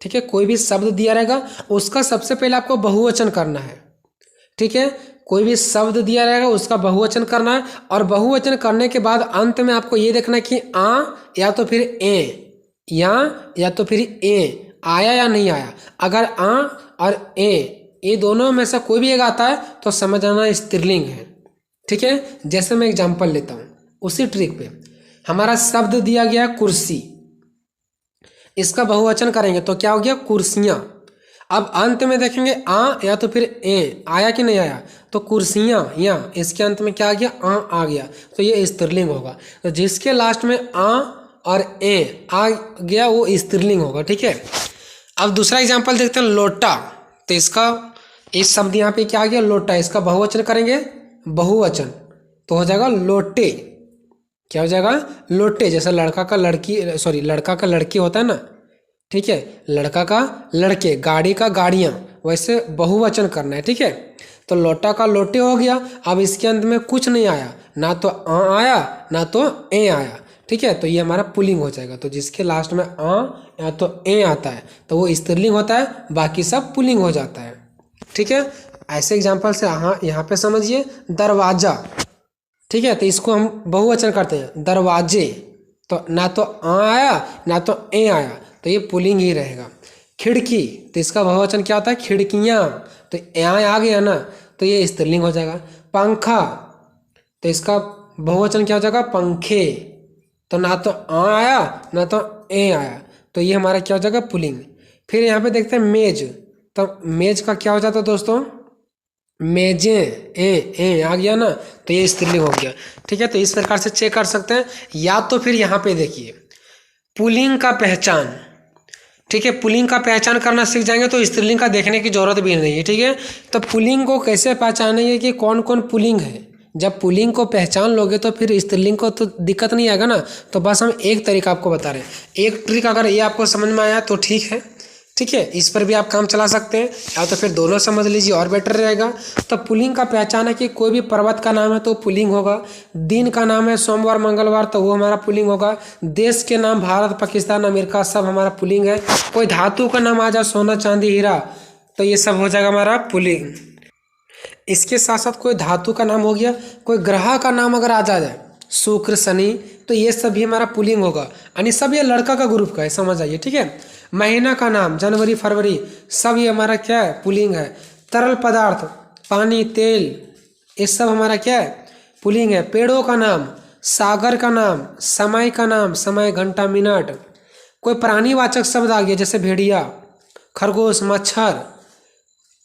ठीक है, कोई भी शब्द दिया रहेगा उसका सबसे पहले आपको बहुवचन करना है, ठीक है। कोई भी शब्द दिया रहेगा उसका बहुवचन करना है, और बहुवचन करने के बाद अंत में आपको ये देखना है कि आ या तो फिर ए, या तो फिर ए आया या नहीं आया। अगर आ और ए ये दोनों में से कोई भी एक आता है तो समझ आना स्त्रीलिंग है, ठीक है। जैसे मैं एग्जांपल लेता हूँ उसी ट्रिक पे, हमारा शब्द दिया गया कुर्सी, इसका बहुवचन करेंगे तो क्या हो गया कुर्सियाँ। अब अंत में देखेंगे आ या तो फिर ए आया कि नहीं आया, तो कुर्सियाँ या इसके अंत में क्या आ गया आ गया, तो ये स्त्रीलिंग होगा। तो जिसके लास्ट में आ और ए आ गया वो स्त्रीलिंग होगा, ठीक है। अब दूसरा एग्जांपल देखते हैं लोटा, तो इसका इस शब्द यहाँ पे क्या आ गया लोटा, इसका बहुवचन करेंगे बहुवचन तो हो जाएगा लोटे। क्या हो जाएगा लोटे। जैसे लड़का का लड़की होता है ना, ठीक है, लड़का का लड़के, गाड़ी का गाड़ियाँ, वैसे बहुवचन करना है, ठीक है। तो लोटा का लोटे हो गया। अब इसके अंत में कुछ नहीं आया, ना तो आ आया ना तो ए आया, ठीक है, तो ये हमारा पुल्लिंग हो जाएगा। तो जिसके लास्ट में आ या तो ए आता है तो वो स्त्रीलिंग होता है, बाकी सब पुल्लिंग हो जाता है, ठीक है। ऐसे एग्जाम्पल से यहाँ पे समझिए दरवाजा, ठीक है, तो इसको हम बहुवचन करते हैं दरवाजे, तो ना तो आ आया ना तो ए आया, तो ये पुल्लिंग ही रहेगा। खिड़की, तो इसका बहुवचन क्या होता है खिड़कियाँ, तो यहाँ आ गया ना तो ये स्त्रीलिंग हो जाएगा। पंखा, तो इसका बहुवचन क्या हो जाएगा पंखे, तो ना तो आ आया ना तो ए आया, तो ये हमारा क्या हो जाएगा पुल्लिंग। फिर यहाँ पे देखते हैं मेज, तो मेज का क्या हो जाता है दोस्तों मेजे, ए आ गया ना तो ये स्त्रीलिंग हो गया, ठीक है। तो इस प्रकार से चेक कर सकते हैं। या तो फिर यहाँ पे देखिए पुल्लिंग का पहचान, ठीक है, पुल्लिंग का पहचान करना सीख जाएंगे तो स्त्रीलिंग का देखने की जरूरत भी नहीं है, ठीक है। तो पुल्लिंग को कैसे पहचानेंगे कि कौन कौन पुल्लिंग है, जब पुल्लिंग को पहचान लोगे तो फिर स्त्रीलिंग को तो दिक्कत नहीं आएगा ना। तो बस हम एक तरीका आपको बता रहे हैं, एक ट्रिक अगर ये आपको समझ में आया तो ठीक है, ठीक है, इस पर भी आप काम चला सकते हैं, या तो फिर दोनों समझ लीजिए और बेटर रहेगा। तो पुल्लिंग का पहचान है कि कोई भी पर्वत का नाम है तो पुल्लिंग होगा, दिन का नाम है सोमवार मंगलवार तो वो हमारा पुल्लिंग होगा, देश के नाम भारत पाकिस्तान अमेरिका सब हमारा पुल्लिंग है, कोई धातु का नाम आ जाए सोना चांदी हीरा तो ये सब हो जाएगा हमारा पुल्लिंग। इसके साथ साथ कोई धातु का नाम हो गया, कोई ग्रह का नाम अगर आ जाए शुक्र शनि तो ये सब भी हमारा पुल्लिंग होगा, यानी सब ये लड़का का ग्रुप का है, समझ आइए, ठीक है। महीना का नाम जनवरी फरवरी सब ये हमारा क्या है, पुल्लिंग है। तरल पदार्थ पानी तेल ये सब हमारा क्या है, पुल्लिंग है। पेड़ों का नाम, सागर का नाम, समय का नाम, समय घंटा मिनट। कोई प्राणीवाचक शब्द आ गया जैसे भेड़िया खरगोश मच्छर।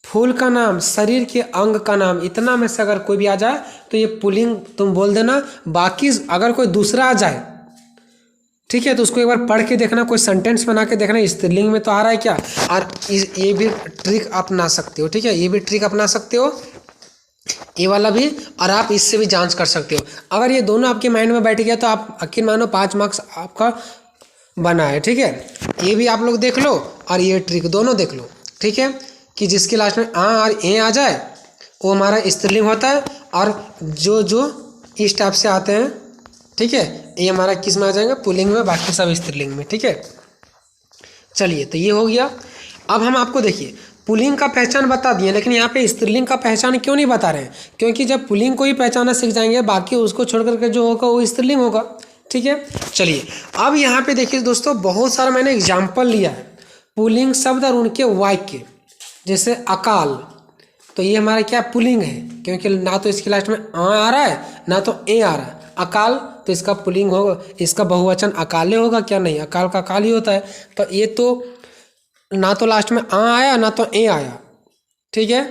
फूल का नाम, शरीर के अंग का नाम, इतना में से अगर कोई भी आ जाए तो ये पुल्लिंग तुम बोल देना। बाकी अगर कोई दूसरा आ जाए, ठीक है, तो उसको एक बार पढ़ के देखना, कोई सेंटेंस बना के देखना स्त्रीलिंग में तो आ रहा है क्या। और ये भी ट्रिक अपना सकते हो, ठीक है, ये भी ट्रिक अपना सकते हो, ये वाला भी, और आप इससे भी जांच कर सकते हो। अगर ये दोनों आपके माइंड में बैठ गया तो आप यकीन मानो 5 मार्क्स आपका बना है, ठीक है। ये भी आप लोग देख लो और ये ट्रिक दोनों देख लो, ठीक है, कि जिसके लास्ट में आ और ए आ जाए वो हमारा स्त्रीलिंग होता है, और जो इस टाइप से आते हैं, ठीक है, ये हमारा किस में आ जाएगा, पुल्लिंग में, बाकी सब स्त्रीलिंग में, ठीक है। चलिए, तो ये हो गया। अब हम आपको देखिए पुल्लिंग का पहचान बता दिए, लेकिन यहाँ पे स्त्रीलिंग का पहचान क्यों नहीं बता रहे हैं, क्योंकि जब पुल्लिंग को ही पहचाना सीख जाएंगे बाकी उसको छोड़ करके जो होगा वो स्त्रीलिंग होगा, ठीक है। चलिए, अब यहाँ पे देखिए दोस्तों, बहुत सारा मैंने एग्जाम्पल लिया है पुल्लिंग शब्द और उनके वाक्य। जैसे अकाल, तो ये हमारा क्या पुल्लिंग है, क्योंकि ना तो इसके लास्ट में आ रहा है ना तो ए आ रहा है। अकाल तो इसका पुल्लिंग होगा, इसका बहुवचन अकाले होगा क्या, नहीं, अकाल का अकाल ही होता है। तो ये तो ना तो लास्ट में आ आया ना तो ए आया, ठीक है,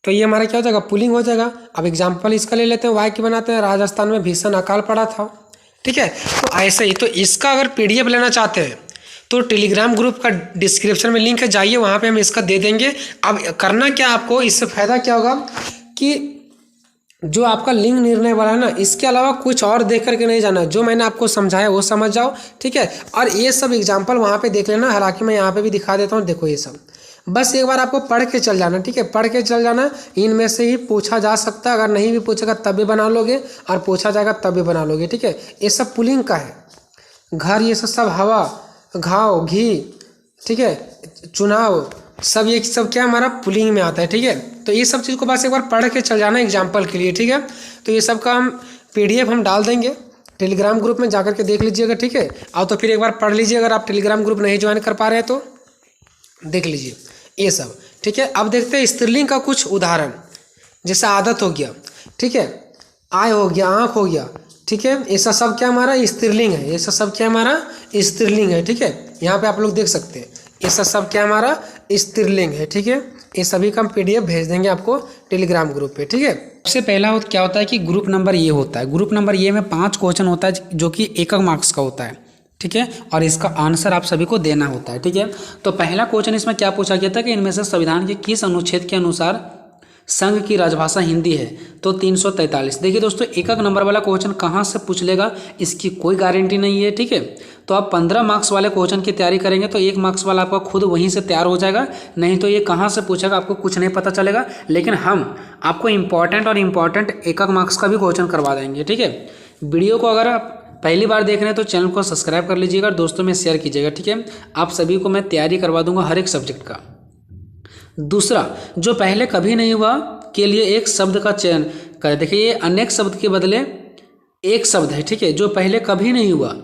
तो ये हमारा क्या हो जाएगा, पुल्लिंग हो जाएगा। अब एग्जाम्पल इसका ले लेते हैं, वाक्य बनाते हैं। राजस्थान में भीषण अकाल पड़ा था, ठीक है। तो ऐसे ही, तो इसका अगर पीडीएफ लेना चाहते हैं तो टेलीग्राम ग्रुप का डिस्क्रिप्शन में लिंक है, जाइए वहाँ पे हम इसका दे देंगे। अब करना क्या आपको, इससे फ़ायदा क्या होगा कि जो आपका लिंक निर्णय वाला है ना, इसके अलावा कुछ और देख करके नहीं जाना, जो मैंने आपको समझाया वो समझ जाओ, ठीक है। और ये सब एग्जाम्पल वहाँ पे देख लेना, हालांकि मैं यहाँ पे भी दिखा देता हूँ, देखो ये सब बस एक बार आपको पढ़ के चल जाना, ठीक है, पढ़ के चल जाना। इनमें से ही पूछा जा सकता है, अगर नहीं भी पूछेगा तब भी बना लोगे, और पूछा जाएगा तब भी बना लोगे, ठीक है। ये सब पुल्लिंग का है। घर, ये सब हवा, घाव, घी, ठीक है, चुनाव, सब ये सब क्या हमारा पुल्लिंग में आता है, ठीक है। तो ये सब चीज़ को बस एक बार पढ़ के चल जाना एग्जाम्पल के लिए, ठीक है। तो ये सब का हम पीडीएफ हम डाल देंगे टेलीग्राम ग्रुप में, जाकर के देख लीजिएगा, ठीक है। और तो फिर एक बार पढ़ लीजिए, अगर आप टेलीग्राम ग्रुप नहीं ज्वाइन कर पा रहे हैं तो देख लीजिए ये सब, ठीक है। अब देखते हैं स्त्रीलिंग का कुछ उदाहरण। जैसे आदत हो गया, ठीक है, आय हो गया, आँख हो गया, ठीक है, ऐसा सब क्या हमारा स्त्रीलिंग है, ऐसा सब क्या हमारा स्त्रीलिंग है, ठीक है। यहाँ पे आप लोग देख सकते हैं, ऐसा सब क्या हमारा स्त्रीलिंग है, ठीक है। ये सभी का हम पीडीएफ भेज देंगे आपको टेलीग्राम ग्रुप पे, ठीक है। सबसे पहला क्या होता है कि ग्रुप नंबर ये होता है, ग्रुप नंबर ये में 5 क्वेश्चन होता है जो कि 1 मार्क्स का होता है, ठीक है, और इसका आंसर आप सभी को देना होता है, ठीक है। तो पहला क्वेश्चन इसमें क्या पूछा गया था कि इनमें से संविधान के किस अनुच्छेद के अनुसार संघ की राजभाषा हिंदी है, तो 343। देखिए दोस्तों, 1 नंबर वाला क्वेश्चन कहाँ से पूछ लेगा इसकी कोई गारंटी नहीं है, ठीक है। तो आप 15 मार्क्स वाले क्वेश्चन की तैयारी करेंगे तो 1 मार्क्स वाला आपका खुद वहीं से तैयार हो जाएगा, नहीं तो ये कहाँ से पूछेगा आपको कुछ नहीं पता चलेगा। लेकिन हम आपको इम्पॉर्टेंट 1 मार्क्स का भी क्वेश्चन करवा देंगे, ठीक है। वीडियो को अगर आप पहली बार देख रहे हैं तो चैनल को सब्सक्राइब कर लीजिएगा और दोस्तों में शेयर कीजिएगा, ठीक है। आप सभी को मैं तैयारी करवा दूंगा हर एक सब्जेक्ट का। दूसरा, जो पहले कभी नहीं हुआ के लिए एक शब्द का चयन करें। देखिए, ये अनेक शब्द के बदले एक शब्द है, ठीक है, जो पहले कभी नहीं हुआ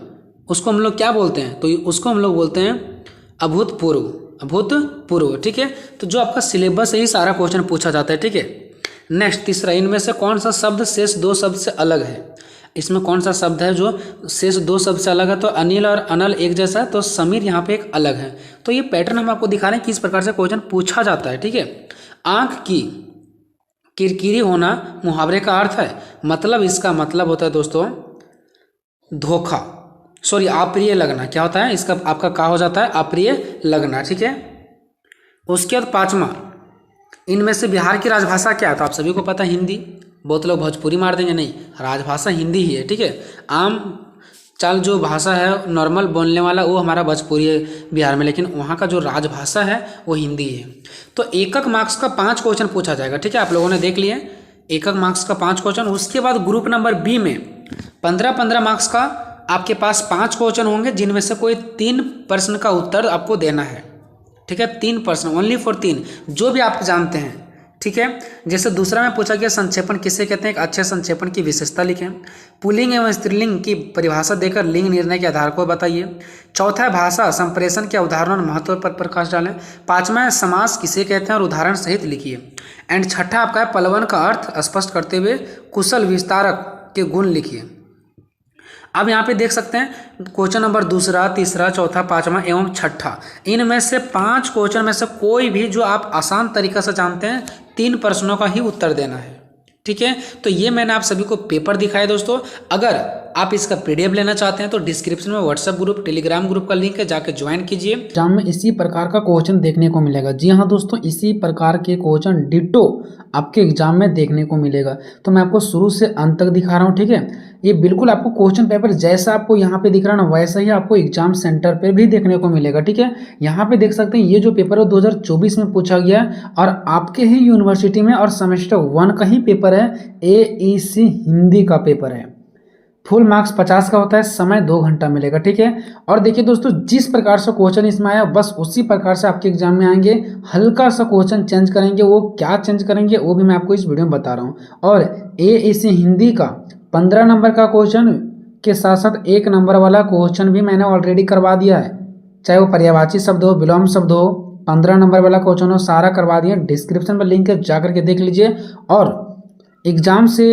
उसको हम लोग क्या बोलते हैं, तो उसको हम लोग बोलते हैं अभूतपूर्व, अभूतपूर्व, ठीक है। तो जो आपका सिलेबस है ही सारा क्वेश्चन पूछा जाता है, ठीक है। नेक्स्ट, तीसरा, इनमें से कौन सा शब्द शेष 2 शब्द से अलग है। इसमें कौन सा शब्द है जो शेष 2 शब्द से अलग है, तो अनिल और अनल एक जैसा है, तो समीर यहाँ पे एक अलग है। तो ये पैटर्न हम आपको दिखा रहे हैं किस प्रकार से क्वेश्चन पूछा जाता है, ठीक है। आंख की किरकिरी होना मुहावरे का अर्थ है, मतलब इसका मतलब होता है दोस्तों धोखा, सॉरी अप्रिय लगना। क्या होता है इसका, आपका क्या हो जाता है, अप्रिय लगना, ठीक है। उसके बाद 5वां, इनमें से बिहार की राजभाषा क्या है? तो आप सभी को पता है हिंदी। बहुत लोग भोजपुरी मार देंगे, नहीं, राजभाषा हिंदी ही है, ठीक है। आम चाल जो भाषा है नॉर्मल बोलने वाला वो हमारा भोजपुरी है बिहार में, लेकिन वहाँ का जो राजभाषा है वो हिंदी है। तो एकक मार्क्स का 5 क्वेश्चन पूछा जाएगा, ठीक है। आप लोगों ने देख लिए एकक मार्क्स का 5 क्वेश्चन। उसके बाद ग्रुप नंबर बी में 15-15 मार्क्स का आपके पास 5 क्वेश्चन होंगे, जिनमें से कोई 3 प्रश्न का उत्तर आपको देना है, ठीक है। 3 प्रश्न, ओनली फॉर 3, जो भी आप जानते हैं, ठीक है। जैसे दूसरा में पूछा गया संक्षेपण किसे कहते हैं, एक अच्छे संक्षेपण की विशेषता लिखें। पुल्लिंग एवं स्त्रीलिंग की परिभाषा देकर लिंग निर्णय के आधार को बताइए। चौथा है भाषा संप्रेषण के उदाहरण और महत्व पर प्रकाश डालें। 5वां है समास किसे कहते हैं और उदाहरण सहित लिखिए। एंड 6ठा आपका है पलवन का अर्थ स्पष्ट करते हुए कुशल विस्तारक के गुण लिखिए। अब यहाँ पे देख सकते हैं क्वेश्चन नंबर 2, 3, 4, 5वां एवं 6ठा, इनमें से 5 क्वेश्चन में से कोई भी जो आप आसान तरीका से जानते हैं 3 प्रश्नों का ही उत्तर देना है, ठीक है। तो ये मैंने आप सभी को पेपर दिखाया दोस्तों। अगर आप इसका पीडीएफ लेना चाहते हैं तो डिस्क्रिप्शन में व्हाट्सएप ग्रुप, टेलीग्राम ग्रुप का लिंक है, जाके ज्वाइन कीजिए। एग्जाम में इसी प्रकार का क्वेश्चन देखने को मिलेगा। जी हाँ दोस्तों, इसी प्रकार के क्वेश्चन डिटो आपके एग्जाम में देखने को मिलेगा। तो मैं आपको शुरू से अंत तक दिखा रहा हूँ, ठीक है। ये बिल्कुल आपको क्वेश्चन पेपर जैसा आपको यहाँ पे दिख रहा है ना, वैसा ही आपको एग्जाम सेंटर पे भी देखने को मिलेगा, ठीक है। यहाँ पे देख सकते हैं ये जो पेपर है 2024 में पूछा गया है और आपके ही यूनिवर्सिटी में, और सेमेस्टर 1 का ही पेपर है, AEC हिंदी का पेपर है। फुल मार्क्स 50 का होता है, समय 2 घंटा मिलेगा, ठीक है। और देखिए दोस्तों, जिस प्रकार से क्वेश्चन इसमें आया बस उसी प्रकार से आपके एग्जाम में आएंगे। हल्का सा क्वेश्चन चेंज करेंगे, वो क्या चेंज करेंगे वो भी मैं आपको इस वीडियो में बता रहा हूँ। और AEC हिंदी का 15 नंबर का क्वेश्चन के साथ साथ 1 नंबर वाला क्वेश्चन भी मैंने ऑलरेडी करवा दिया है, चाहे वो पर्यायवाची शब्द हो, विलोम शब्द हो, 15 नंबर वाला क्वेश्चन हो, सारा करवा दिया। डिस्क्रिप्शन में लिंक है, जाकर के देख लीजिए। और एग्जाम से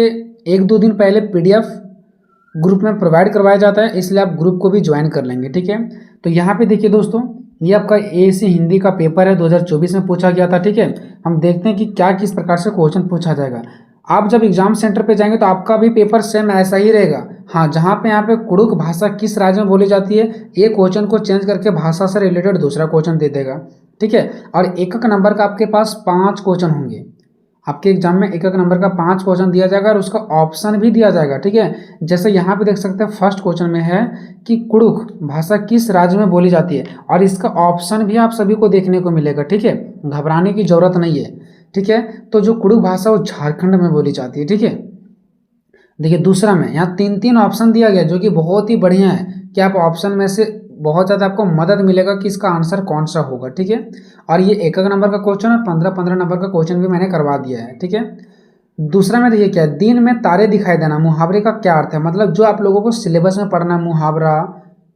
1-2 दिन पहले PDF ग्रुप में प्रोवाइड करवाया जाता है, इसलिए आप ग्रुप को भी ज्वाइन कर लेंगे, ठीक है। तो यहाँ पे देखिए दोस्तों, ये आपका AEC हिंदी का पेपर है, 2024 में पूछा गया था, ठीक है। हम देखते हैं कि क्या किस प्रकार से क्वेश्चन पूछा जाएगा। आप जब एग्जाम सेंटर पे जाएंगे तो आपका भी पेपर सेम ऐसा ही रहेगा। हाँ, जहाँ पे यहाँ पे कुड़ुक भाषा किस राज्य में बोली जाती है, ये क्वेश्चन को चेंज करके भाषा से रिलेटेड दूसरा क्वेश्चन दे देगा, ठीक है। और एक नंबर का आपके पास 5 क्वेश्चन होंगे। आपके एग्जाम में एक नंबर का 5 क्वेश्चन दिया जाएगा और उसका ऑप्शन भी दिया जाएगा, ठीक है। जैसे यहाँ पे देख सकते हैं फर्स्ट क्वेश्चन में है कि कुड़ुक भाषा किस राज्य में बोली जाती है, और इसका ऑप्शन भी आप सभी को देखने को मिलेगा, ठीक है। घबराने की जरूरत नहीं है, ठीक है। तो जो कुड़ुक भाषा वो झारखंड में बोली जाती है, ठीक है। देखिए दूसरा में यहाँ 3 ऑप्शन दिया गया, जो कि बहुत ही बढ़िया है कि आप ऑप्शन में से बहुत ज़्यादा आपको मदद मिलेगा कि इसका आंसर कौन सा होगा, ठीक है। और ये 1 नंबर का क्वेश्चन और 15-15 नंबर का क्वेश्चन भी मैंने करवा दिया है, ठीक है। दूसरा में देखिए क्या है, दिन में तारे दिखाई देना, मुहावरे का क्या अर्थ है, मतलब जो आप लोगों को सिलेबस में पढ़ना है, मुहावरा,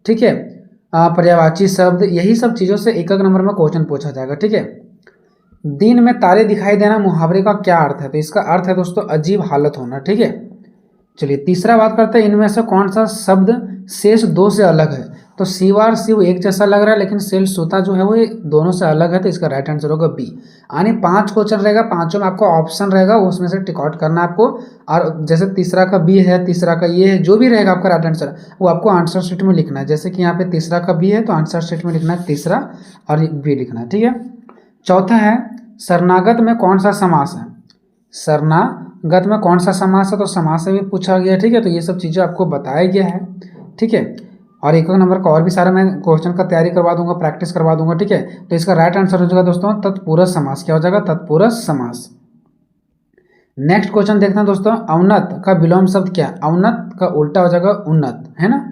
ठीक है, पर्यायवाची शब्द, यही सब चीज़ों से 1 नंबर में क्वेश्चन पूछा जाएगा, ठीक है। दिन में तारे दिखाई देना मुहावरे का क्या अर्थ है, तो इसका अर्थ है दोस्तों अजीब हालत होना, ठीक है। चलिए तीसरा बात करते हैं, इनमें से कौन सा शब्द शेष 2 से अलग है। तो शिव और शिव एक जैसा लग रहा है, लेकिन शेल सूता जो है वो दोनों से अलग है, तो इसका राइट आंसर होगा बी। यानी 5 क्वेश्चन रहेगा, 5 में आपको ऑप्शन रहेगा, उसमें से टिक आउट करना आपको। और जैसे तीसरा का बी है, तीसरा का ये है, जो भी रहेगा आपका राइट आंसर वो आपको आंसर शीट में लिखना है। जैसे कि यहाँ पे तीसरा का बी है तो आंसर शीट में लिखना है तीसरा और बी लिखना है, ठीक है। चौथा है शरणागत में कौन सा समास है, शरणागत में कौन सा समास है, तो समास से भी पूछा गया, ठीक है। तो ये सब चीज़ें आपको बताया गया है, ठीक है। और 1 नंबर का और भी सारा मैं क्वेश्चन का तैयारी करवा दूंगा, प्रैक्टिस करवा दूंगा, ठीक है। तो इसका राइट आंसर हो जाएगा दोस्तों तत्पुरुष समास। क्या हो जाएगा, तत्पुरुष समास। नेक्स्ट क्वेश्चन देखते हैं दोस्तों, अवनत का विलोम शब्द क्या है, अवनत का उल्टा हो जाएगा उन्नत, है ना।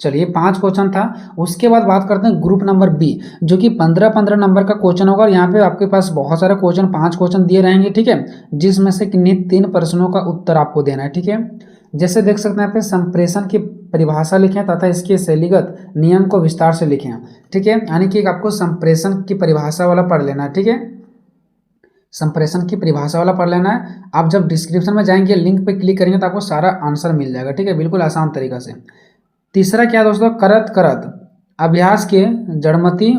चलिए 5 क्वेश्चन था। उसके बाद बात करते हैं ग्रुप नंबर बी, जो कि 15-15 नंबर का क्वेश्चन होगा। और यहाँ पे आपके पास बहुत सारे क्वेश्चन 5 क्वेश्चन दिए रहेंगे, ठीक है, जिसमें से किन्हीं 3 प्रश्नों का उत्तर आपको देना है, ठीक है। जैसे देख सकते हैं यहाँ पे संप्रेषण की परिभाषा लिखें तथा इसके शैलीगत नियम को विस्तार से लिखें, ठीक है। यानी कि आपको संप्रेषण की परिभाषा वाला पढ़ लेना है, ठीक है। संप्रेषण की परिभाषा वाला पढ़ लेना है। आप जब डिस्क्रिप्शन में जाएंगे लिंक पे क्लिक करेंगे तो आपको सारा आंसर मिल जाएगा, ठीक है, बिल्कुल आसान तरीका से। तीसरा क्या दोस्तों, करत करत अभ्यास के जड़मती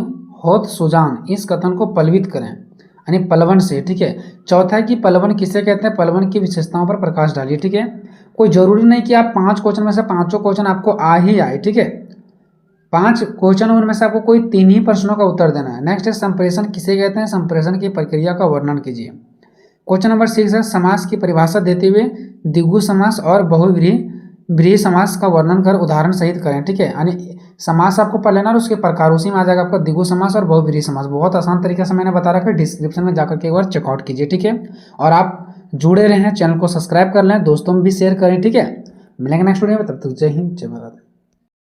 होत सुजान, इस कथन को पल्वित करें, यानी पलवन से, ठीक है। चौथा है कि पलवन किसे कहते हैं, पलवन की विशेषताओं पर प्रकाश डालिए, ठीक है। कोई जरूरी नहीं कि आप 5 क्वेश्चन में से 5 क्वेश्चन आपको आ ही आए, ठीक है। 5 क्वेश्चन उनमें से आपको कोई 3 ही प्रश्नों का उत्तर देना है। नेक्स्ट है संप्रेषण किसे कहते हैं, संप्रेषण की प्रक्रिया का वर्णन कीजिए। क्वेश्चन नंबर 6 है समास की परिभाषा देते हुए द्विगु समास और बहुव्रीहि समास का वर्णन कर उदाहरण सहित करें। ठीक है, यानी समास आपको पढ़ लेना और उसके प्रकार, उसी में आ जाएगा आपका द्विगु समास और बहुव्रीहि समास। बहुत आसान तरीके से मैंने बता रखा है, डिस्क्रिप्शन में जाकर के एक बार चेकआउट कीजिए। ठीक है, और आप जुड़े रहें, चैनल को सब्सक्राइब कर लें, दोस्तों में भी शेयर करें। ठीक है, मिलेंगे नेक्स्ट वीडियो में, तब तक जय हिंद जय भारत।